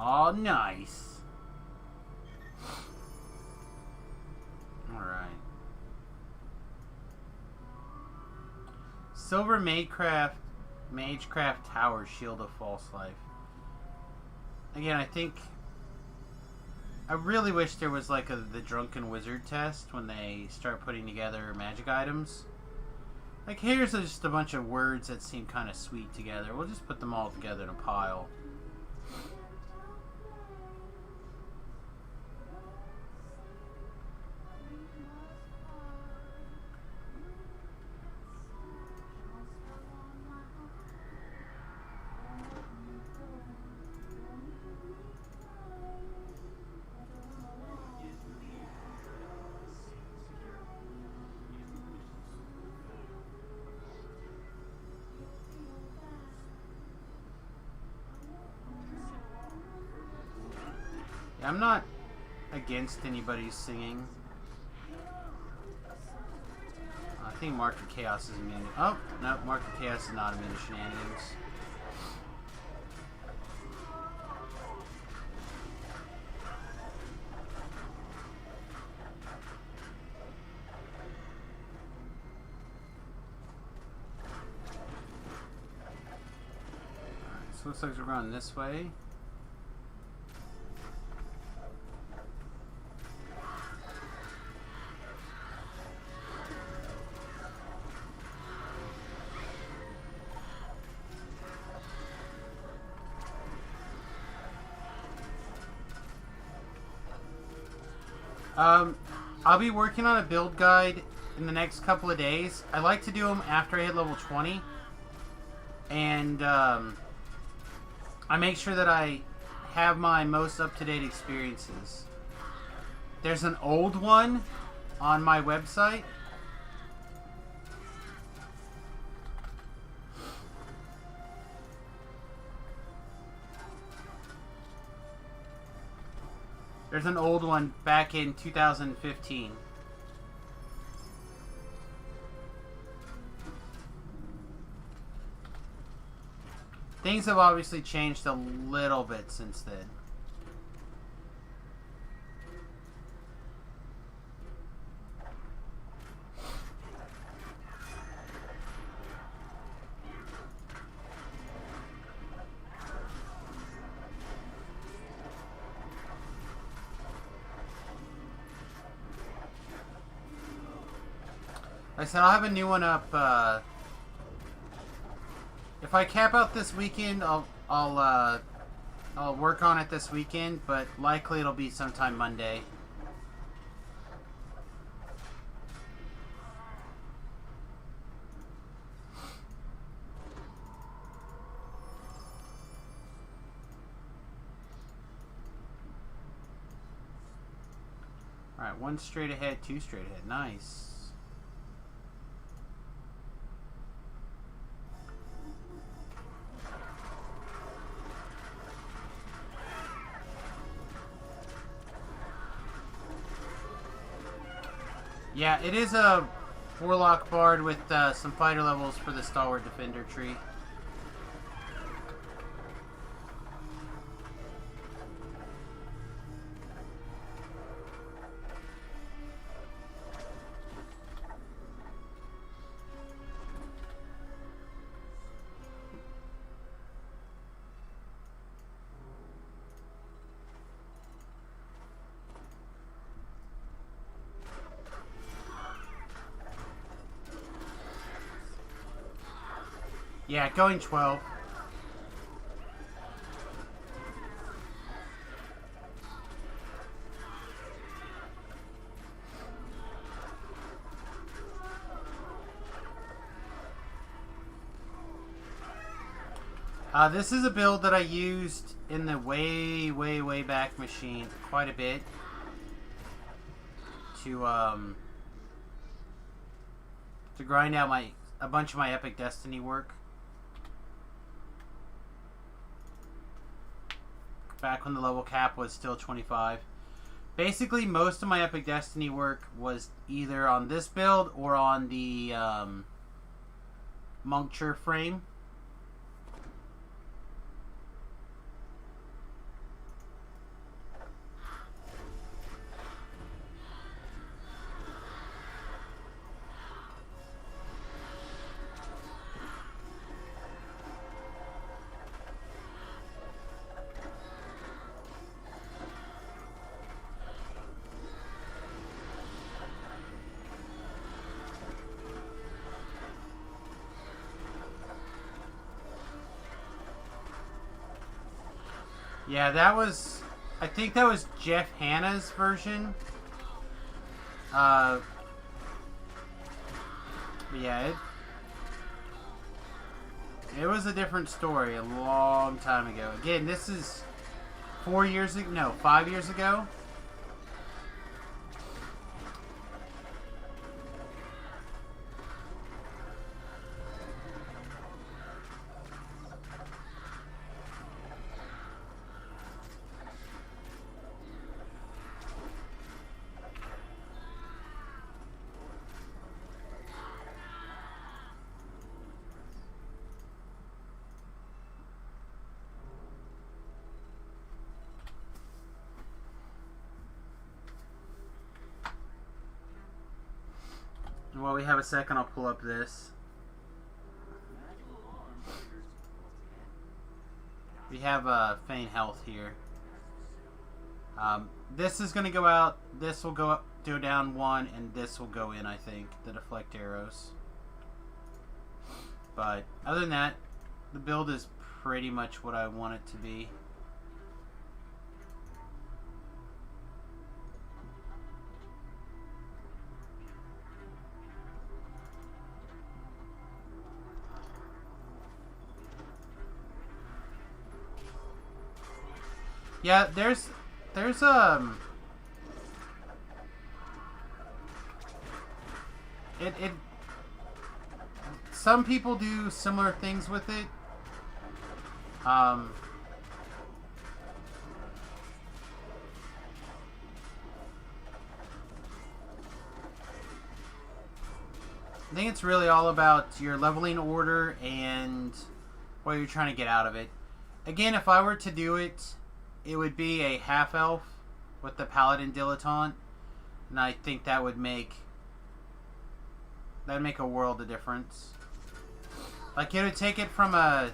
[SPEAKER 1] Oh, nice. Alright. Silver Magecraft Tower, Shield of False Life. Again, I think... I really wish there was like the Drunken Wizard test when they start putting together magic items. Like, here's just a bunch of words that seem kind of sweet together. We'll just put them all together in a pile. I'm not against anybody's singing. I think Mark of Chaos is immune. Oh, no, Mark of Chaos is not immune to shenanigans. Alright, so looks like we're going this way. I'll be working on a build guide in the next couple of days. I like to do them after I hit level 20, And I make sure that I have my most up-to-date experiences. There's an old one on my website. There's an old one back in 2015. Things have obviously changed a little bit since then. Like I said, I'll have a new one up. If I cap out this weekend, I'll work on it this weekend, but likely it'll be sometime Monday. All right, one straight ahead, two straight ahead. Nice. Yeah, it is a Warlock Bard with some fighter levels for the Stalwart Defender tree. Yeah, going 12. This is a build that I used in the way back machine quite a bit to grind out a bunch of my Epic Destiny work. Back when the level cap was still 25. Basically, most of my Epic Destiny work was either on this build or on the Moncture frame. Yeah, that was... I think that was Jeff Hanna's version. But yeah, it was a different story a long time ago. Again, this is 4 years ago... No, 5 years ago. While we have a second, I'll pull up this. We have Feign Health here. This is going to go out. This will go down one, and this will go in, I think, the deflect arrows. But other than that, the build is pretty much what I want it to be. Yeah, there's it some people do similar things with it. I think it's really all about your leveling order and what you're trying to get out of it. Again, if I were to do it, it would be a half elf with the paladin dilettante, and I think that would make a world of difference. Like, it would take it from a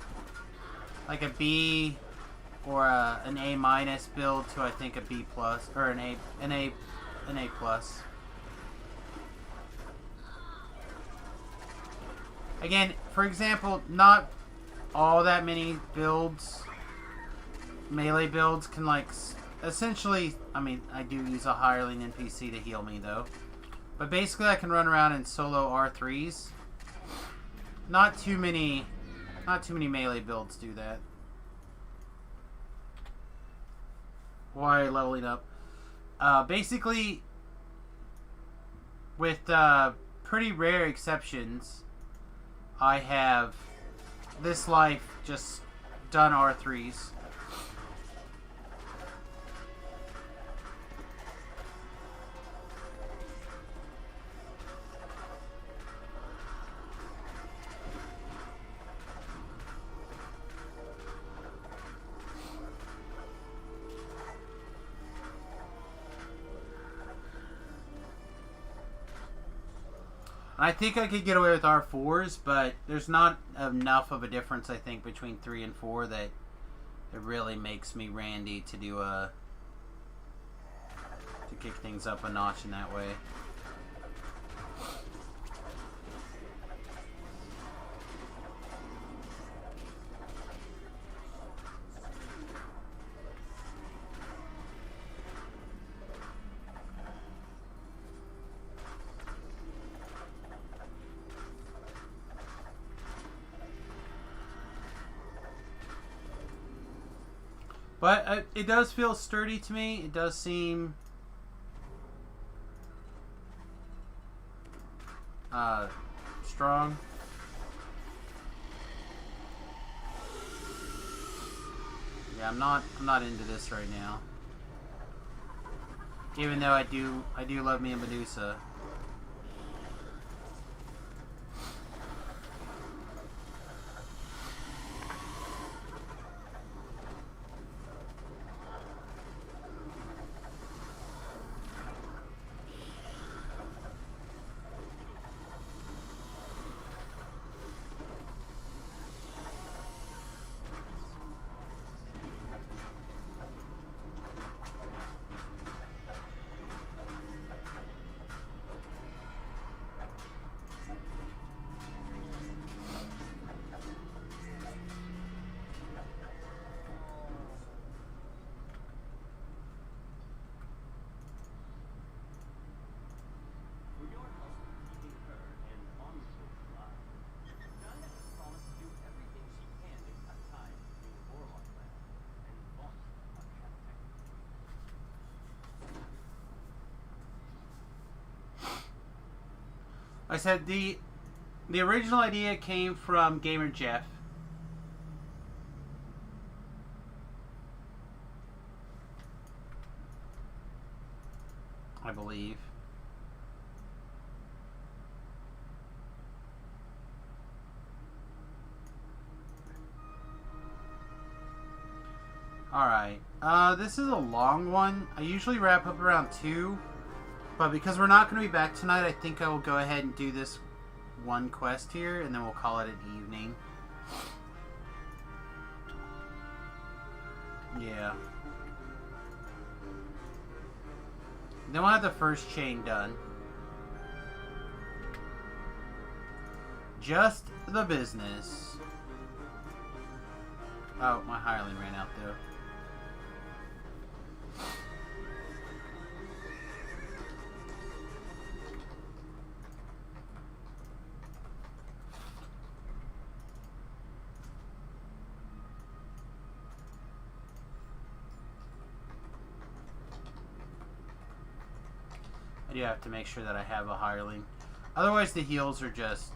[SPEAKER 1] B or an A minus build to, I think, a B plus or an A plus. Again, for example, not all that many builds, melee builds, can, like, essentially, I mean, I do use a hireling NPC to heal me, though. But basically, I can run around in solo R3s. Not too many melee builds do that. Why leveling up? Basically, with pretty rare exceptions, I have this life just done R3s. I think I could get away with R4s, but there's not enough of a difference, I think, between 3 and 4 that it really makes me randy to do to kick things up a notch in that way. But it does feel sturdy to me. It does seem strong. Yeah, I'm not into this right now. Even though I do love me a Medusa. I said the original idea came from Gamer Jeff. I believe. Alright. This is a long one. I usually wrap up around 2. But because we're not going to be back tonight, I think I will go ahead and do this one quest here, and then we'll call it an evening. Yeah. Then we'll have the first chain done. Just the business. Oh, my hireling ran out though. do have to make sure that I have a hireling. Otherwise, the heals are just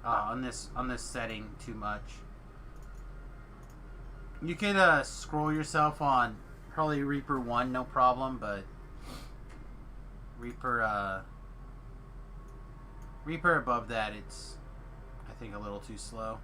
[SPEAKER 1] on this setting too much. You could scroll yourself on probably Reaper 1, no problem, but Reaper above that, it's I think a little too slow.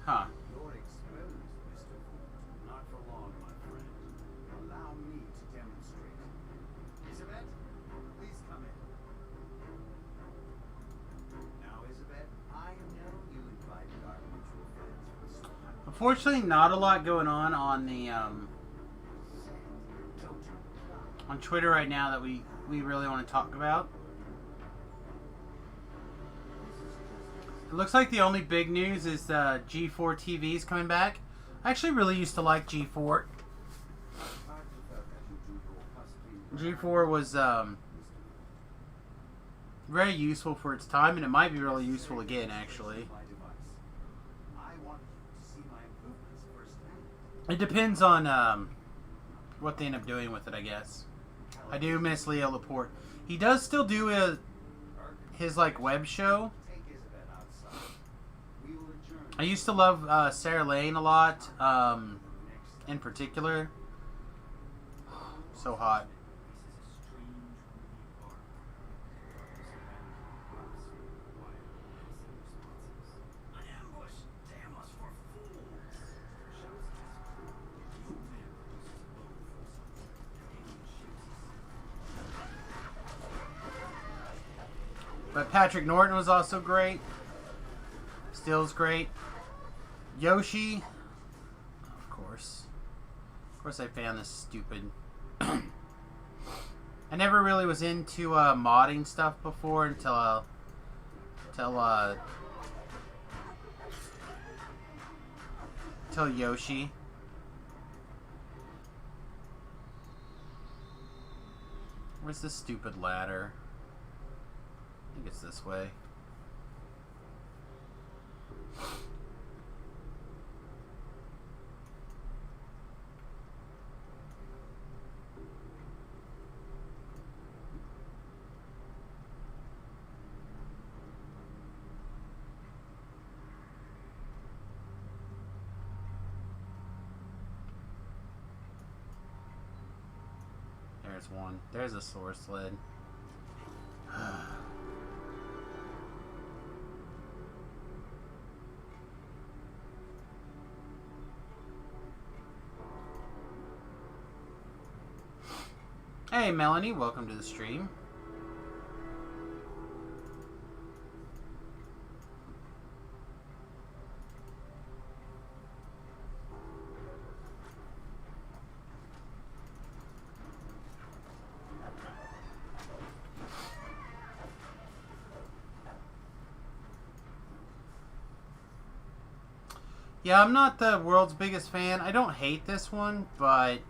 [SPEAKER 1] Huh.
[SPEAKER 4] You're exposed, Mr. Ford. Not for long, my friend. Allow me to demonstrate. Isabet, please come in. Now, Isabet, I know you invited our mutual friends for the storm.
[SPEAKER 1] Unfortunately, not a lot going on the on Twitter right now that we really want to talk about. It looks like the only big news is G4 TV is coming back. I actually really used to like G4. G4 was very useful for its time, and it might be really useful again, actually. It depends on what they end up doing with it, I guess. I do miss Leo Laporte. He does still do his like web show. I used to love Sarah Lane a lot, in particular. So hot. But Patrick Norton was also great. Still's great. Yoshi, of course. Of course I found this stupid. I never really was into modding stuff before until Yoshi. Where's this stupid ladder? I think it's this way. There's one. There's a source sled. Hey Melanie, welcome to the stream. Yeah, I'm not the world's biggest fan. I don't hate this one, but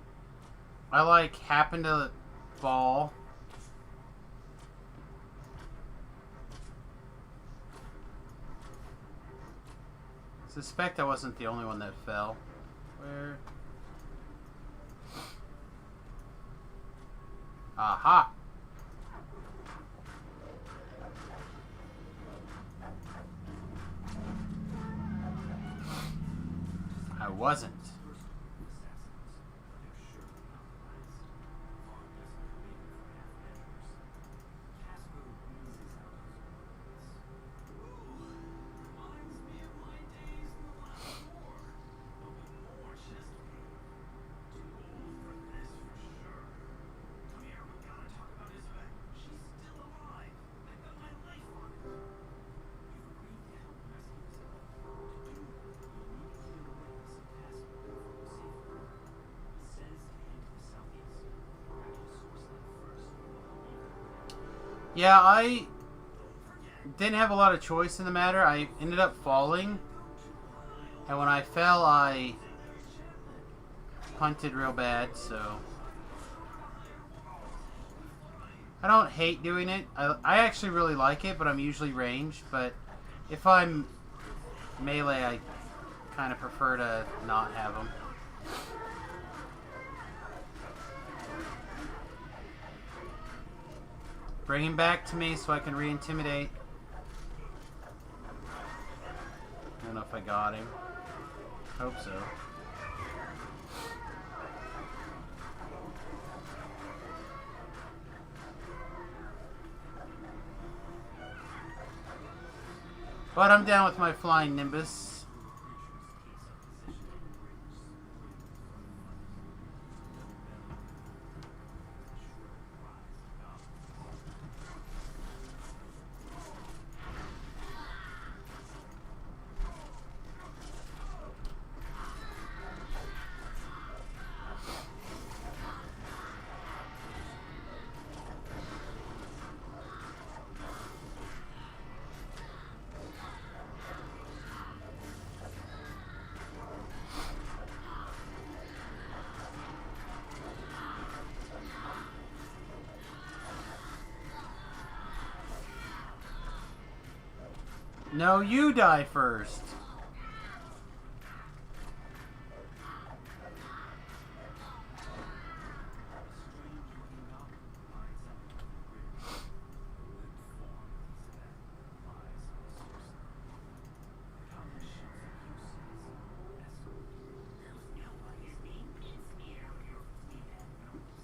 [SPEAKER 1] I like happen to fall. Suspect I wasn't the only one that fell. Where? Aha! I wasn't. Yeah, I didn't have a lot of choice in the matter. I ended up falling. And when I fell, I punted real bad, so... I don't hate doing it. I actually really like it, but I'm usually ranged. But if I'm melee, I kind of prefer to not have them. Bring him back to me so I can re-intimidate. I don't know if I got him. Hope so. But I'm down with my flying Nimbus. No, you die first.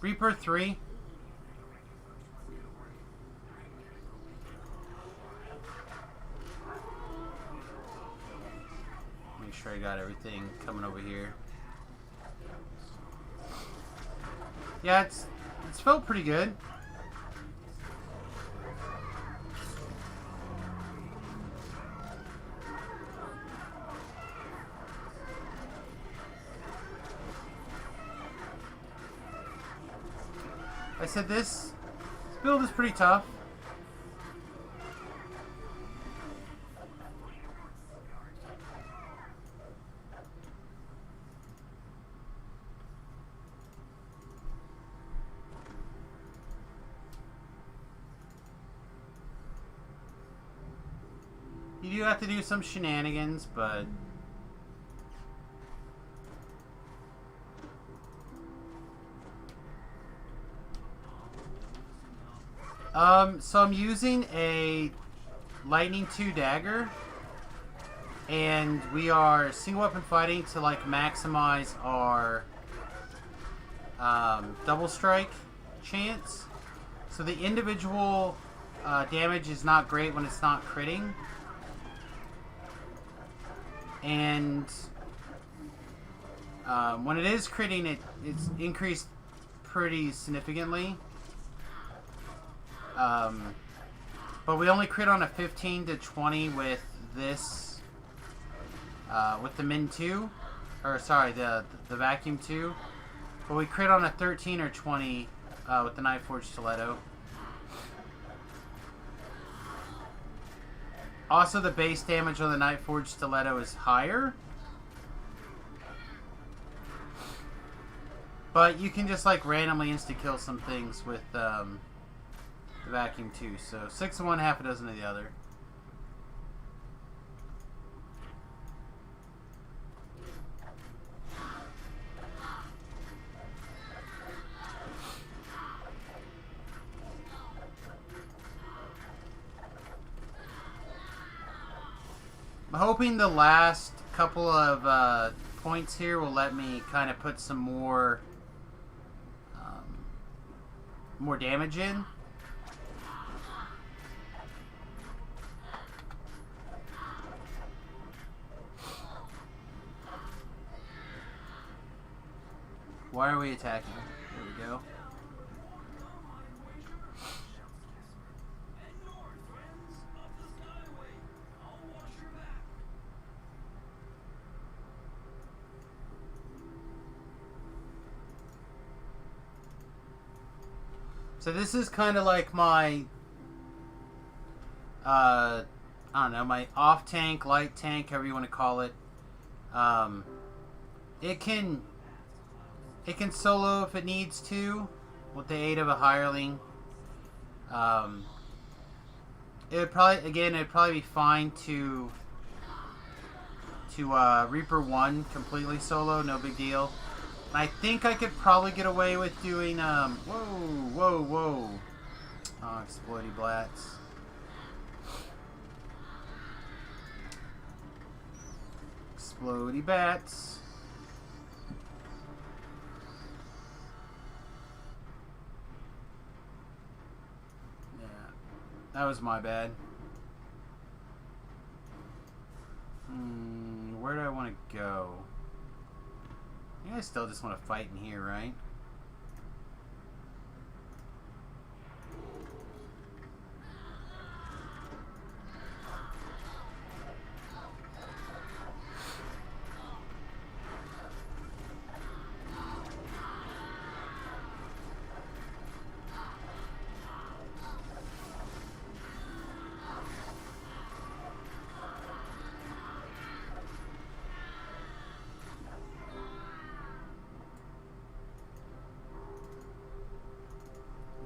[SPEAKER 1] Reaper 3. Make sure I got everything coming over here. Yeah, it's felt pretty good. I said this build is pretty tough. You do have to do some shenanigans, but so I'm using a Lightning 2 dagger, and we are single weapon fighting to like maximize our double strike chance. So the individual damage is not great when it's not critting, and when it is critting, it's increased pretty significantly. But we only crit on a 15 to 20 with this, with the Min 2, or sorry, the Vacuum 2. But we crit on a 13 or 20 with the Knife Forged Stiletto. Also, the base damage on the Knife Forged Stiletto is higher. But you can just like randomly insta-kill some things with the Vacuum 2. So 6 of one, half a dozen of the other. hoping the last couple of points here will let me kind of put some more damage in. Why are we attacking? There we go. So this is kind of like my, I don't know, my off tank, light tank, however you want to call it. It can solo if it needs to, with the aid of a hireling. It'd probably be fine to Reaper 1 completely solo, no big deal. I think I could probably get away with doing, whoa. Oh, exploity blats. Explodey bats. Yeah, that was my bad. Where do I want to go? I think I still just want to fight in here, right?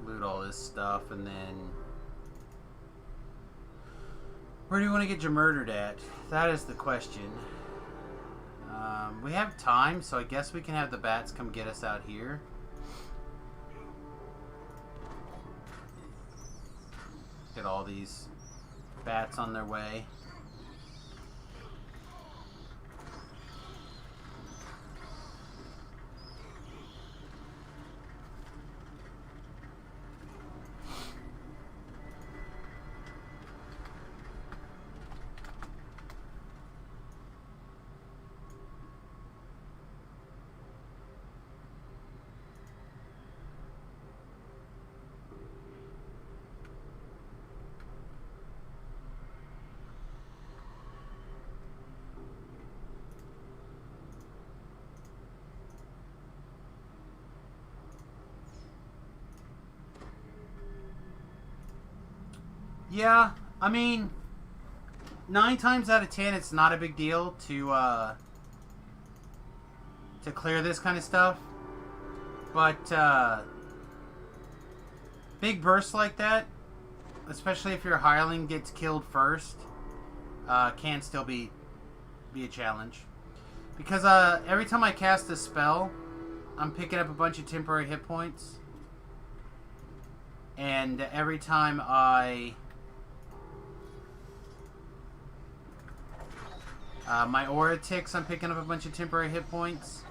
[SPEAKER 1] Loot all this stuff, and then where do you want to get you murdered at? That is the question. We have time, so I guess we can have the bats come get us out here. Get all these bats on their way. Yeah, I mean, 9 times out of 10, it's not a big deal to clear this kind of stuff. But big bursts like that, especially if your hireling gets killed first, can still be a challenge. Because every time I cast a spell, I'm picking up a bunch of temporary hit points. And every time my aura ticks, I'm picking up a bunch of temporary hit points.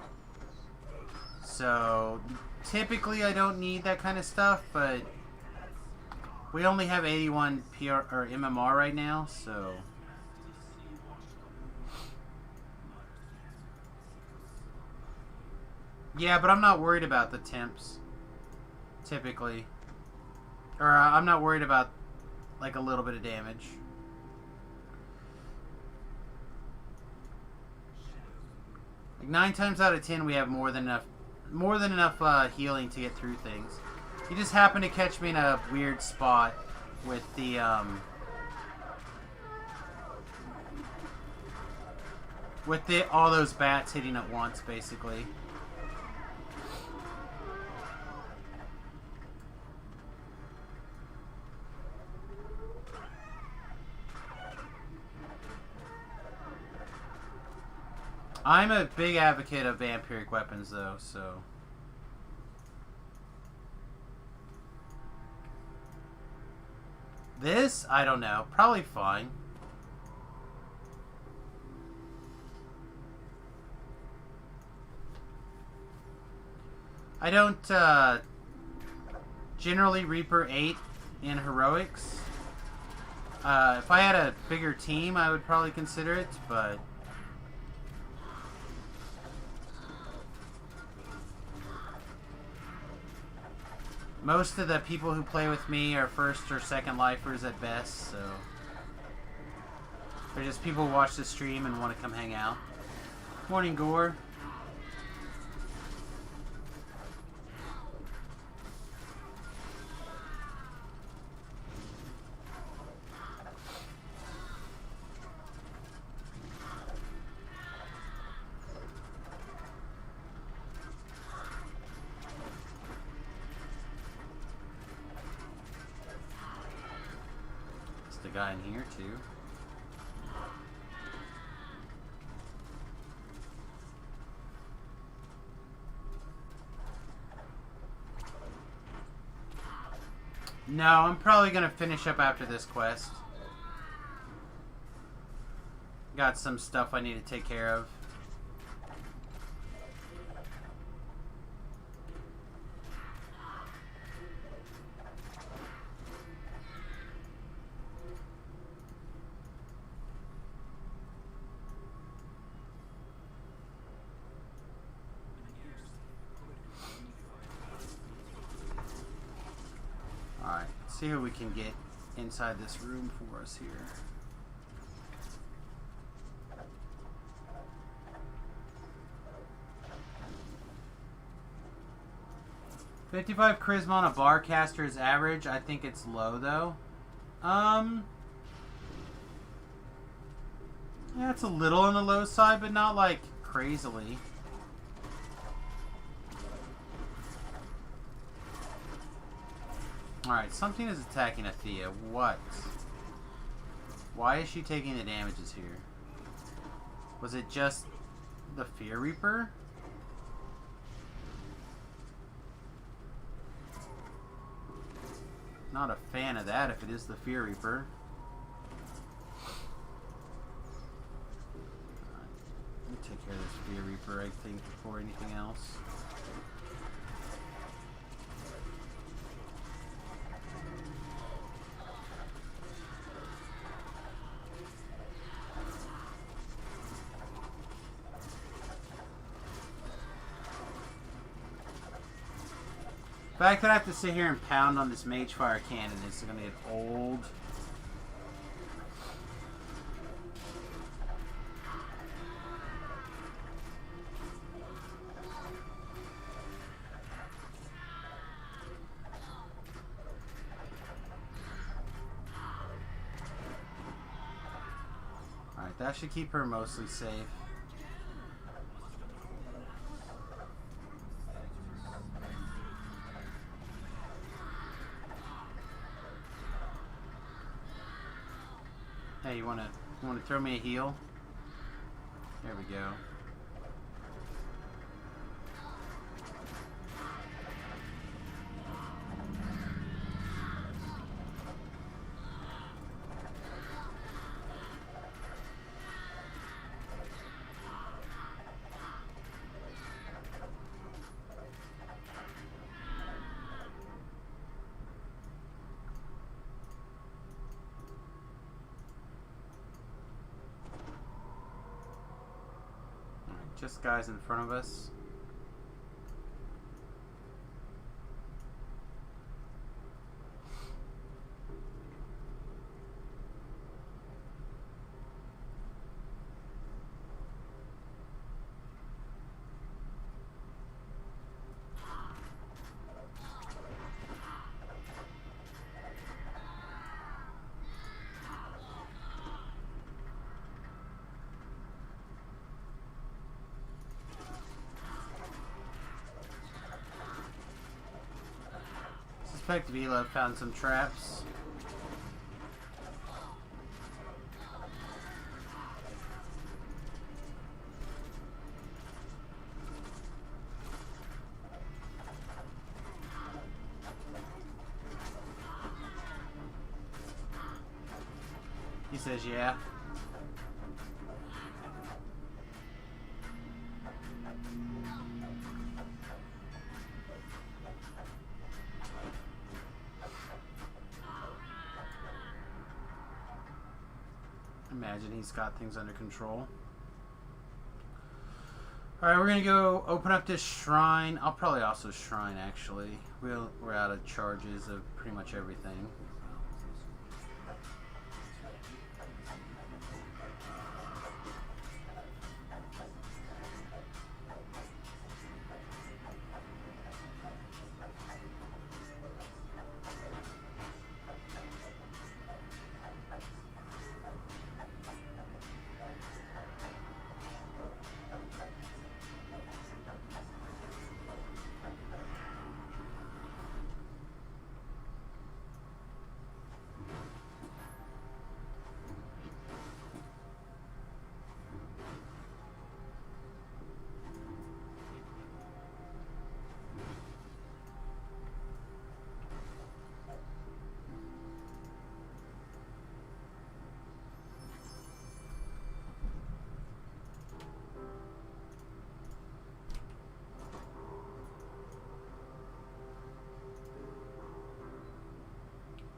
[SPEAKER 1] So, typically I don't need that kind of stuff, but we only have 81 PR or MMR right now, so yeah, but I'm not worried about the temps, typically. Or I'm not worried about like a little bit of damage. Like 9 times out of 10, we have more than enough healing to get through things. You just happen to catch me in a weird spot with the all those bats hitting at once, basically. I'm a big advocate of vampiric weapons, though, so... This? I don't know. Probably fine. I don't generally Reaper 8 in heroics. If I had a bigger team, I would probably consider it, but most of the people who play with me are first or second lifers at best, so they're just people who watch the stream and want to come hang out. Morning, Gore. There's the guy in here, too. No, I'm probably going to finish up after this quest. Got some stuff I need to take care of. Alright, see who we can get inside this room for us here. $55 charisma on a bar caster is average. I think it's low though. Yeah, it's a little on the low side, but not like crazily. Alright, something is attacking Athea. What? Why is she taking the damages here? Was it just the Fear Reaper? Not a fan of that if it is the Fear Reaper. Alright, let me take care of this Fear Reaper, I think, before anything else. The fact that I have to sit here and pound on this Mage Fire cannon is going to get old. Alright, that should keep her mostly safe. Hey, you wanna throw me a heal? There we go. Just guys in front of us. Suspect Vila found some traps. He says, yeah. Imagine he's got things under control. Alright, we're gonna go open up this shrine. I'll probably also shrine, actually. We're out of charges of pretty much everything.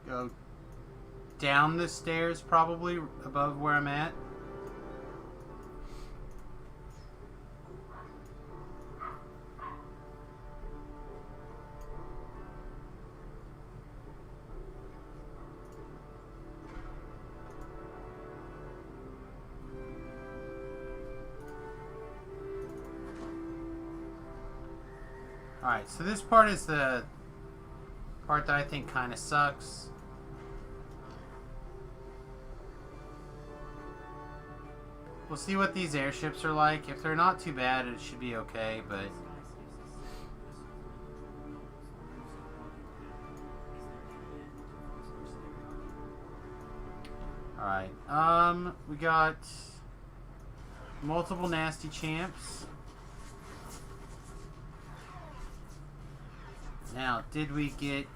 [SPEAKER 1] Go down the stairs, probably above where I'm at. Alright, so this part is the part that I think kind of sucks. We'll see what these airships are like. If they're not too bad, it should be okay, but... Alright, we got multiple nasty champs. Now, did we get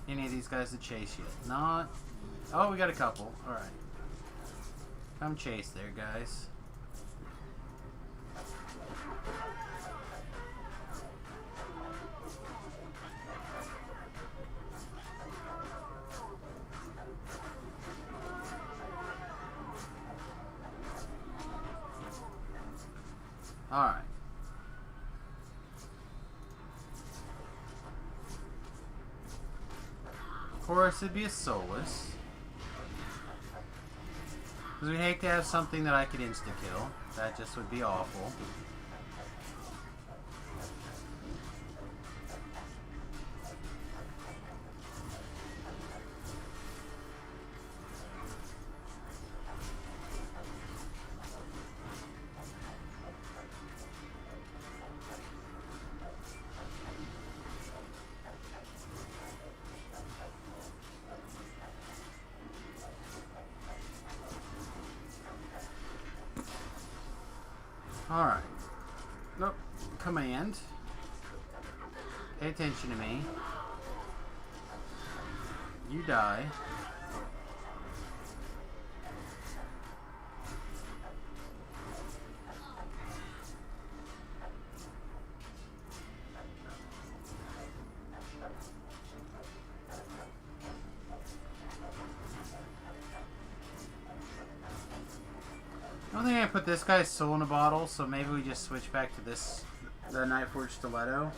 [SPEAKER 1] any of these guys to chase yet? Not... Oh, we got a couple. Alright. Come chase there, guys. Alright. Of course, it'd be a Solus. Because we'd hate to have something that I could insta-kill. That just would be awful. Alright. Nope. Command. Pay attention to me. You die. I don't think I put this guy's soul in a bottle, so maybe we just switch back to this, the Knifeforged Stiletto.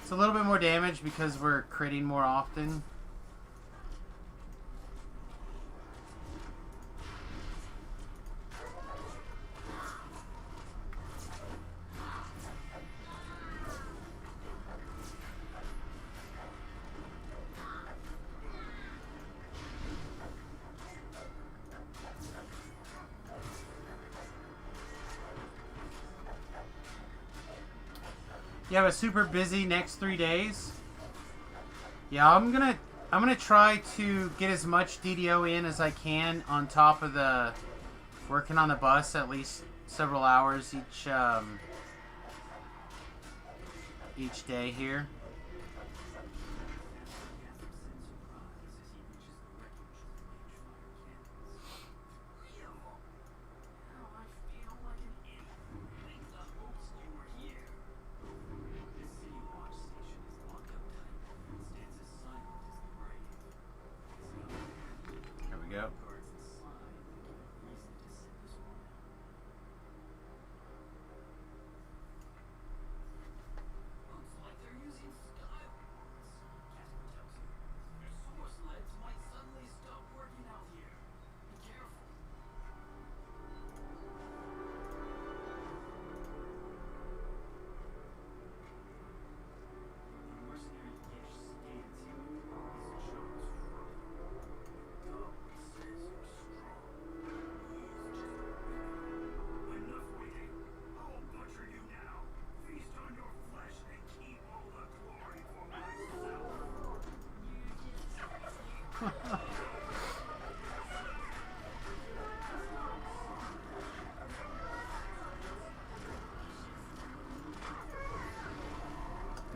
[SPEAKER 1] It's a little bit more damage because we're critting more often. You have a super busy next 3 days. Yeah, I'm gonna try to get as much DDO in as I can on top of the working on the bus at least several hours each day here. There we go.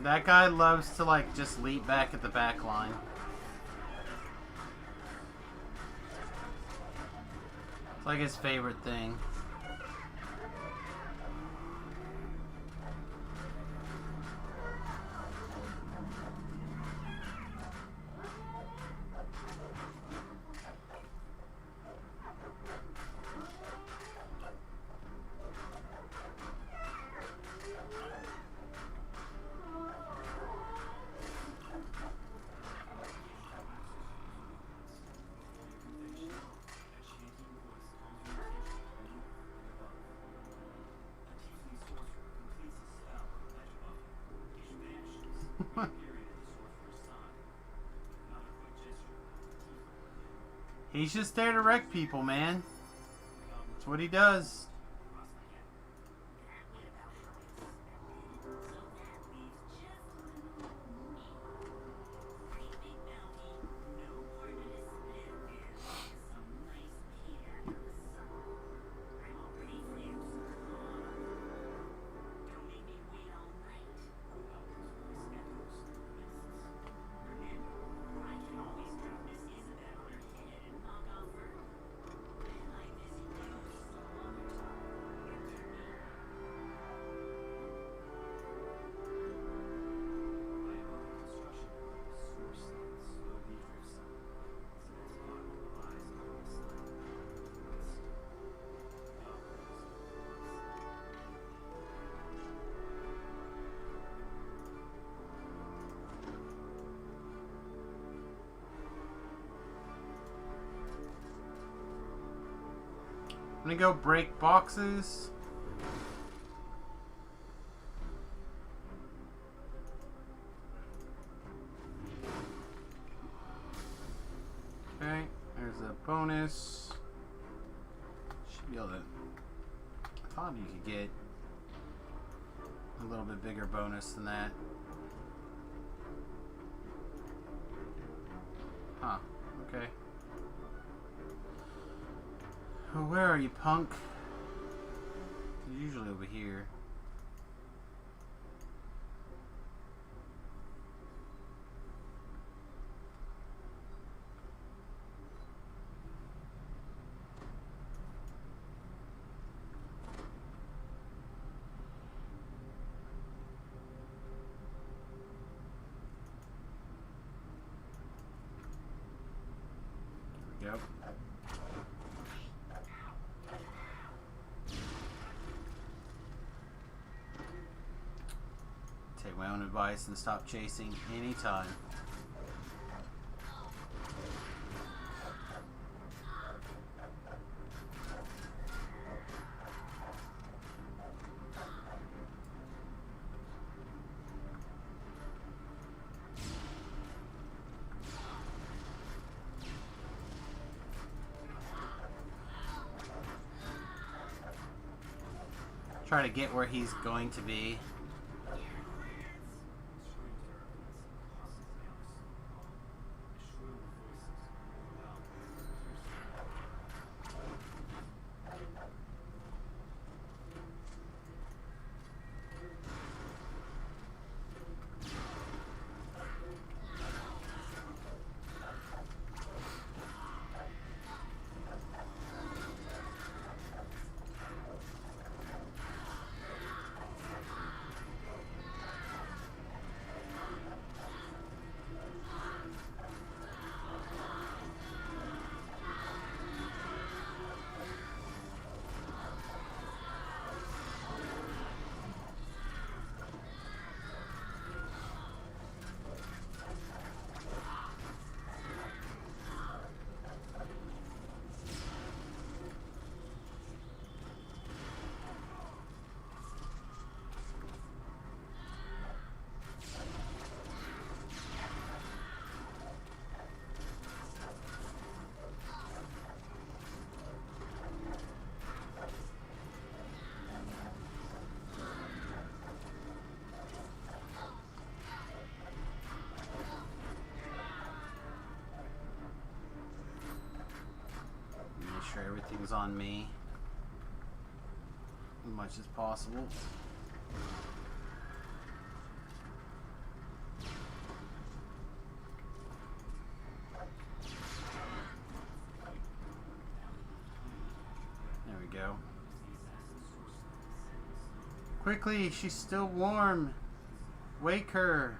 [SPEAKER 1] That guy loves to, like, just leap back at the back line. It's like his favorite thing. He's just there to wreck people, man. That's what he does. I'm gonna go break boxes. Okay, there's a bonus. Should be able to. I thought you could get a little bit bigger bonus than that. Huh, okay. Oh, where are you, punk? You're usually over here. There we go. Take my own advice and stop chasing anytime. Try to get where he's going to be. Sure everything's on me as much as possible. we go. Quickly, she's still warm. Wake her.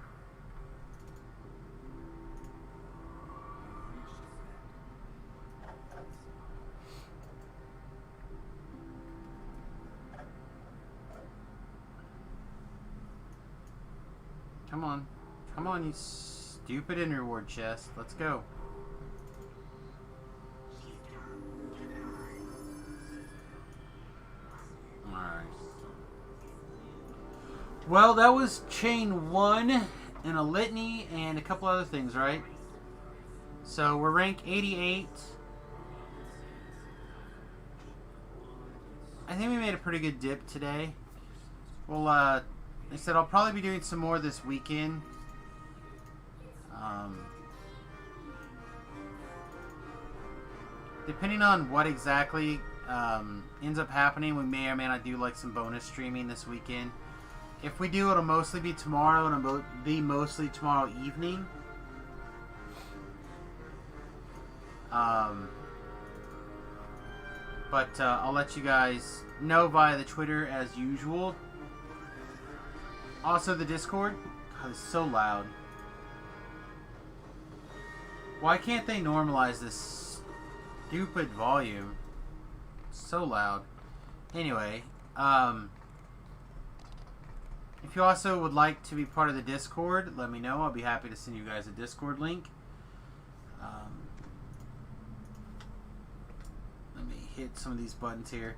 [SPEAKER 1] Come on. Come on, you stupid in reward chest. Let's go. Alright. Well, that was chain 1 and a litany and a couple other things, right? So we're rank 88. I think we made a pretty good dip today. Well, like I said, I'll probably be doing some more this weekend. Depending on what exactly ends up happening, we may or may not do like some bonus streaming this weekend. If we do, it'll mostly be tomorrow, and it'll be mostly tomorrow evening. But I'll let you guys know via the Twitter as usual. Also the Discord. God, it's so loud. Why can't they normalize this stupid volume? It's so loud. Anyway, if you also would like to be part of the Discord, let me know. I'll be happy to send you guys a Discord link. Let me hit some of these buttons here.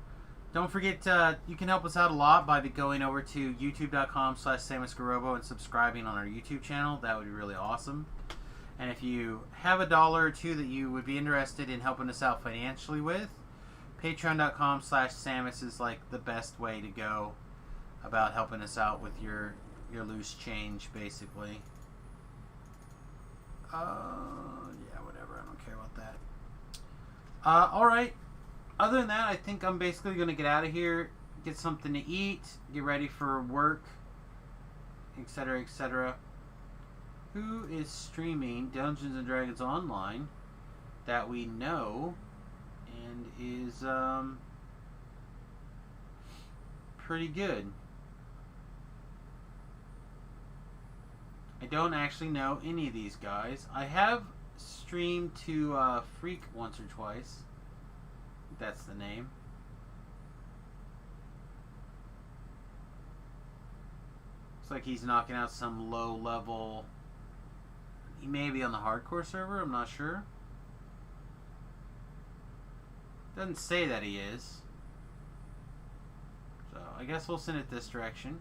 [SPEAKER 1] Don't forget, you can help us out a lot by going over to youtube.com/SamusGarobo and subscribing on our YouTube channel. That would be really awesome. And if you have $1 or $2 that you would be interested in helping us out financially with, patreon.com/Samus is like the best way to go about helping us out with your loose change, basically. Yeah, whatever. I don't care about that. Alright. Other than that, I think I'm basically going to get out of here, get something to eat, get ready for work, etc., etc. Who is streaming Dungeons & Dragons Online that we know and is pretty good? I don't actually know any of these guys. I have streamed to Freak once or twice. That's the name. Looks like he's knocking out some low level. He may be on the hardcore server, I'm not sure. Doesn't say that he is. So I guess we'll send it this direction.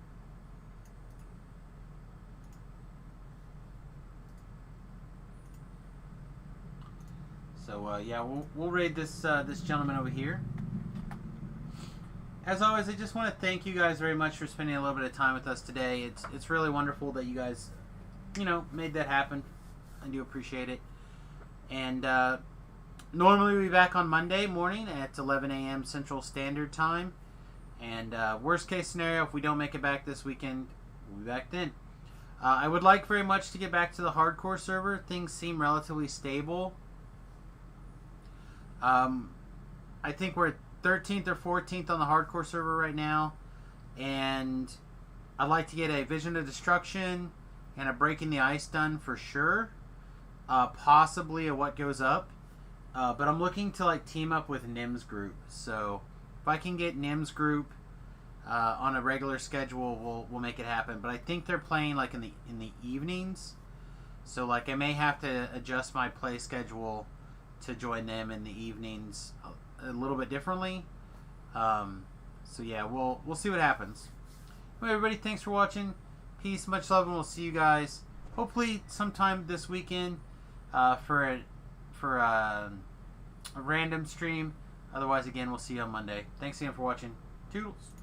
[SPEAKER 1] So yeah, we'll raid this this gentleman over here. As always, I just want to thank you guys very much for spending a little bit of time with us today. It's really wonderful that you guys, you know, made that happen. I do appreciate it. And normally we'll be back on Monday morning at 11 a.m. Central Standard Time. And worst case scenario, if we don't make it back this weekend, we'll be back then. I would like very much to get back to the hardcore server. Things seem relatively stable. I think we're 13th or 14th on the hardcore server right now, and I'd like to get a Vision of Destruction and a Breaking the Ice done for sure. Possibly a What Goes Up, but I'm looking to like team up with Nim's group. So if I can get Nim's group on a regular schedule, we'll make it happen. But I think they're playing like in the evenings, so like I may have to adjust my play schedule to join them in the evenings a little bit differently. So yeah, we'll see what happens. Anyway, everybody, thanks for watching. Peace, much love, and we'll see you guys hopefully sometime this weekend for a random stream. Otherwise, again, we'll see you on Monday. Thanks again for watching. Toodles.